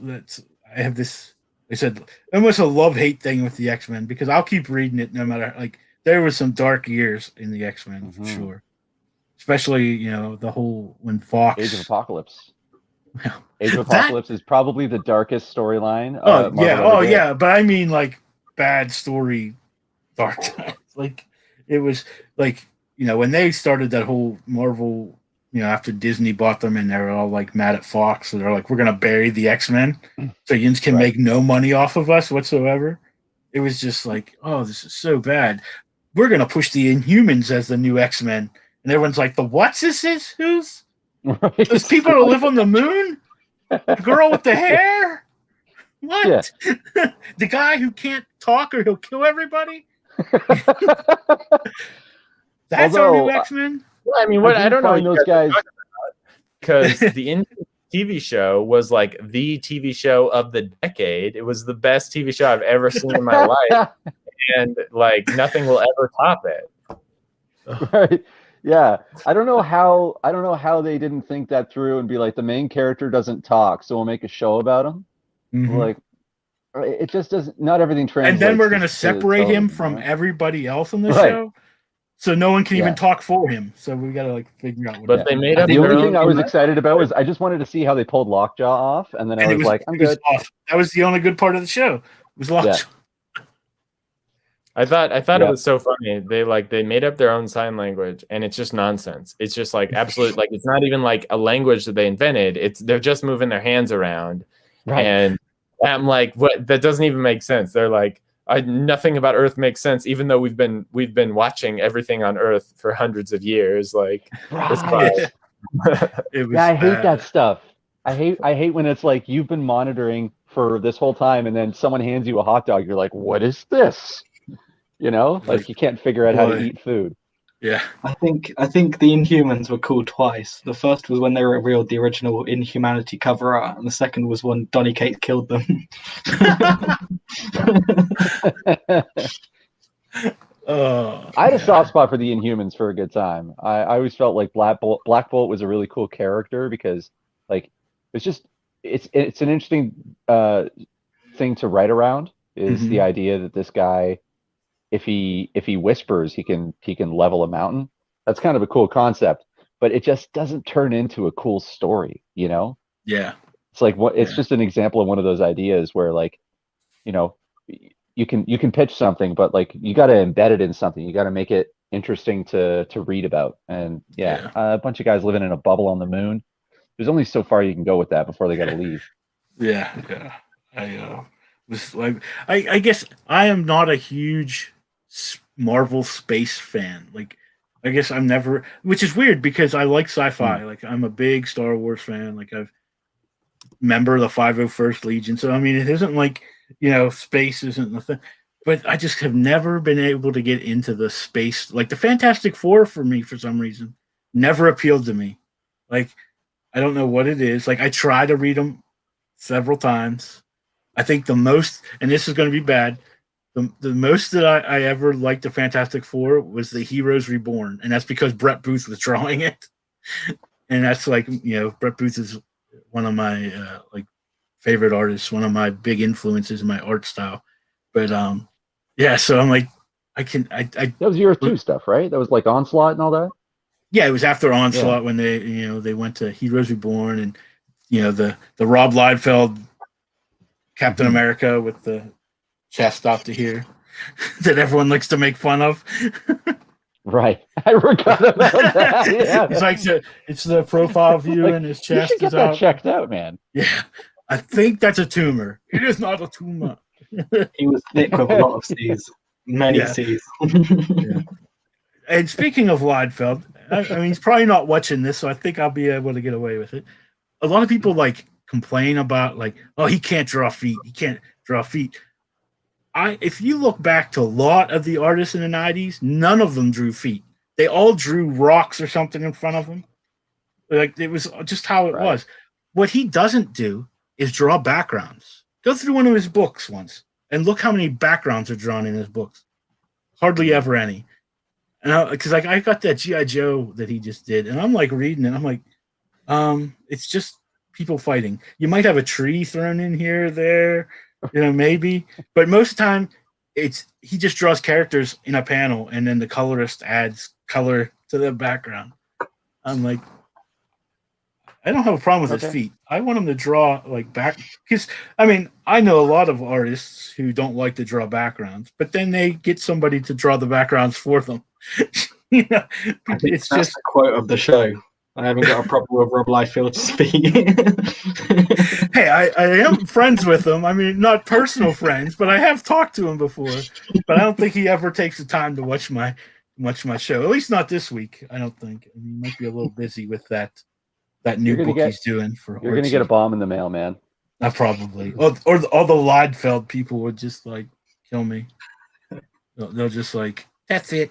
I have this. I said almost a love-hate thing with the X-Men, because I'll keep reading it no matter, like, there was some dark years in the X-Men for sure, especially the whole when Fox Age of Apocalypse. Age of Apocalypse is probably the darkest storyline. But I mean, like, bad story, dark times. Like, it was like when they started that whole Marvel, after Disney bought them, and they were all like mad at Fox, so they're like, we're gonna bury the X-Men so you can make no money off of us whatsoever. It was just like, oh, this is so bad. We're gonna push the Inhumans as the new X-Men, and everyone's like, the what's this is? Who's those people who live on the moon? The girl with the hair? What? Yeah. The guy who can't talk or he'll kill everybody? That's our new X-Men? Well, I mean, I don't know those guys, because the TV show was like the TV show of the decade. It was the best TV show I've ever seen in my life. and like nothing will ever top it. Right. Yeah. I don't know how they didn't think that through and be like, the main character doesn't talk, so we'll make a show about him. Mhm. Like, it just doesn't. Not everything translates. And then we're going to to separate him television, from you know? everybody else on the Right. show, so no one can even Yeah. talk for him. So we got to like figure out what. But they made up The their only own thing I was excited about was I just wanted to see how they pulled Lockjaw off, and then I and was like, I'm it was good. awesome. That was the only good part of the show. Was Lockjaw. Yeah. I thought Yeah. it was so funny. They made up their own sign language, and it's just nonsense. It's just like absolute like it's not even like a language that they invented. They're just moving their hands around, Right. and I'm like, what? That doesn't even make sense. They're like, nothing about Earth makes sense, even though we've been watching everything on Earth for hundreds of years. Like, it's Right. It was Yeah, I hate bad. that stuff. I hate when it's like you've been monitoring for this whole time, and then someone hands you a hot dog. You're like, what is this? You know, like you can't figure out how to Boy. eat food. Yeah. I think the Inhumans were called twice. The first was when they revealed the original Inhumanity cover art, and the second was when Donny Cates killed them. Oh, I had a soft spot for the Inhumans for a good time. I always felt like Black Bolt was a really cool character because, like, it's an interesting thing to write around. Is the idea that this guy, if he whispers, he can level a mountain. That's kind of a cool concept, but it just doesn't turn into a cool story, you know? Yeah. It's like it's just an example of one of those ideas where, like, you know, you can pitch something, but like you got to embed it in something. You got to make it interesting to read about. And a bunch of guys living in a bubble on the moon. There's only so far you can go with that before they got to leave. Yeah. I was like, I guess I am not a huge Marvel space fan. Like, I guess I'm never, which is weird because I like sci-fi. Like, I'm a big Star Wars fan. Like, I've member of the 501st Legion. So, I mean, it isn't like, you know, space isn't the thing. But I just have never been able to get into the space. Like, the Fantastic Four, for me, for some reason, never appealed to me. Like, I don't know what it is. Like, I try to read them several times. I think the most, and this is going to be bad, the most that I ever liked the Fantastic Four was the Heroes Reborn. And that's because Brett Booth was drawing it. And that's like, you know, Brett Booth is one of my like favorite artists, one of my big influences in my art style. But yeah, so I'm like, that was Year 2 stuff, right? That was like Onslaught and all that. Yeah, it was after Onslaught when they went to Heroes Reborn, and you know the Rob Liefeld Captain America with the chest off to here that everyone likes to make fun of. Right, I forgot about that. Yeah, it's like it's the profile view like, and his chest. You should get that checked out, man. Yeah, I think that's a tumor. It is not a tumor. He was thick with a lot of C's, many C's. And speaking of Liefeld, I mean, he's probably not watching this, so I think I'll be able to get away with it. A lot of people like complain about like, oh, he can't draw feet. He can't draw feet. If you look back to a lot of the artists in the 90s, none of them drew feet. They all drew rocks or something in front of them. Like, it was just how it was. What he doesn't do is draw backgrounds. Go through one of his books once and look how many backgrounds are drawn in his books. Hardly ever any. And because like I got that G.I. Joe that he just did, and I'm like reading it, I'm like, it's just people fighting. You might have a tree thrown in here or there, you know, maybe, but most of the time he just draws characters in a panel, and then the colorist adds color to the background. I'm like, I don't have a problem with his feet. I want him to draw like back, because I mean, I know a lot of artists who don't like to draw backgrounds, but then they get somebody to draw the backgrounds for them. You know, it's that's just the quote of the show. I haven't got a problem with Rob Liefeld's feet. Hey, I am friends with him. I mean, not personal friends, but I have talked to him before. But I don't think he ever takes the time to watch my show. At least not this week. I don't think. I mean, he might be a little busy with that new book he's doing for. You're gonna get a bomb in the mail, man. Probably. Or all the Liefeld people would just like kill me. They'll just like, that's it.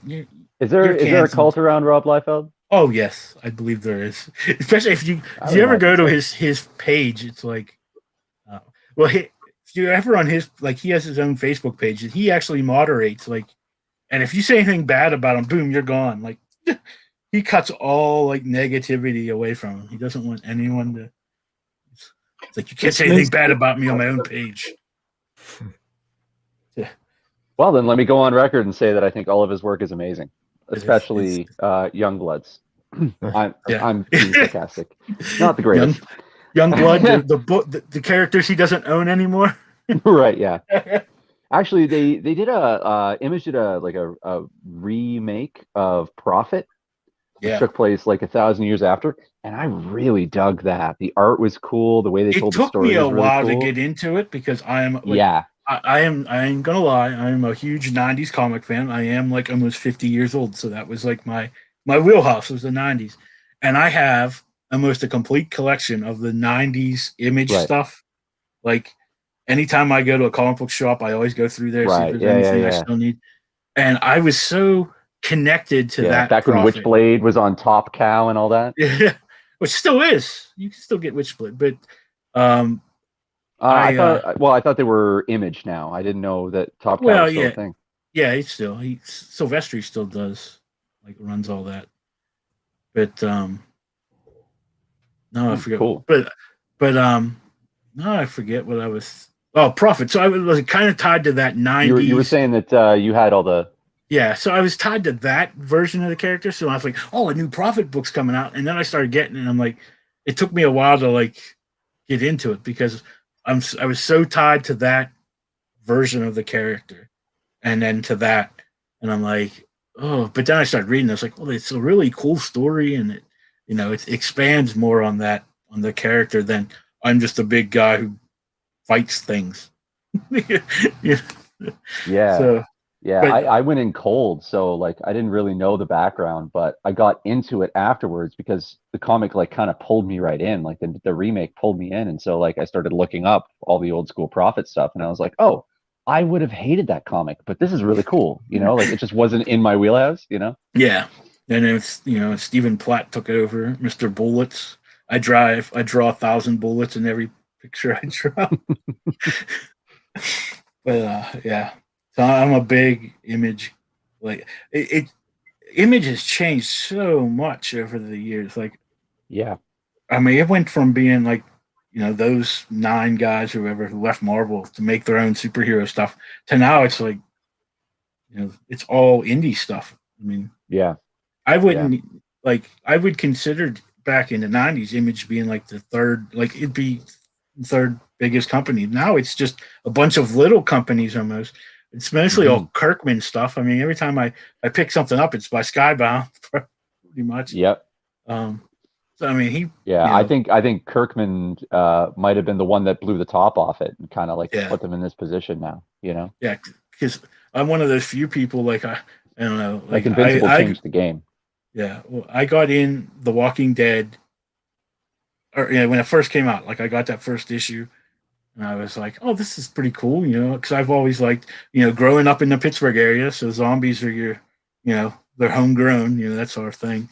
Is there a cult around Rob Liefeld? Oh yes, I believe there is. Especially if you ever go to his page, it's like, if you're ever on his, like, he has his own Facebook page that he actually moderates, like, and if you say anything bad about him, boom, you're gone. Like, he cuts all like negativity away from him. He doesn't want anyone to. It's like, you can't say anything bad about me on my own page. Well, then let me go on record and say that I think all of his work is amazing, especially Youngblood's. I'm being sarcastic. Not the greatest. Youngblood, the book, the characters he doesn't own anymore. Right? Yeah. Actually, they did Image did a remake of Prophet, which took place like 1,000 years after, and I really dug that. The art was cool. The way they told the story. It took me a while really cool. to get into it because I am yeah. I ain't gonna lie, I am a huge 90s comic fan. I am like almost 50 years old, so that was like my wheelhouse was the 90s. And I have almost a complete collection of the 90s Image stuff. Like, anytime I go to a comic book shop, I always go through there, see if there's anything I still need. And I was so connected to that. Back when Witchblade was on Top Cow and all that. Yeah, which still is. You can still get Witchblade, but I thought they were Image now. I didn't know that Top Cow was still a thing. Yeah, Silvestri still does, like, runs all that. But no, I forget. Cool. But no, I forget what I was. Oh, Prophet. So I was kind of tied to that 90s. You were saying that you had all the. Yeah, so I was tied to that version of the character. So I was like, oh, a new Prophet book's coming out, and then I started getting it. And I'm like, it took me a while to like get into it because I was so tied to that version of the character, and then to that, and I'm like, oh. But then I started reading. I was like, well, it's a really cool story, and it, it expands more on that, on the character than I'm just a big guy who fights things. Yeah. So, yeah, but I went in cold, so like I didn't really know the background, but I got into it afterwards because the comic like kind of pulled me right in, like the remake pulled me in, and so like I started looking up all the old school Prophet stuff, and I was like, oh, I would have hated that comic, but this is really cool, like it just wasn't in my wheelhouse, Yeah, and it's Stephen Platt took it over, Mr. Bullets. I draw 1,000 bullets in every picture I draw. But yeah. So I'm a big Image, like Image has changed so much over the years. Like, yeah, I mean, it went from being like, those 9 guys or whoever who left Marvel to make their own superhero stuff to now it's like, it's all indie stuff. I mean, yeah, I wouldn't I would consider back in the 90s Image being like the third, like it'd be the third biggest company. Now it's just a bunch of little companies almost. It's mostly all Kirkman stuff. I mean, every time I pick something up, it's by Skybound, pretty much. Yep. So I mean, he. Yeah, I think Kirkman might have been the one that blew the top off it and kind of like put them in this position now. Yeah, because I'm one of those few people. Like I don't know. Like Invincible changed the game. Yeah, well, I got in The Walking Dead, or when it first came out. Like I got that first issue. And I was like, oh, this is pretty cool, because I've always liked, growing up in the Pittsburgh area. So zombies are they're homegrown, that sort of thing.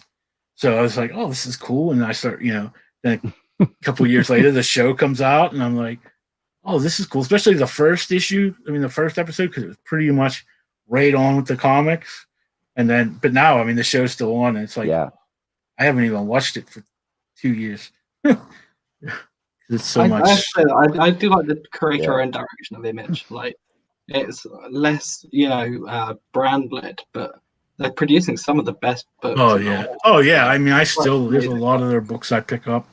So I was like, oh, this is cool. And I start, then a couple of years later, the show comes out and I'm like, oh, this is cool. Especially the first issue. I mean, the first episode, because it was pretty much right on with the comics. And then, but now, I mean, the show's still on and it's like, I haven't even watched it for 2 years. It's so much. I do like the creator and direction of Image. Like, it's less, brand led, but they're producing some of the best books. Oh yeah. I mean, there's a lot of their books I pick up.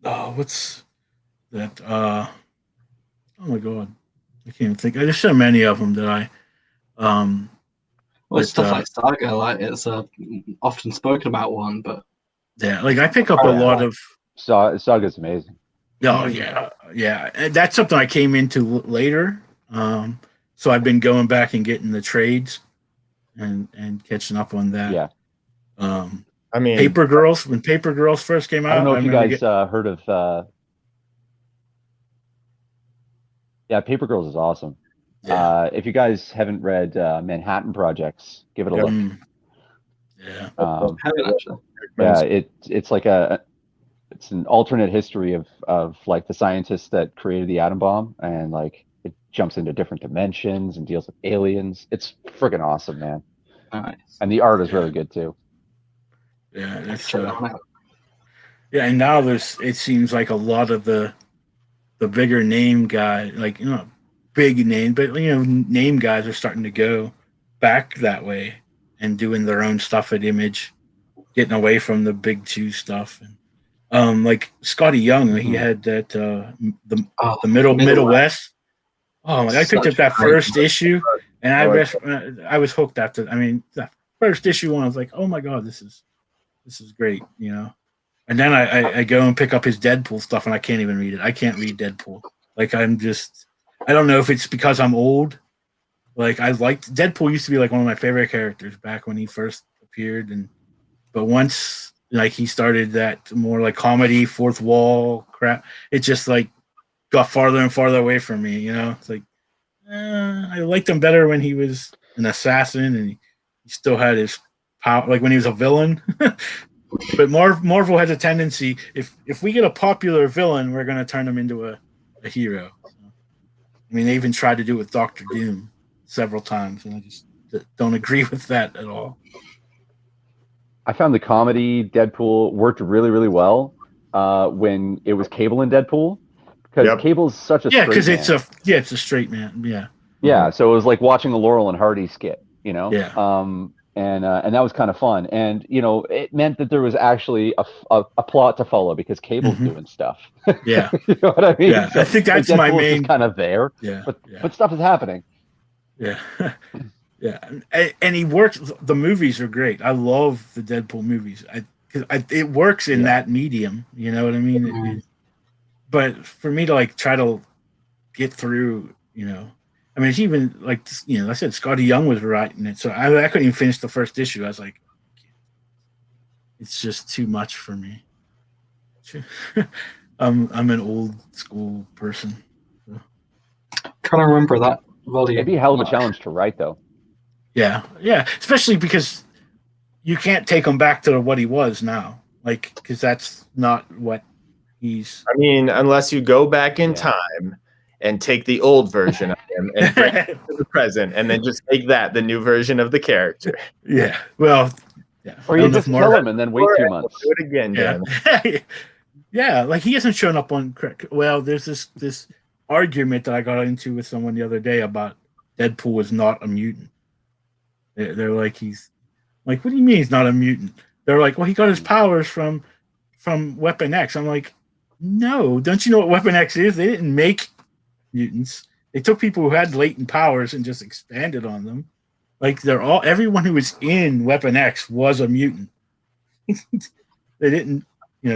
What's that? Oh my god, I can't even think. There's so many of them that I. Well, stuff like Saga, like it's a often spoken about one, but yeah, like I pick up a lot of. Saga's amazing. Oh yeah. And that's something I came into later. So I've been going back and getting the trades and catching up on that. Yeah. I mean, Paper Girls, when Paper Girls first came out. I don't know if you guys heard of. Paper Girls is awesome. Yeah. If you guys haven't read Manhattan Projects, give it a look. Yeah. Haven't actually. Yeah, it's like it's an alternate history of like the scientists that created the atom bomb, and like it jumps into different dimensions and deals with aliens. It's freaking awesome, man. Nice. And the art is really good too. Yeah, it's Check that one out. yeah, and now it seems like a lot of the bigger name guy, like big name, but name guys are starting to go back that way and doing their own stuff at Image, getting away from the big two stuff. And like Scotty Young, he had that the Middle West. Oh, I picked up that first issue, and I was hooked after. I mean, that first issue one, I was like, oh my god, this is great, And then I go and pick up his Deadpool stuff, and I can't even read it. I can't read Deadpool. Like I don't know if it's because I'm old. Like I liked Deadpool used to be like one of my favorite characters back when he first appeared, but once like he started that more like comedy, fourth wall crap, it just like got farther and farther away from me. It's like I liked him better when he was an assassin and he still had his power, like when he was a villain. But Marvel has a tendency, if we get a popular villain, we're going to turn him into a hero. So, I mean, they even tried to do it with Doctor Doom several times, and I just don't agree with that at all. I found the comedy Deadpool worked really, really well when it was Cable and Deadpool, because Cable's such a straight because man. it's a straight man. Yeah, so it was like watching a Laurel and Hardy skit, Yeah. And that was kind of fun, and it meant that there was actually a plot to follow because Cable's doing stuff. Yeah, you know what I mean? Yeah, so, I think that's like, my Deadpool's main just kind of there. Yeah, but stuff is happening. Yeah, yeah, and he works. The movies are great. I love the Deadpool movies. It works in that medium. You know what I mean? But for me to like try to get through, I mean, it's even like I said, Scotty Young was writing it, so I couldn't even finish the first issue. I was like, it's just too much for me. I'm an old school person. So. Trying to remember that volume. It'd be a hell of a challenge to write, though. Yeah, especially because you can't take him back to what he was now, like because that's not what he's. I mean, unless you go back in time and take the old version of him and bring it to the present, and then just make that the new version of the character. Yeah, well, yeah. Or you just kill him and then wait 2 months. Do it again, Dan. Yeah, like he hasn't shown up on. Well, there's this argument that I got into with someone the other day about Deadpool is not a mutant. They're like he's like, what do you mean he's not a mutant? They're like, well, he got his powers from Weapon X. I'm like, no, don't you know what Weapon X is? They didn't make mutants. They took people who had latent powers and just expanded on them. Like everyone who was in Weapon X was a mutant. They didn't,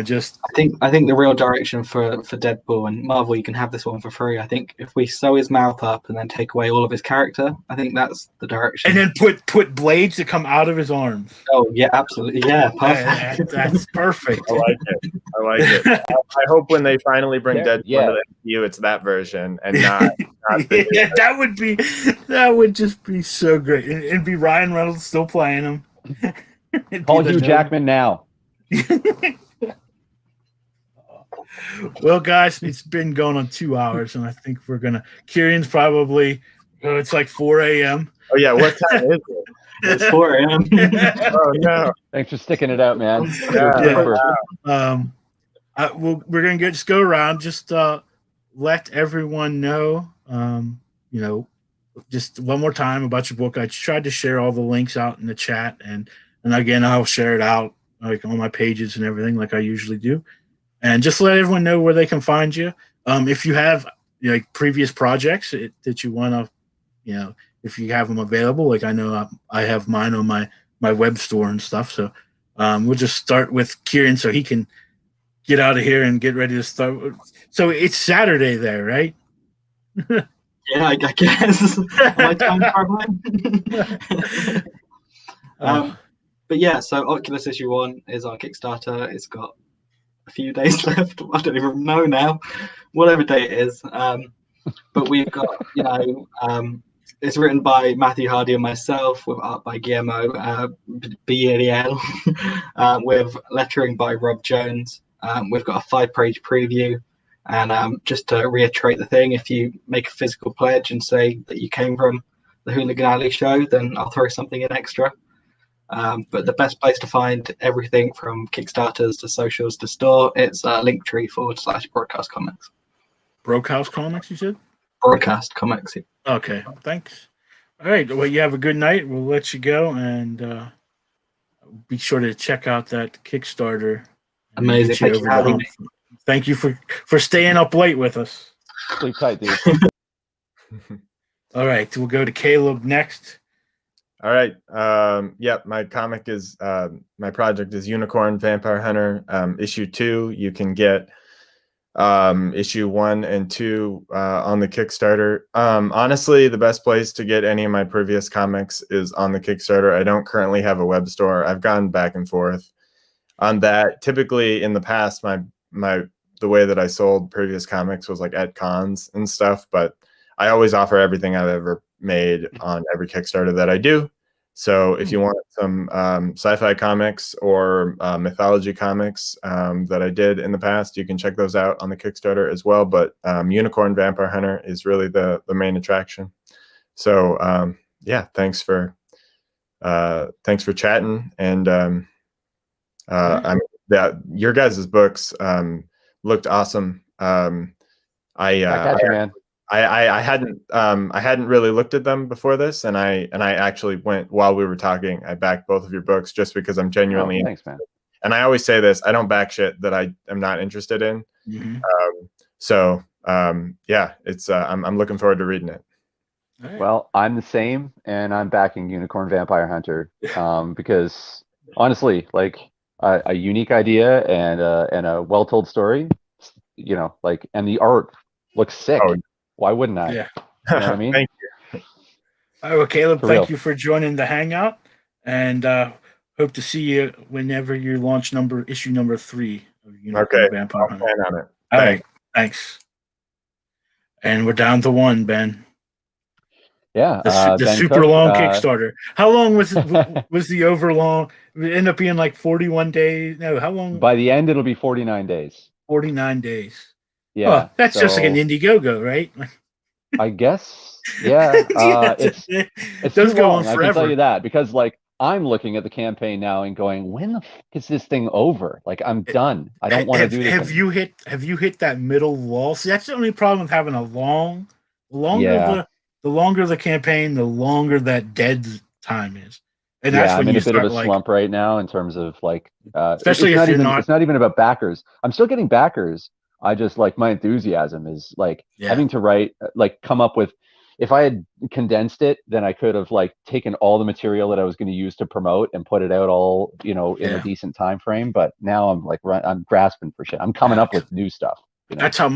just. I think the real direction for Deadpool and Marvel, you can have this one for free. I think if we sew his mouth up and then take away all of his character, I think that's the direction. And then put blades that come out of his arms. Oh yeah, absolutely, yeah, perfect. That's perfect. I like it. I hope when they finally bring Deadpool to the MCU, it's that version and not yeah, that would just be so great. It'd be Ryan Reynolds still playing him. Call Hugh Jackman now. Well, guys, it's been going on 2 hours, and I think we're gonna. Kieren's probably. It's like 4 a.m. Oh yeah, what time is it? It's 4 a.m. Oh no! Thanks for sticking it out, man. We're gonna just go around, just let everyone know, just one more time about your book. I tried to share all the links out in the chat, and again, I'll share it out like on my pages and everything, like I usually do. And just let everyone know where they can find you. If you have like previous projects that you want to, if you have them available, like I know I have mine on my web store and stuff. So we'll just start with Kieren so he can get out of here and get ready to start. So it's Saturday there, right? Yeah, I guess. Am I time traveling? But yeah, so Occulus issue 1 is on Kickstarter. It's got a few days left. I don't even know now, whatever day it is. But we've got, it's written by Matthew Hardy and myself, with art by Guillermo Biel, with lettering by Rob Jones. We've got a 5-page preview. And just to reiterate the thing, if you make a physical pledge and say that you came from the Hooligan Alley show, then I'll throw something in extra. But the best place to find everything from Kickstarters to socials to store, it's linktree/broadcast comics. Brokehouse Comics, you said? Broadcast comics. Okay, thanks. All right, well, you have a good night. We'll let you go, and be sure to check out that Kickstarter. Amazing. Get you Thank you over for the having hump. me. Thank you for staying up late with us. Sleep tight, dude. All right, we'll go to Caleb next. All right. Yep. My comic is my project is Unicorn Vampire Hunter issue 2. You can get issue 1 and 2 on the Kickstarter. Honestly, the best place to get any of my previous comics is on the Kickstarter. I don't currently have a web store. I've gone back and forth on that. Typically, in the past, the way that I sold previous comics was like at cons and stuff, but I always offer everything I've ever made on every Kickstarter that I do. So if you want some sci-fi comics or mythology comics that I did in the past, you can check those out on the Kickstarter as well. But Unicorn Vampire Hunter is really the main attraction. So yeah, thanks for chatting. And your guys' books looked awesome. I got you, man. I hadn't really looked at them before this, and I actually went while we were talking. I backed both of your books just because I'm genuinely thanks, man. And I always say this: I don't back shit that I am not interested in. Mm-hmm. Yeah, it's I'm looking forward to reading it. Right. Well, I'm the same, and I'm backing Unicorn Vampire Hunter because honestly, like a unique idea and a well-told story, you know, like, and the art looks sick. Oh. Why wouldn't I? Yeah. You know what I mean? Thank you. All right, well, Caleb, For thank real. you for joining the Hangout, and hope to see you whenever you launch issue number 3 of Unicorn Okay, Vampire I'll Hunter. plan on it. All right, thanks. And we're down to 1, Ben. Yeah. The Ben super Cook, long Kickstarter. How long was the overlong? It ended up being like 41 days. No, how long? By the end, it'll be 49 days. 49 days. Yeah. Oh, that's just like an Indiegogo, right? I guess. Yeah. It's does too go long. on I forever. can tell you that because, like, I'm looking at the campaign now and going, when the fuck is this thing over? Like, I'm done. I don't want to do this. Have you hit that middle wall? See, that's the only problem with having the longer the campaign, the longer that dead time is. And that's when I'm in you a bit of start, a like, slump right now in terms of like, especially it's if you're even, not. It's not even about backers. I'm still getting backers. I just, like, my enthusiasm is like having to write, like, come up with. If I had condensed it, then I could have, like, taken all the material that I was going to use to promote and put it out all, you know, in a decent time frame. But now I'm like, I'm grasping for shit. I'm coming up with new stuff. You know? That's how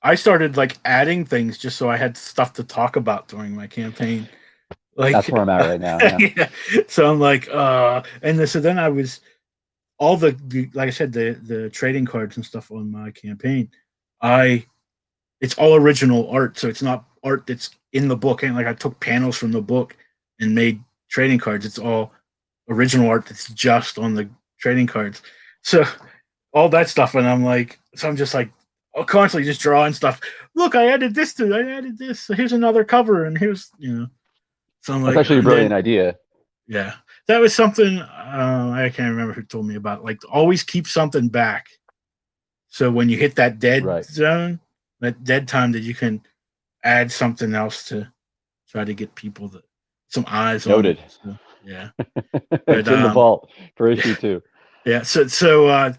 I started, like, adding things just so I had stuff to talk about during my campaign. Like, that's where I'm at right now. Yeah. yeah. So I'm like, so then I was all the like I said, the trading cards and stuff on my campaign. It's all original art, so it's not art that's in the book. And like, I took panels from the book and made trading cards. It's all original art that's just on the trading cards. So all that stuff, and I'm just like constantly just drawing stuff. Look, I added this. So here's another cover, and here's, you know. So I'm like, that's actually a brilliant idea. Yeah, that was something I can't remember who told me about. Like, always keep something back, so when you hit that dead zone, that dead time, that you can add something else to try to get people some eyes Noted. on it. So, yeah, it's in the vault for issue 2. Yeah. So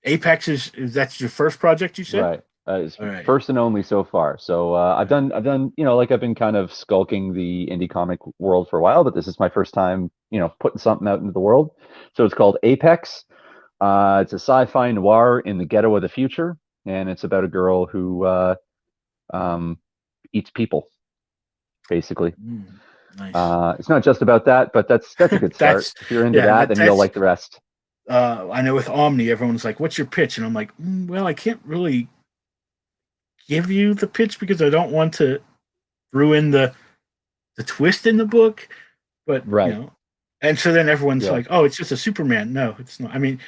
Apex is that's your first project, you said? Right. It's first and only so far. So I've done, you know, like, I've been kind of skulking the indie comic world for a while, but this is my first time, you know, putting something out into the world. So it's called Apex. It's a sci-fi noir in the ghetto of the future, and it's about a girl who eats people, basically. Nice. It's not just about that, but that's a good start. If you're into that, then you'll like the rest. I know with Omni, everyone's like, "What's your pitch?" And I'm like, "Well, I can't really give you the pitch because I don't want to ruin the twist in the book." But right, you know, and so then everyone's like, "Oh, it's just a Superman." No, it's not. I mean,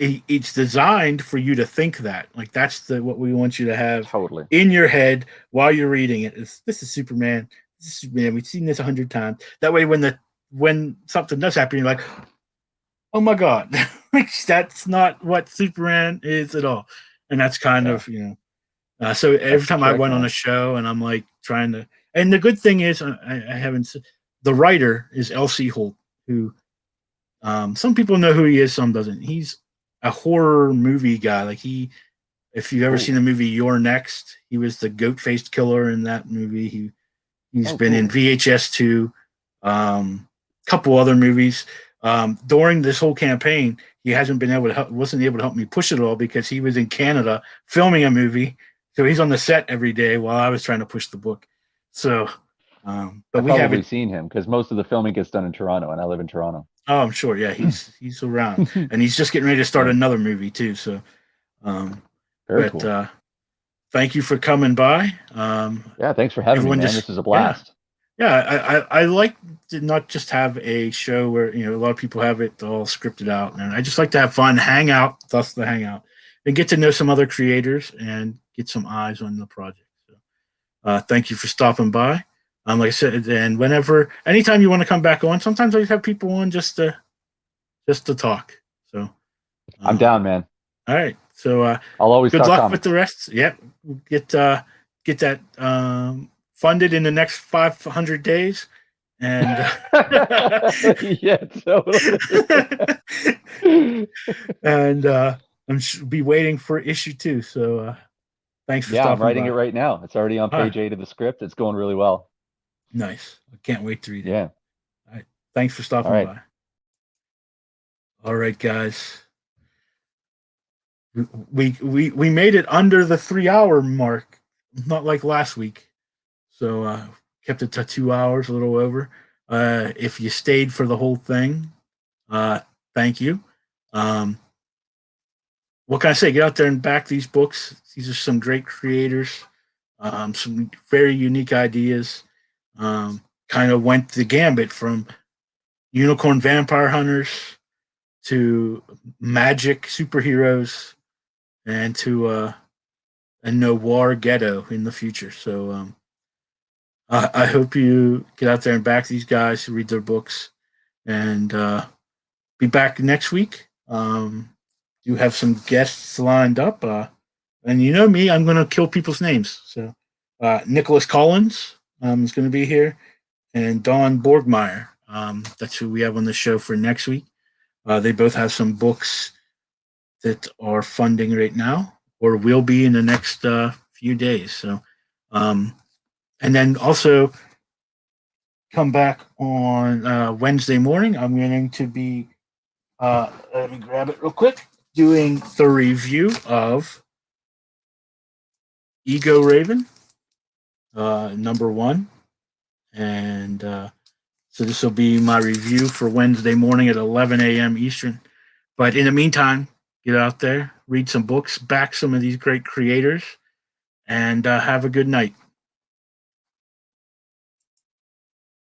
it's designed for you to think that. Like that's what we want you to have Totally. in your head while you're reading it. This is Superman. This is Superman. We've seen this 100 times. That way, when something does happen, you're like, oh my god, that's not what Superman is at all. And that's kind of so every time I went on a show and I'm like trying to, and the good thing is I haven't. The writer is L.C. Holt, who some people know who he is, some doesn't. He's a horror movie guy. Like if you've ever seen the movie You're Next, he was the goat-faced killer in that movie. He's been in VHS 2, couple other movies. During this whole campaign, he wasn't able to help me push it all because he was in Canada filming a movie. So he's on the set every day while I was trying to push the book. So, but we haven't seen him because most of the filming gets done in Toronto, and I live in Toronto. Oh, I'm sure. Yeah, he's around, and he's just getting ready to start another movie too. So, very cool. Thank you for coming by. Yeah, thanks for having me, man. This is a blast. Yeah, I like to not just have a show where a lot of people have it all scripted out, and I just like to have fun, hang out, thus the hangout, and get to know some other creators and get some eyes on the project. So, thank you for stopping by. Like I said, and anytime you want to come back on, sometimes I just have people on just to talk. So I'm down, man. All right. So I'll always good luck comics. with the rest. Yep. Get that funded in the next 500 days. And yeah, totally. And I'm be waiting for issue 2. So thanks for stopping by. I'm writing it right now. It's already on page 8 of the script. It's going really well. Nice. I can't wait to read it. Yeah. All right. Thanks for stopping by. All right, guys. We made it under the 3-hour mark, not like last week. So kept it to 2 hours, a little over. If you stayed for the whole thing, thank you. What can I say? Get out there and back these books. These are some great creators, some very unique ideas. Kind of went the gambit from unicorn vampire hunters to magic superheroes and to a noir ghetto in the future. So I hope you get out there and back these guys, read their books, and be back next week. You have some guests lined up, and you know me, I'm going to kill people's names. So Nicholas Collins is going to be here, and Dawn Borgmeyer. That's who we have on the show for next week. They both have some books that are funding right now, or will be in the next few days. So, and then also come back on Wednesday morning. I'm going to be, let me grab it real quick, doing the review of Ego Raven, number 1. And so this will be my review for Wednesday morning at 11 a.m. Eastern. But in the meantime, get out there, read some books, back some of these great creators, and have a good night.